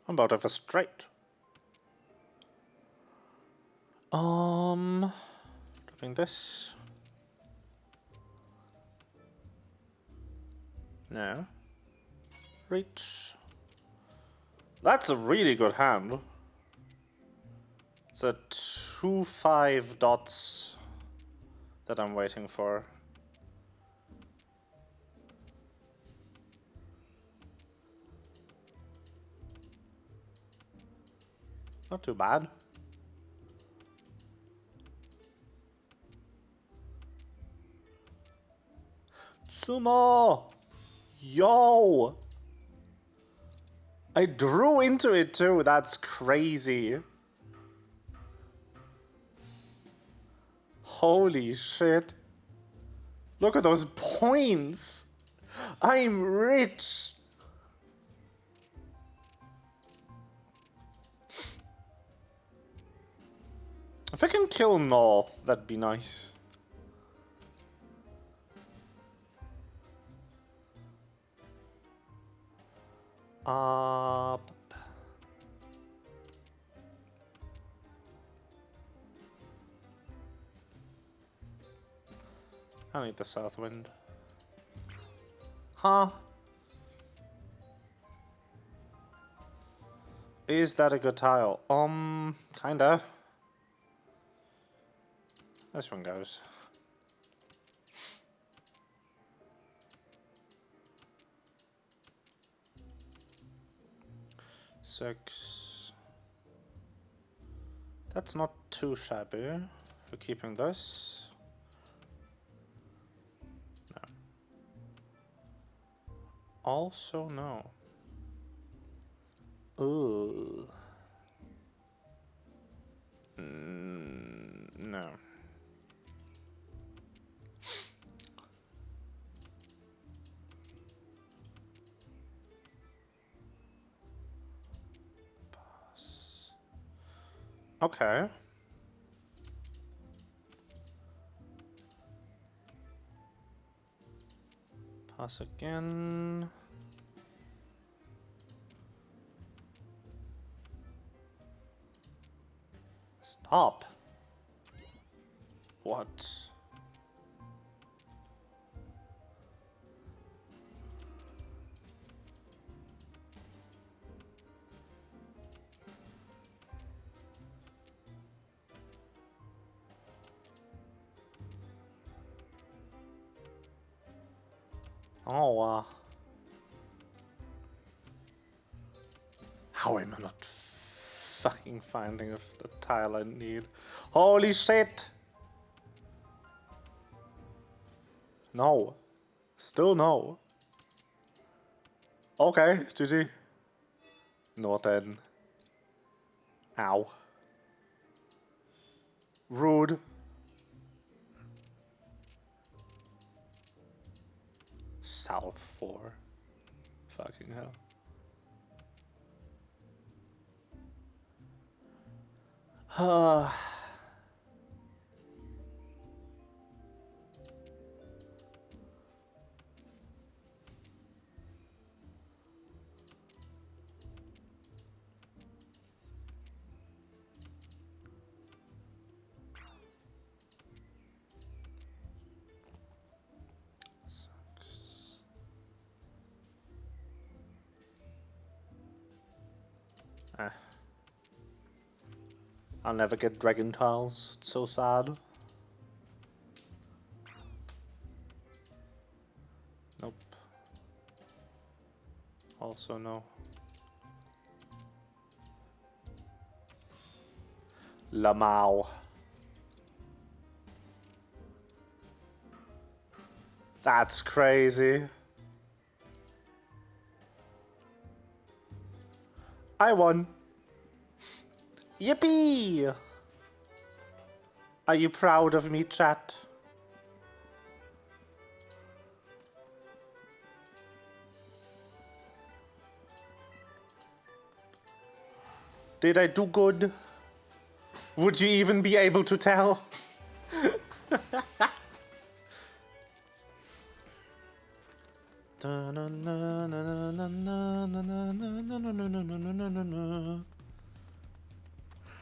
I'm about to have a straight. Dropping this. No. Reach. That's a really good hand. It's a 2-5 dots that I'm waiting for. Not too bad. Sumo! Yo! I drew into it too, that's crazy. Holy shit. Look at those points! I'm rich! If I can kill North, that'd be nice. I need the south wind. Huh? Is that a good tile? Kinda. This one goes. Six. That's not too shabby for keeping this. No. Also, no. Ugh. No. Pass. Okay. Pass again. Stop. What? Oh, how am I not fucking finding the tile I need? Holy shit! No. Still no. Okay, GG. Not then. Ow. Rude. south for? Fucking hell. I'll never get dragon tiles. It's so sad. Nope. Also no. Lamau. That's crazy. I won. Yippee! Are you proud of me, chat? Did I do good? Would you even be able to tell?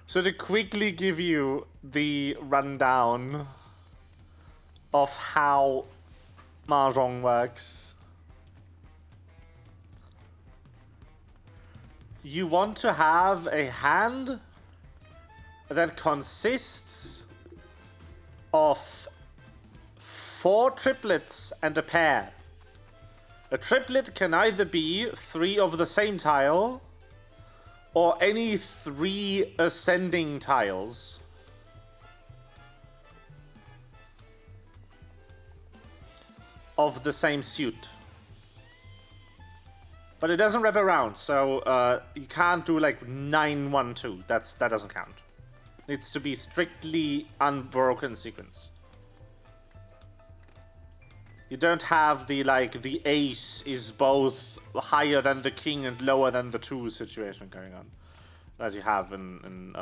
So to quickly give you the rundown of how Mahjong works. You want to have a hand that consists of 4 triplets and a pair. A triplet can either be 3 of the same tile or any 3 ascending tiles. Of the same suit. But it doesn't wrap around, so you can't do like 9-1-2. That doesn't count. It needs to be strictly unbroken sequence. You don't have the the ace is both higher than the king and lower than the 2 situation going on that you have in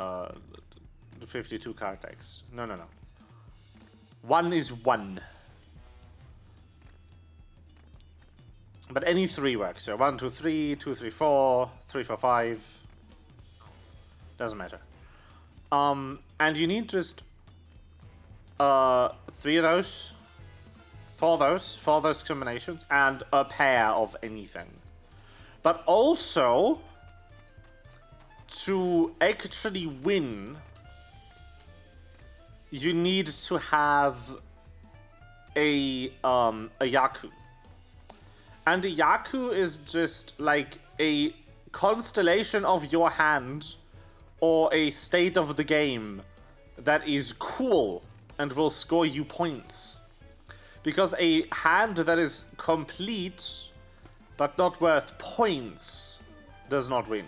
the 52 card decks. No. 1 is 1. But any 3 works. So 1, 2, 3, 2, 3, 4, 3, 4, 5. Doesn't matter. And you need just 3 of those. 4 those combinations, and a pair of anything. But also, to actually win, you need to have a Yaku. And a Yaku is just like a constellation of your hand or a state of the game that is cool and will score you points. Because a hand that is complete but not worth points does not win.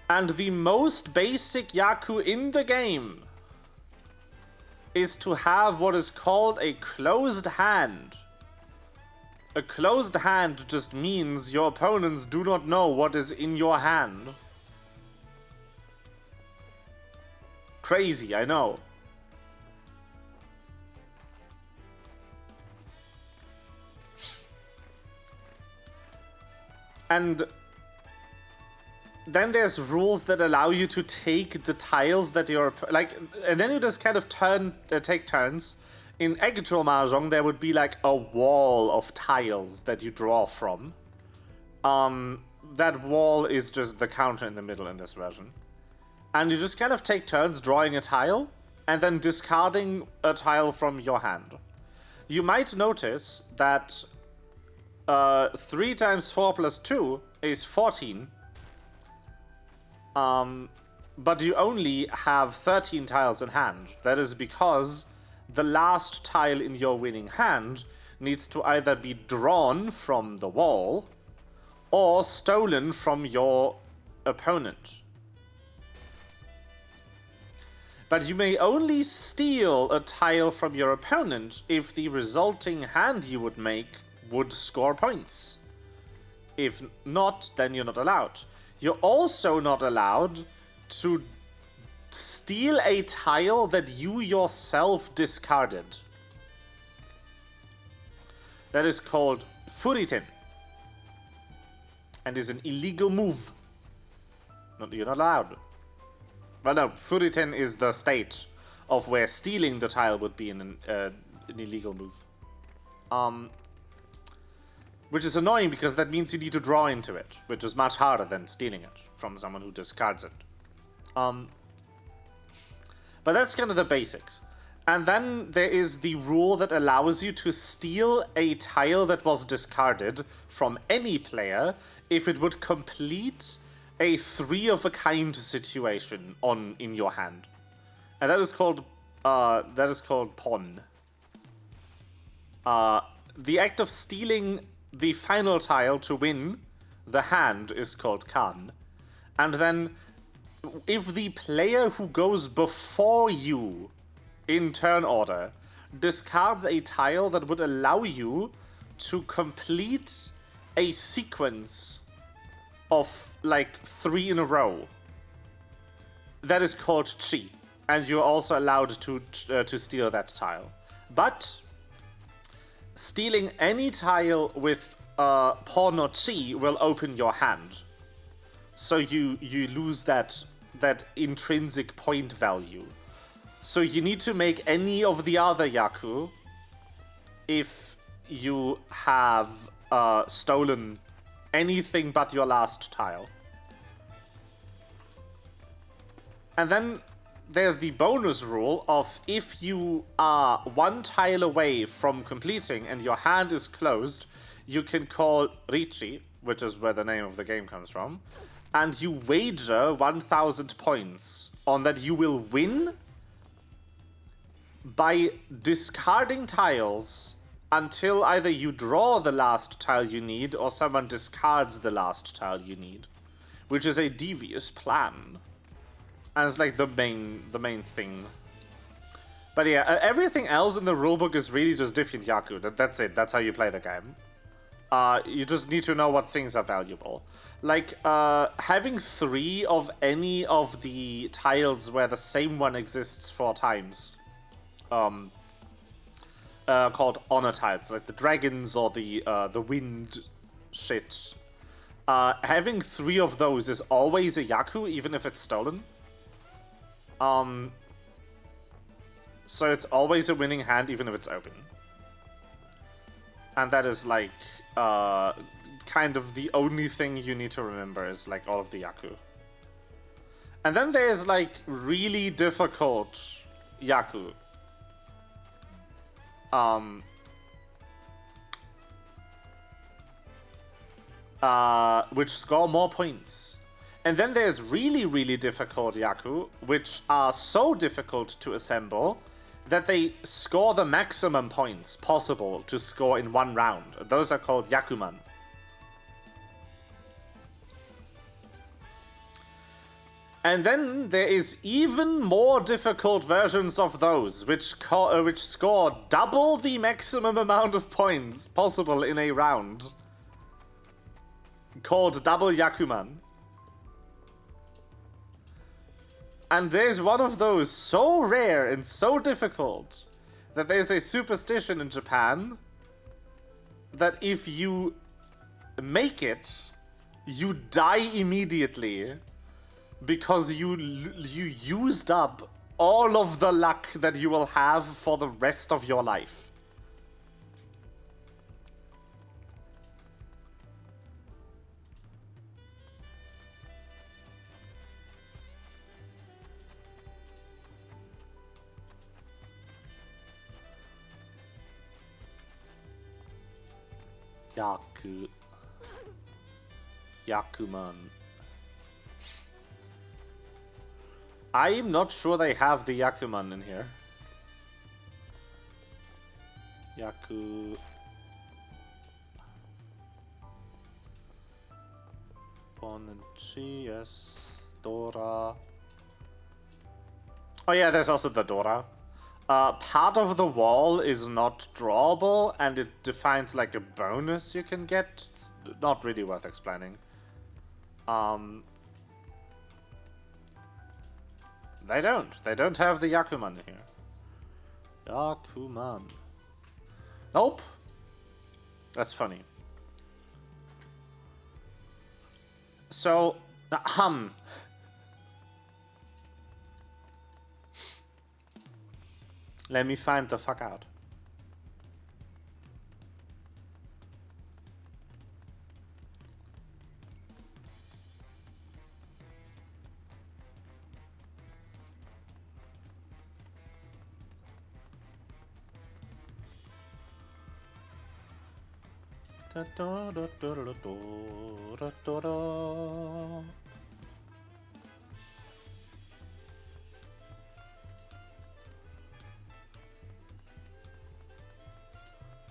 And the most basic Yaku in the game is to have what is called a closed hand. A closed hand just means your opponents do not know what is in your hand. Crazy, I know. And then there's rules that allow you to take the tiles that you're and then you just kind of take turns. In actual Mahjong, there would be like a wall of tiles that you draw from. That wall is just the counter in the middle in this version. And you just kind of take turns drawing a tile and then discarding a tile from your hand. You might notice that 3 times 4 plus 2 is 14. But you only have 13 tiles in hand. That is because the last tile in your winning hand needs to either be drawn from the wall or stolen from your opponent. But you may only steal a tile from your opponent if the resulting hand you would make would score points. If not, then you're not allowed. You're also not allowed to steal a tile that you yourself discarded. That is called Furitin, and is an illegal move. You're not allowed. Well, no, Furitin is the state of where stealing the tile would be an illegal move. Which is annoying because that means you need to draw into it, which is much harder than stealing it from someone who discards it. But that's kind of the basics. And then there is the rule that allows you to steal a tile that was discarded from any player if it would complete a 3-of-a-kind situation in your hand. And that is called pawn. The act of stealing the final tile to win the hand is called Khan. And then if the player who goes before you in turn order discards a tile that would allow you to complete a sequence of like 3 in a row, that is called Chi, and you're also allowed to steal that tile. But stealing any tile with pawn or Chi will open your hand, so you lose that intrinsic point value. So you need to make any of the other Yaku if you have stolen anything but your last tile. And then there's the bonus rule of if you are 1 tile away from completing and your hand is closed, you can call Richi, which is where the name of the game comes from, and you wager 1,000 points on that you will win by discarding tiles until either you draw the last tile you need or someone discards the last tile you need, which is a devious plan. And it's like the main thing. But yeah, everything else in the rulebook is really just different Yaku. That's it. That's how you play the game. You just need to know what things are valuable. Like, having 3 of any of the tiles where the same one exists 4 times. Called honor tiles, like the dragons or the wind shit. Having 3 of those is always a Yaku, even if it's stolen. So it's always a winning hand, even if it's open. And that is like, kind of the only thing you need to remember is like all of the Yaku. And then there's like really difficult Yaku. Which score more points. And then there's really, really difficult Yaku, which are so difficult to assemble that they score the maximum points possible to score in 1 round. Those are called Yakuman. And then there is even more difficult versions of those, which score double the maximum amount of points possible in a round, called Double Yakuman. And there's one of those so rare and so difficult that there's a superstition in Japan that if you make it, you die immediately because you used up all of the luck that you will have for the rest of your life. Yakuman. I'm not sure they have the Yakuman in here. Yaku... Bon and Chi, yes. Dora... Oh yeah, there's also the Dora. Part of the wall is not drawable, and it defines like a bonus you can get. It's not really worth explaining. They don't have the Yakuman here. Yakuman. Nope. That's funny. So, let me find the fuck out.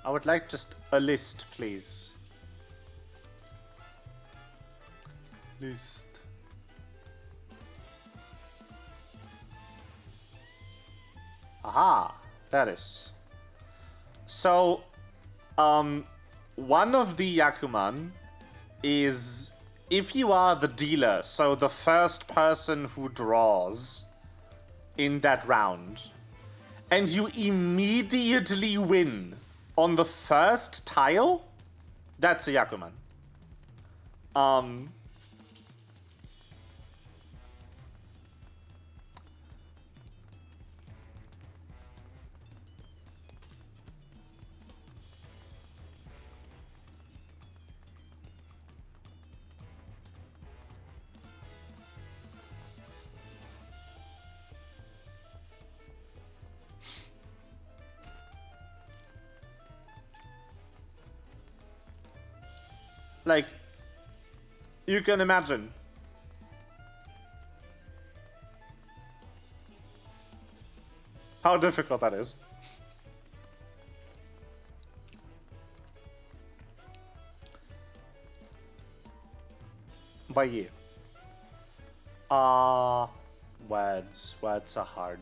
I would like just a list, please. List. Aha, that is. So, one of the Yakuman is if you are the dealer, so the first person who draws in that round, and you immediately win on the first tile, that's a Yakuman. Like, you can imagine. How difficult that is. But yeah. Words. Words are hard.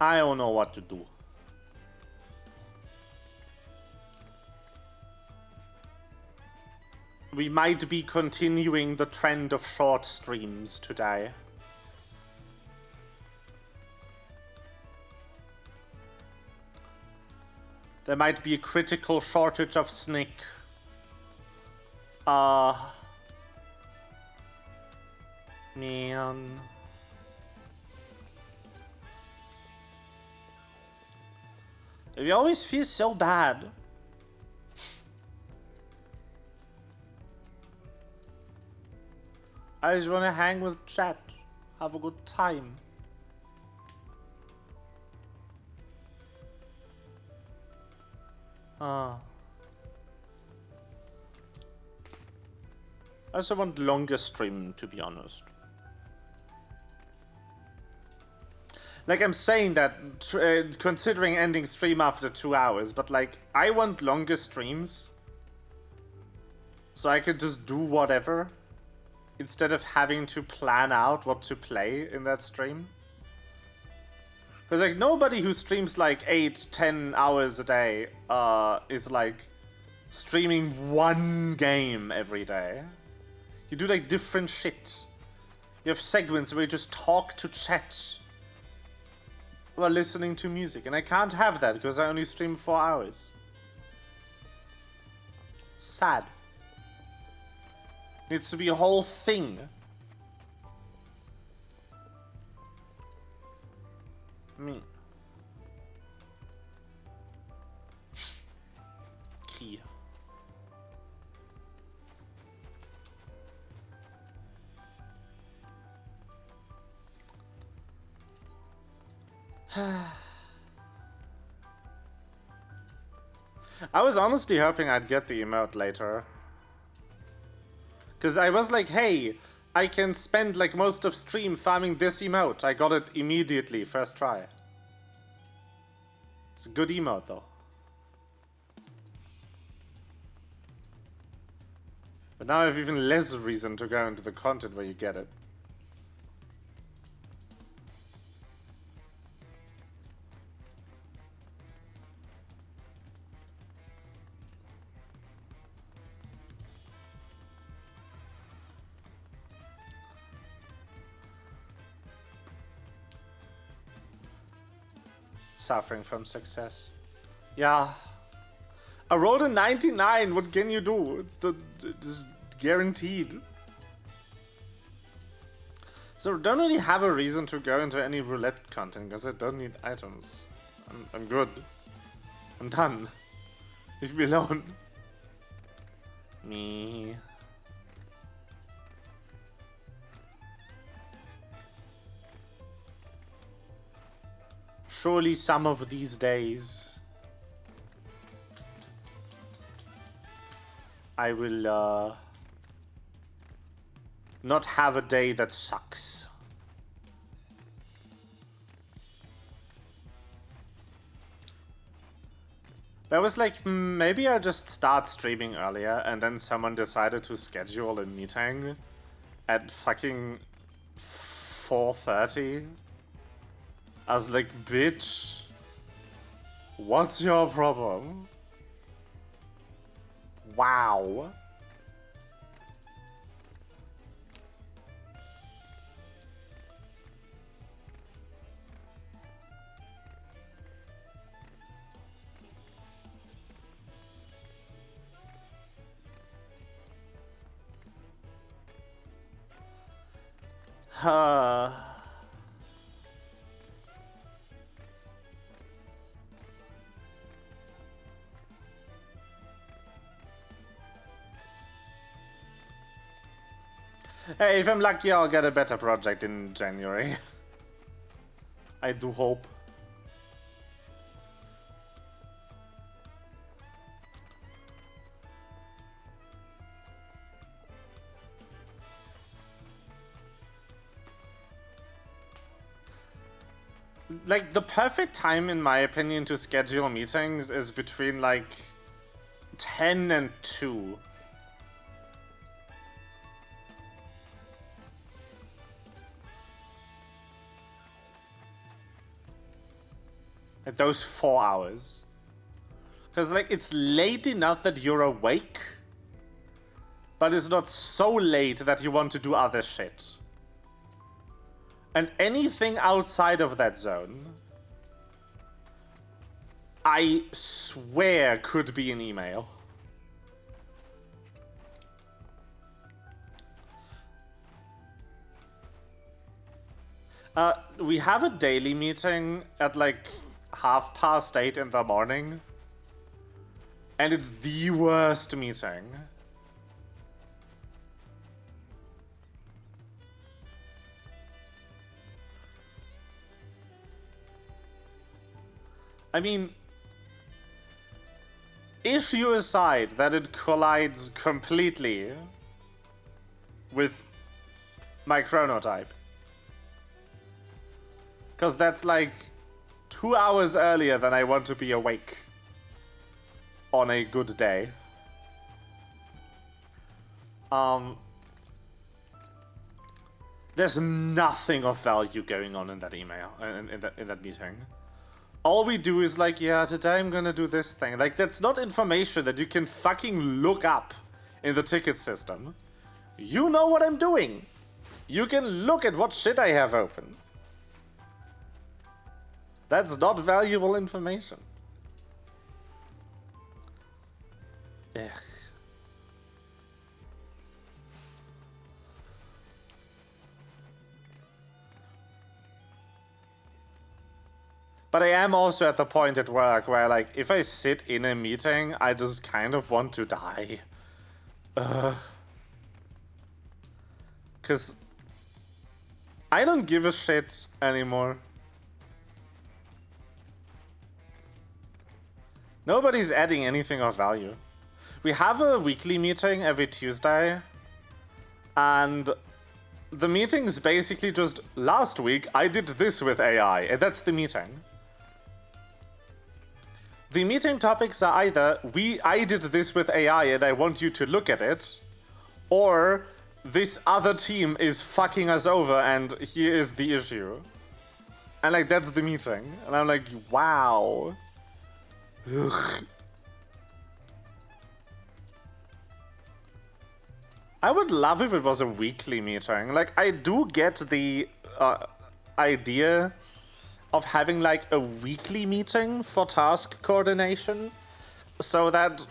I don't know what to do. We might be continuing the trend of short streams today. There might be a critical shortage of Snick. Man. We always feel so bad. I just want to hang with chat, have a good time. I also want longer stream, to be honest. Like, I'm saying that, considering ending stream after 2 hours, but like, I want longer streams. So I could just do whatever, instead of having to plan out what to play in that stream. Because like, nobody who streams like 8-10 hours a day, is like, streaming one game every day. You do like different shit. You have segments where you just talk to chat while listening to music, and I can't have that because I only stream 4 hours. Sad. Needs to be a whole thing. Me. Key. I was honestly hoping I'd get the emote later. Because I was like, hey, I can spend like most of stream farming this emote. I got it immediately, first try. It's a good emote though. But now I have even less reason to go into the content where you get it. Suffering from success. Yeah. I rolled a 99, what can you do? It's guaranteed. So I don't really have a reason to go into any roulette content, because I don't need items. I'm good. I'm done. Leave me alone. Me. Surely some of these days I will not have a day that sucks. That was like, maybe I just start streaming earlier and then someone decided to schedule a meeting at fucking 4:30. I was like, bitch, what's your problem? Wow. Hey, if I'm lucky, I'll get a better project in January. I do hope. Like, the perfect time, in my opinion, to schedule meetings is between, like, 10 and 2. At those 4 hours. Because, like, it's late enough that you're awake, but it's not so late that you want to do other shit. And anything outside of that zone, I swear could be an email. We have a daily meeting at like 8:30 in the morning. And it's the worst meeting. I mean, issue aside that it collides completely with my chronotype. Because that's like 2 hours earlier than I want to be awake on a good day. There's nothing of value going on in that email, in that meeting. All we do is like, yeah, today I'm gonna do this thing. Like, that's not information that you can fucking look up in the ticket system. You know what I'm doing. You can look at what shit I have open. That's not valuable information. Ugh. But I am also at the point at work where, like, if I sit in a meeting, I just kind of want to die. Because I don't give a shit anymore. Nobody's adding anything of value. We have a weekly meeting every Tuesday, and the meeting's basically just, last week I did this with AI, and that's the meeting. The meeting topics are either, I did this with AI and I want you to look at it, or this other team is fucking us over and here is the issue. And like, that's the meeting. And I'm like, wow. Ugh. I would love if it was a weekly meeting. Like, I do get the idea of having like a weekly meeting for task coordination so that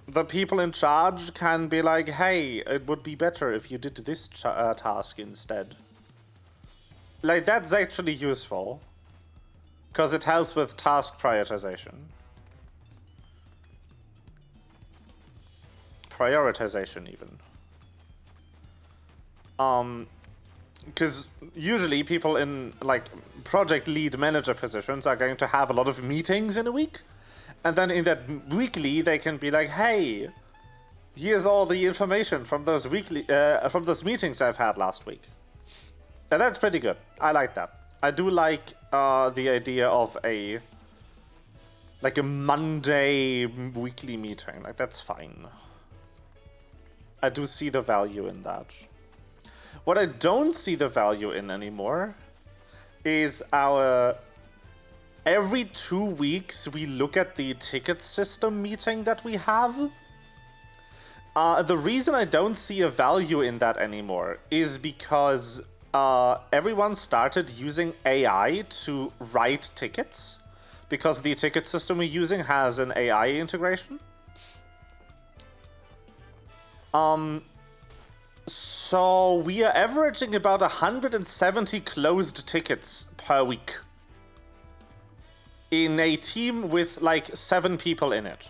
the people in charge can be like, hey, it would be better if you did this task instead. Like, that's actually useful. Because it helps with task prioritization. Prioritization, even. Because usually people in, like, project lead manager positions are going to have a lot of meetings in a week. And then in that weekly, they can be like, hey, here's all the information from those meetings I've had last week. And that's pretty good. I like that. I do like the idea of a Monday weekly meeting. Like, that's fine. I do see the value in that. What I don't see the value in anymore is our every 2 weeks we look at the ticket system meeting that we have. The reason I don't see a value in that anymore is because everyone started using AI to write tickets because the ticket system we're using has an AI integration. So we are averaging about 170 closed tickets per week in a team with like 7 people in it.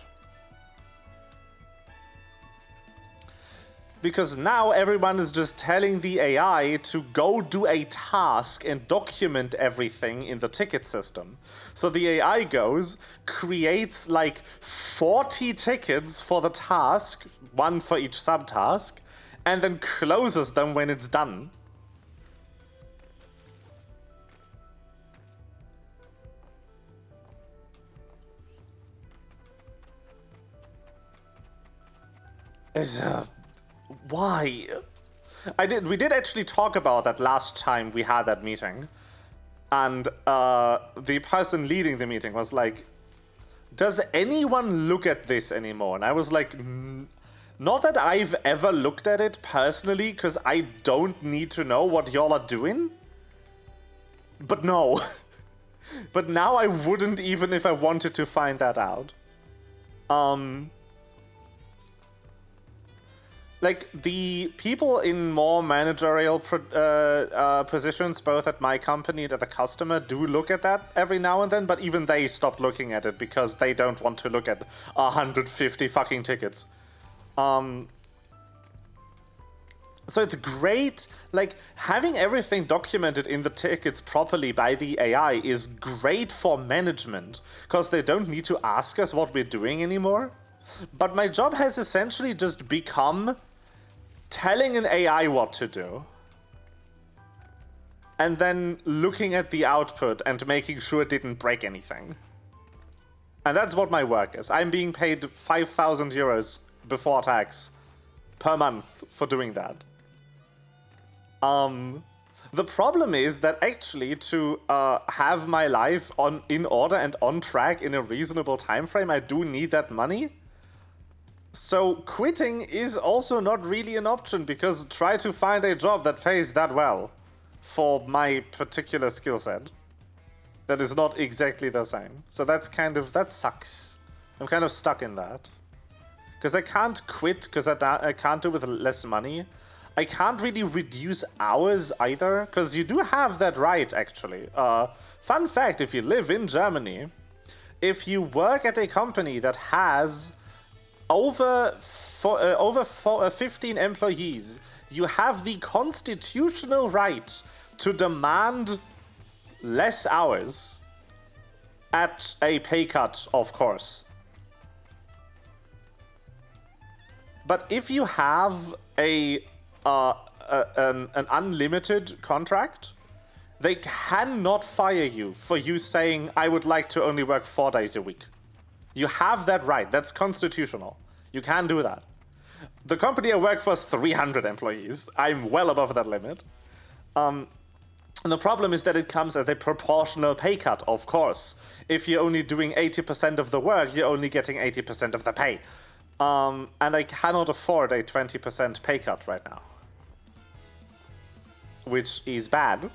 Because now everyone is just telling the AI to go do a task and document everything in the ticket system. So the AI goes, creates like 40 tickets for the task, 1 for each subtask, and then closes them when it's done. Why? We did actually talk about that last time we had that meeting. And the person leading the meeting was like, does anyone look at this anymore? And I was like, not that I've ever looked at it personally, because I don't need to know what y'all are doing. But no. But now I wouldn't even if I wanted to find that out. Like, the people in more managerial positions, both at my company and at the customer, do look at that every now and then, but even they stopped looking at it because they don't want to look at 150 fucking tickets. So it's great, like, having everything documented in the tickets properly by the AI is great for management, because they don't need to ask us what we're doing anymore. But my job has essentially just become telling an AI what to do. And then looking at the output and making sure it didn't break anything. And that's what my work is. I'm being paid 5,000 euros before tax per month for doing that. The problem is that actually to have my life in order and on track in a reasonable time frame, I do need that money. So quitting is also not really an option, because try to find a job that pays that well for my particular skill set. That is not exactly the same. So that sucks. I'm kind of stuck in that. Because I can't quit because I can't do it with less money. I can't really reduce hours either, because you do have that right, actually. Fun fact, if you live in Germany, if you work at a company that has over 15 employees, you have the constitutional right to demand less hours at a pay cut, of course. But if you have an unlimited contract, they cannot fire you for you saying, I would like to only work 4 days a week. You have that right. That's constitutional. You can do that. The company I work for is 300 employees. I'm well above that limit. And the problem is that it comes as a proportional pay cut, of course. If you're only doing 80% of the work, you're only getting 80% of the pay. And I cannot afford a 20% pay cut right now. Which is bad.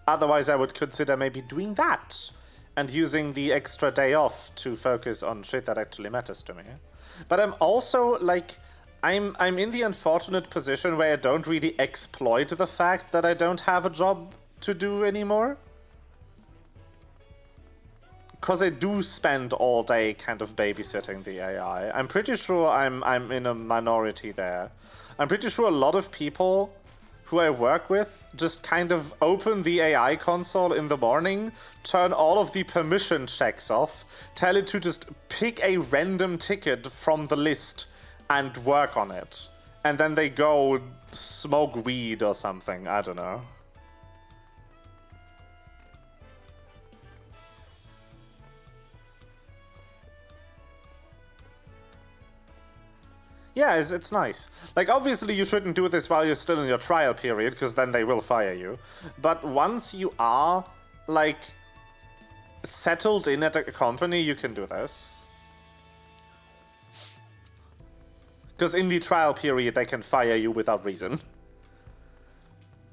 Otherwise, I would consider maybe doing that and using the extra day off to focus on shit that actually matters to me. But I'm also like, I'm in the unfortunate position where I don't really exploit the fact that I don't have a job to do anymore. Because I do spend all day kind of babysitting the AI. I'm pretty sure I'm in a minority there. I'm pretty sure a lot of people who I work with just kind of open the AI console in the morning, turn all of the permission checks off, tell it to just pick a random ticket from the list and work on it. And then they go smoke weed or something, I don't know. Yeah, it's nice. Like, obviously you shouldn't do this while you're still in your trial period, because then they will fire you. But once you are, like, settled in at a company, you can do this. Because in the trial period, they can fire you without reason.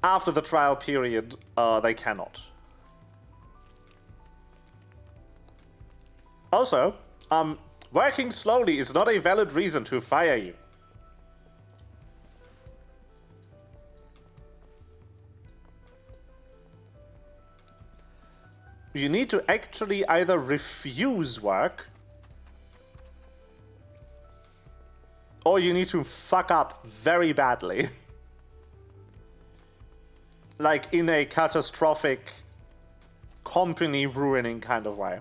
After the trial period, they cannot. Also, working slowly is not a valid reason to fire you. You need to actually either refuse work, or you need to fuck up very badly. Like in a catastrophic, company-ruining kind of way.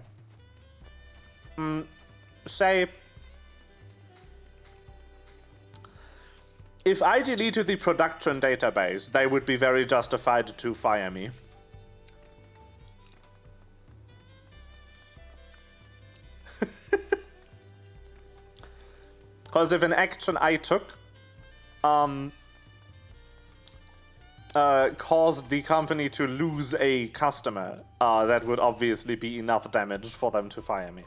Say, if I deleted the production database, they would be very justified to fire me. Because if an action I took caused the company to lose a customer, that would obviously be enough damage for them to fire me.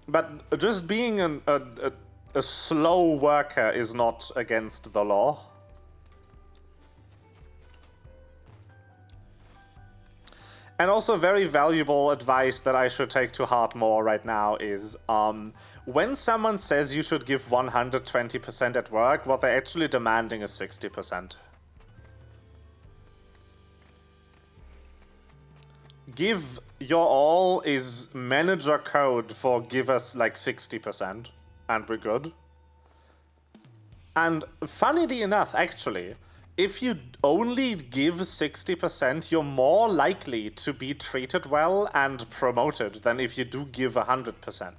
But just being a slow worker is not against the law. And also very valuable advice that I should take to heart more right now is, when someone says you should give 120% at work, what they're actually demanding is 60%. Give your all is manager code for give us like 60% and we're good. And funnily enough, actually, if you only give 60%, you're more likely to be treated well and promoted than if you do give 100%.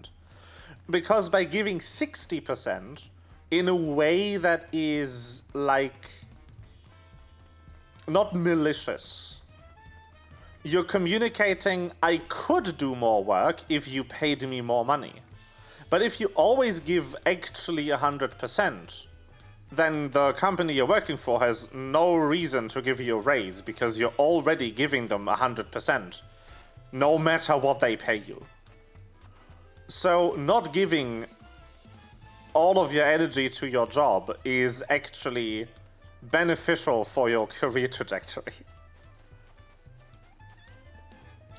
Because by giving 60% in a way that is like not malicious, you're communicating, I could do more work if you paid me more money. But if you always give actually 100%, then the company you're working for has no reason to give you a raise because you're already giving them 100%, no matter what they pay you. So not giving all of your energy to your job is actually beneficial for your career trajectory.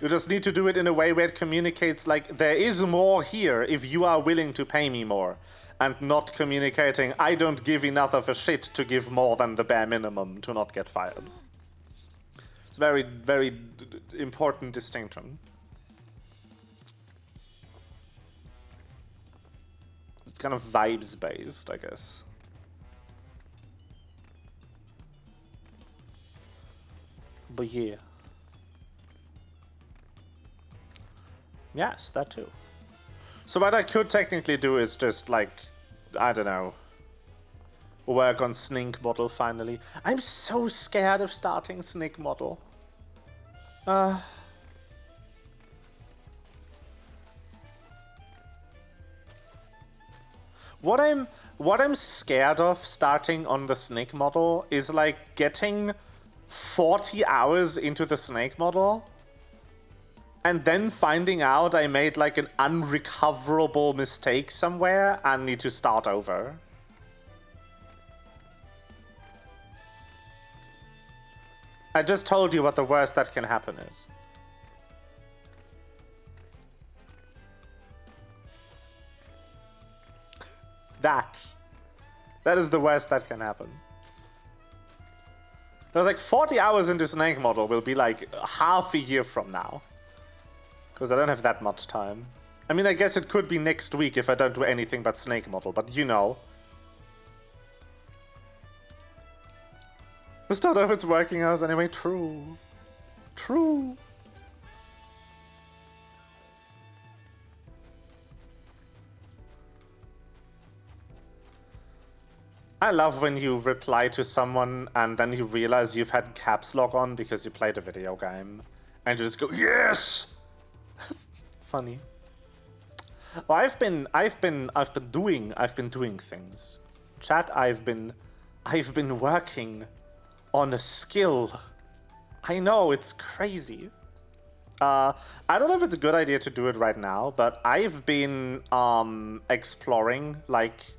You just need to do it in a way where it communicates like, there is more here if you are willing to pay me more. And not communicating, I don't give enough of a shit to give more than the bare minimum to not get fired. It's a very, very important distinction. It's kind of vibes based, I guess. But yeah. Yes, that too. So what I could technically do is just like, I don't know, work on Snink model finally. I'm so scared of starting Snink model. What I'm scared of starting on the snake model is like getting 40 hours into the snake model and then finding out I made like an unrecoverable mistake somewhere and need to start over. I just told you what the worst that can happen is. That is the worst that can happen. There's like 40 hours into snake model will be like half a year from now. Because I don't have that much time. I mean, I guess it could be next week if I don't do anything but snake model, but you know. We still don't know if it's working hours anyway. True. True. I love when you reply to someone and then you realize you've had caps lock on because you played a video game. And you just go, yes! That's funny. Well, I've been doing things. Chat, I've been working on a skill. I know, it's crazy. I don't know if it's a good idea to do it right now, but I've been exploring like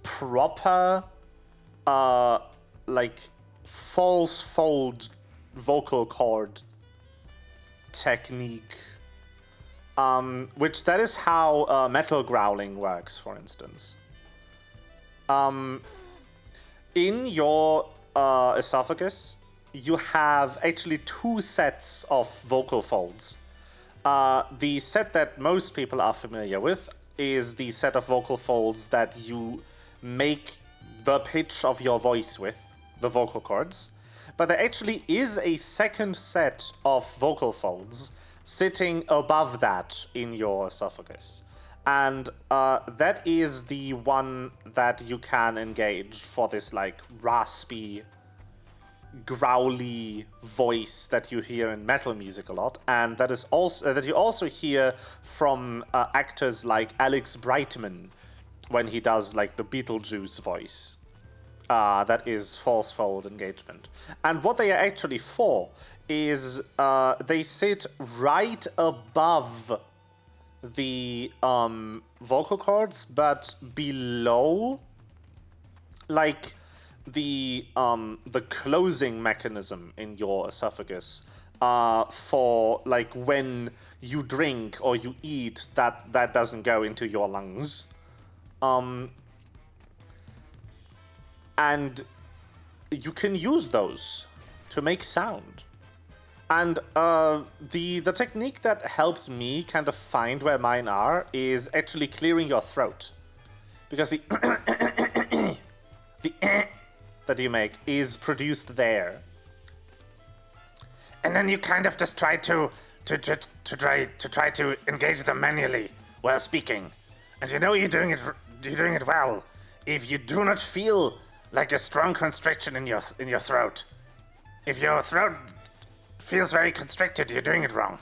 proper like false fold vocal cord technique, which that is how metal growling works, for instance. In your esophagus you have actually two sets of vocal folds. The set that most people are familiar with is the set of vocal folds that you make the pitch of your voice with, the vocal cords. But there actually is a second set of vocal folds sitting above that in your esophagus. And that is the one that you can engage for this like raspy, growly voice that you hear in metal music a lot, and that is also that you also hear from actors like Alex Brightman when he does like the Beetlejuice voice. That is false fold engagement. And what they are actually for is they sit right above the vocal cords, but below like the closing mechanism in your esophagus for like when you drink or you eat, that doesn't go into your lungs. And you can use those to make sound. And the technique that helped me kind of find where mine are is actually clearing your throat. Because the that you make is produced there. And then you kind of just try to engage them manually while speaking. And you know you're doing it well. If you do not feel like a strong constriction in your throat. If your throat feels very constricted, you're doing it wrong.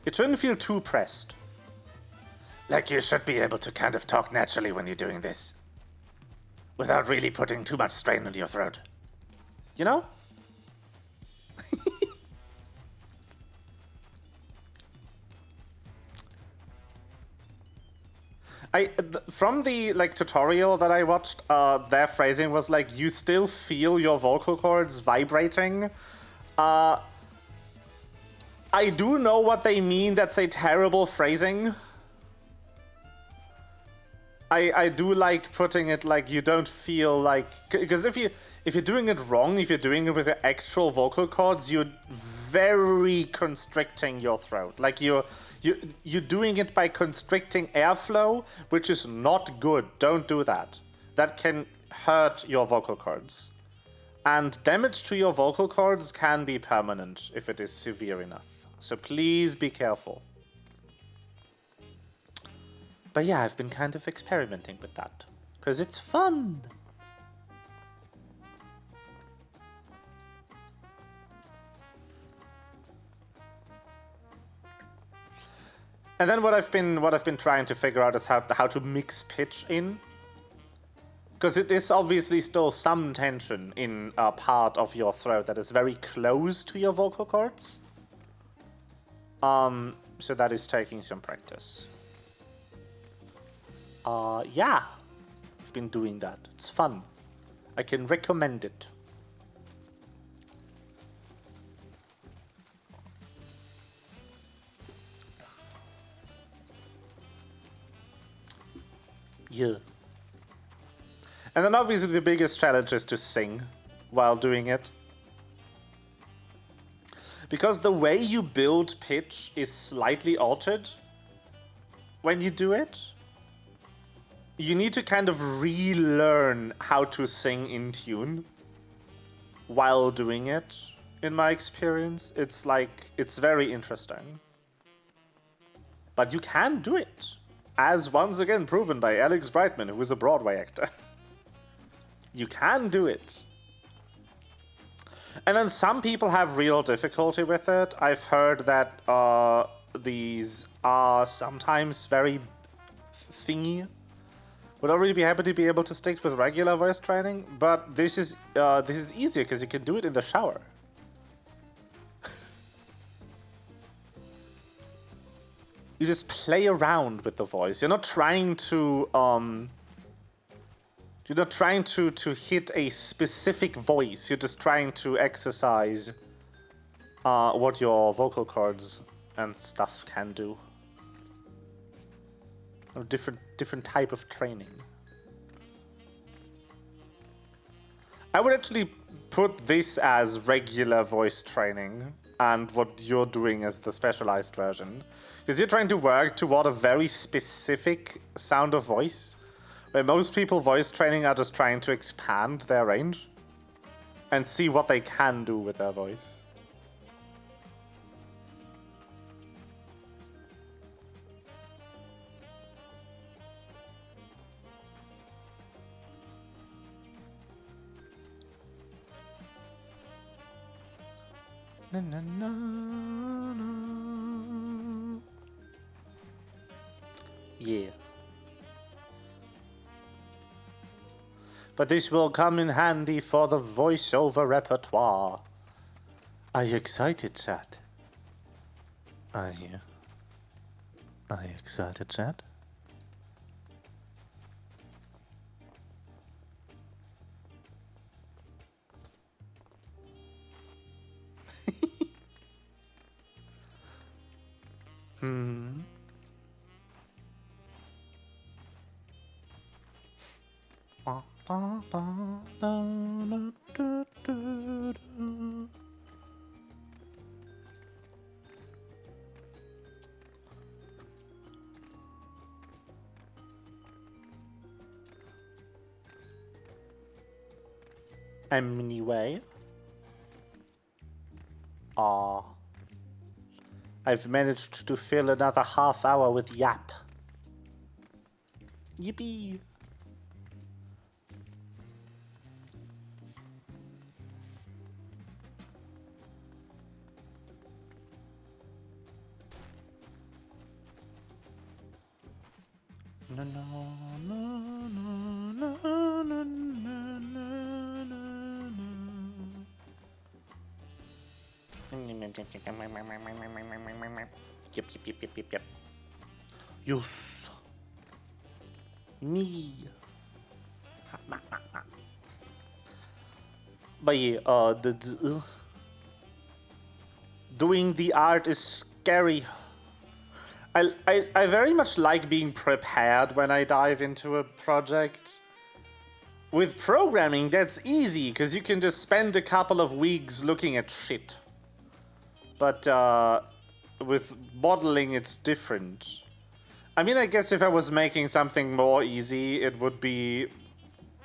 It shouldn't feel too pressed. Like you should be able to kind of talk naturally when you're doing this. Without really putting too much strain on your throat. You know? From the like tutorial that I watched, their phrasing was like, you still feel your vocal cords vibrating. I do know what they mean. That's a terrible phrasing. I do like putting it like you don't feel like, because if you're doing it wrong, if you're doing it with the actual vocal cords, you're very constricting your throat. Like you're doing it by constricting airflow, which is not good. Don't do that. That can hurt your vocal cords. And damage to your vocal cords can be permanent if it is severe enough. So please be careful. But yeah, I've been kind of experimenting with that. Because it's fun. And then what I've been trying to figure out is how to mix pitch in. Because it is obviously still some tension in a part of your throat that is very close to your vocal cords. So that is taking some practice. Yeah. I've been doing that. It's fun. I can recommend it. Yeah. And then obviously the biggest challenge is to sing while doing it. Because the way you build pitch is slightly altered when you do it. You need to kind of relearn how to sing in tune while doing it, in my experience. It's very interesting. But you can do it. As once again proven by Alex Brightman, who is a Broadway actor. You can do it. And then some people have real difficulty with it. I've heard that these are sometimes very thingy. Would already be happy to be able to stick with regular voice training, but this is easier because you can do it in the shower. You just play around with the voice. You're not trying to hit a specific voice. You're just trying to exercise what your vocal cords and stuff can do. A different type of training. I would actually put this as regular voice training and what you're doing as the specialized version. Because you're trying to work toward a very specific sound of voice, where most people voice training are just trying to expand their range and see what they can do with their voice. Na, na, na, na. Yeah. But this will come in handy for the voiceover repertoire. Are you excited, chat? Are you? Are you excited, chat? Anyway. I've managed to fill another half hour with yap. Yippee! No, no, no, no, no, no, no, no, no. Yep. Yes. Me. But yeah, doing the art is scary. I very much like being prepared when I dive into a project. With programming, that's easy, because you can just spend a couple of weeks looking at shit. But with modeling, it's different. I mean, I guess if I was making something more easy, it would be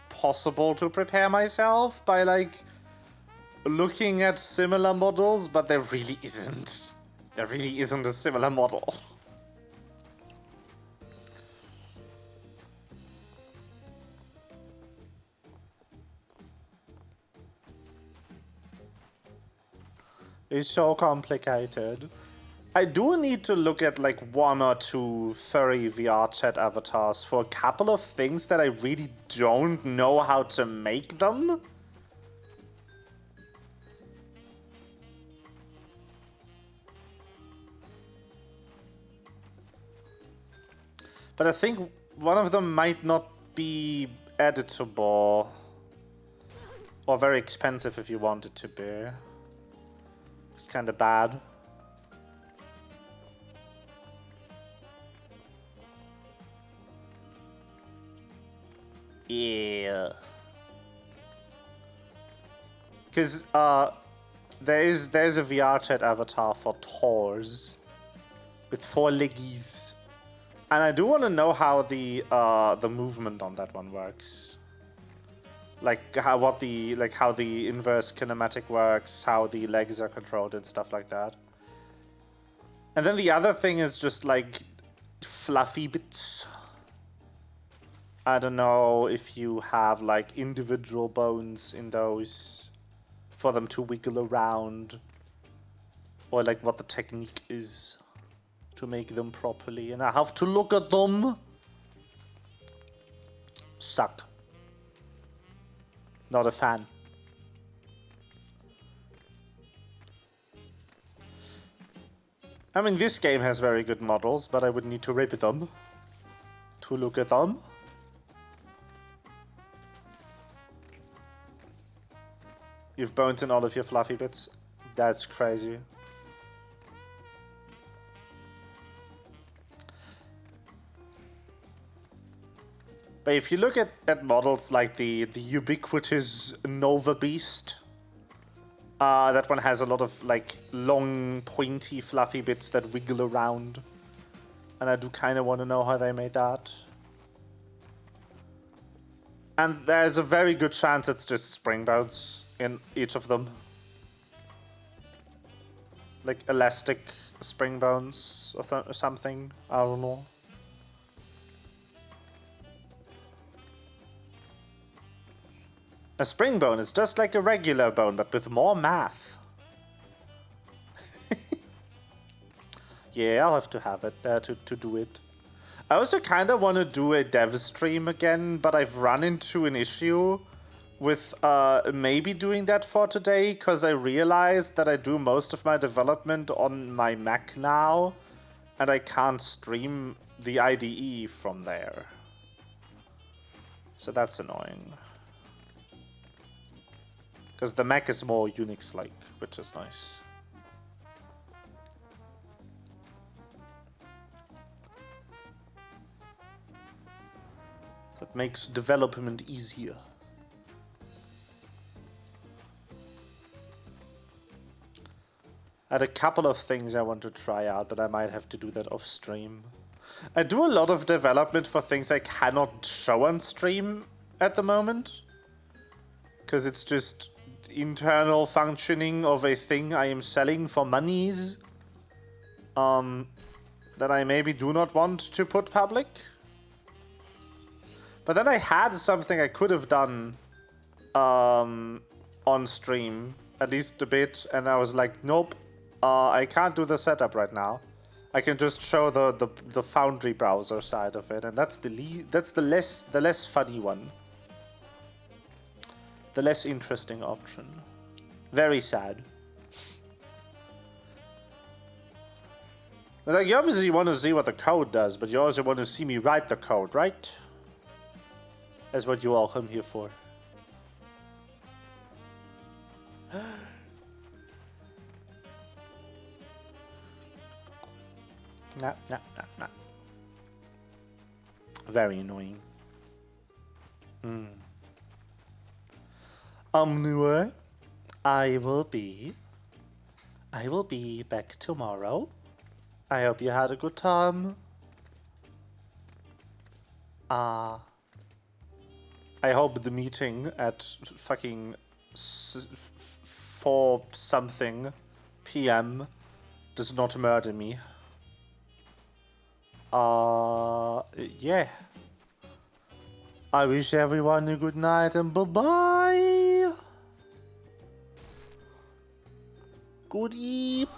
possible to prepare myself by, like, looking at similar models, but there really isn't. There really isn't a similar model. It's so complicated. I do need to look at like 1 or 2 furry VR chat avatars for a couple of things that I really don't know how to make them. But I think one of them might not be editable. Or very expensive if you want it to be. It's kind of bad. Yeah. Because there's a VR chat avatar for Tors with 4 leggies. And I do want to know how the movement on that one works. Like how the inverse kinematic works, how the legs are controlled and stuff like that. And then the other thing is just like fluffy bits. I don't know if you have like individual bones in those for them to wiggle around, or like what the technique is to make them properly, and I have to look at them. Suck. Not a fan. I mean, this game has very good models, but I would need to rip them to look at them. You've bones in all of your fluffy bits? That's crazy. But if you look at models like the ubiquitous Nova Beast, that one has a lot of like long, pointy, fluffy bits that wiggle around. And I do kind of want to know how they made that. And there's a very good chance it's just spring bones in each of them. Like elastic spring bones or something. I don't know. A spring bone is just like a regular bone, but with more math. Yeah, I'll have to have it to do it. I also kind of want to do a dev stream again, but I've run into an issue with maybe doing that for today, because I realized that I do most of my development on my Mac now, and I can't stream the IDE from there. So that's annoying. Because the Mac is more Unix-like, which is nice. That makes development easier. I had a couple of things I want to try out, but I might have to do that off stream. I do a lot of development for things I cannot show on stream at the moment. Because it's just internal functioning of a thing I am selling for monies. That I maybe do not want to put public. But then I had something I could have done on stream, at least a bit, and I was like, nope, I can't do the setup right now. I can just show the Foundry browser side of it, and that's the less funny one. The less interesting option. Very sad. Like, you obviously want to see what the code does, but you also want to see me write the code, right? That's what you all come here for. Nah. Very annoying. Anyway, I will be back tomorrow. I hope you had a good time. I hope the meeting at fucking 4 something PM does not murder me. Yeah. I wish everyone a good night and bye-bye. Good eep.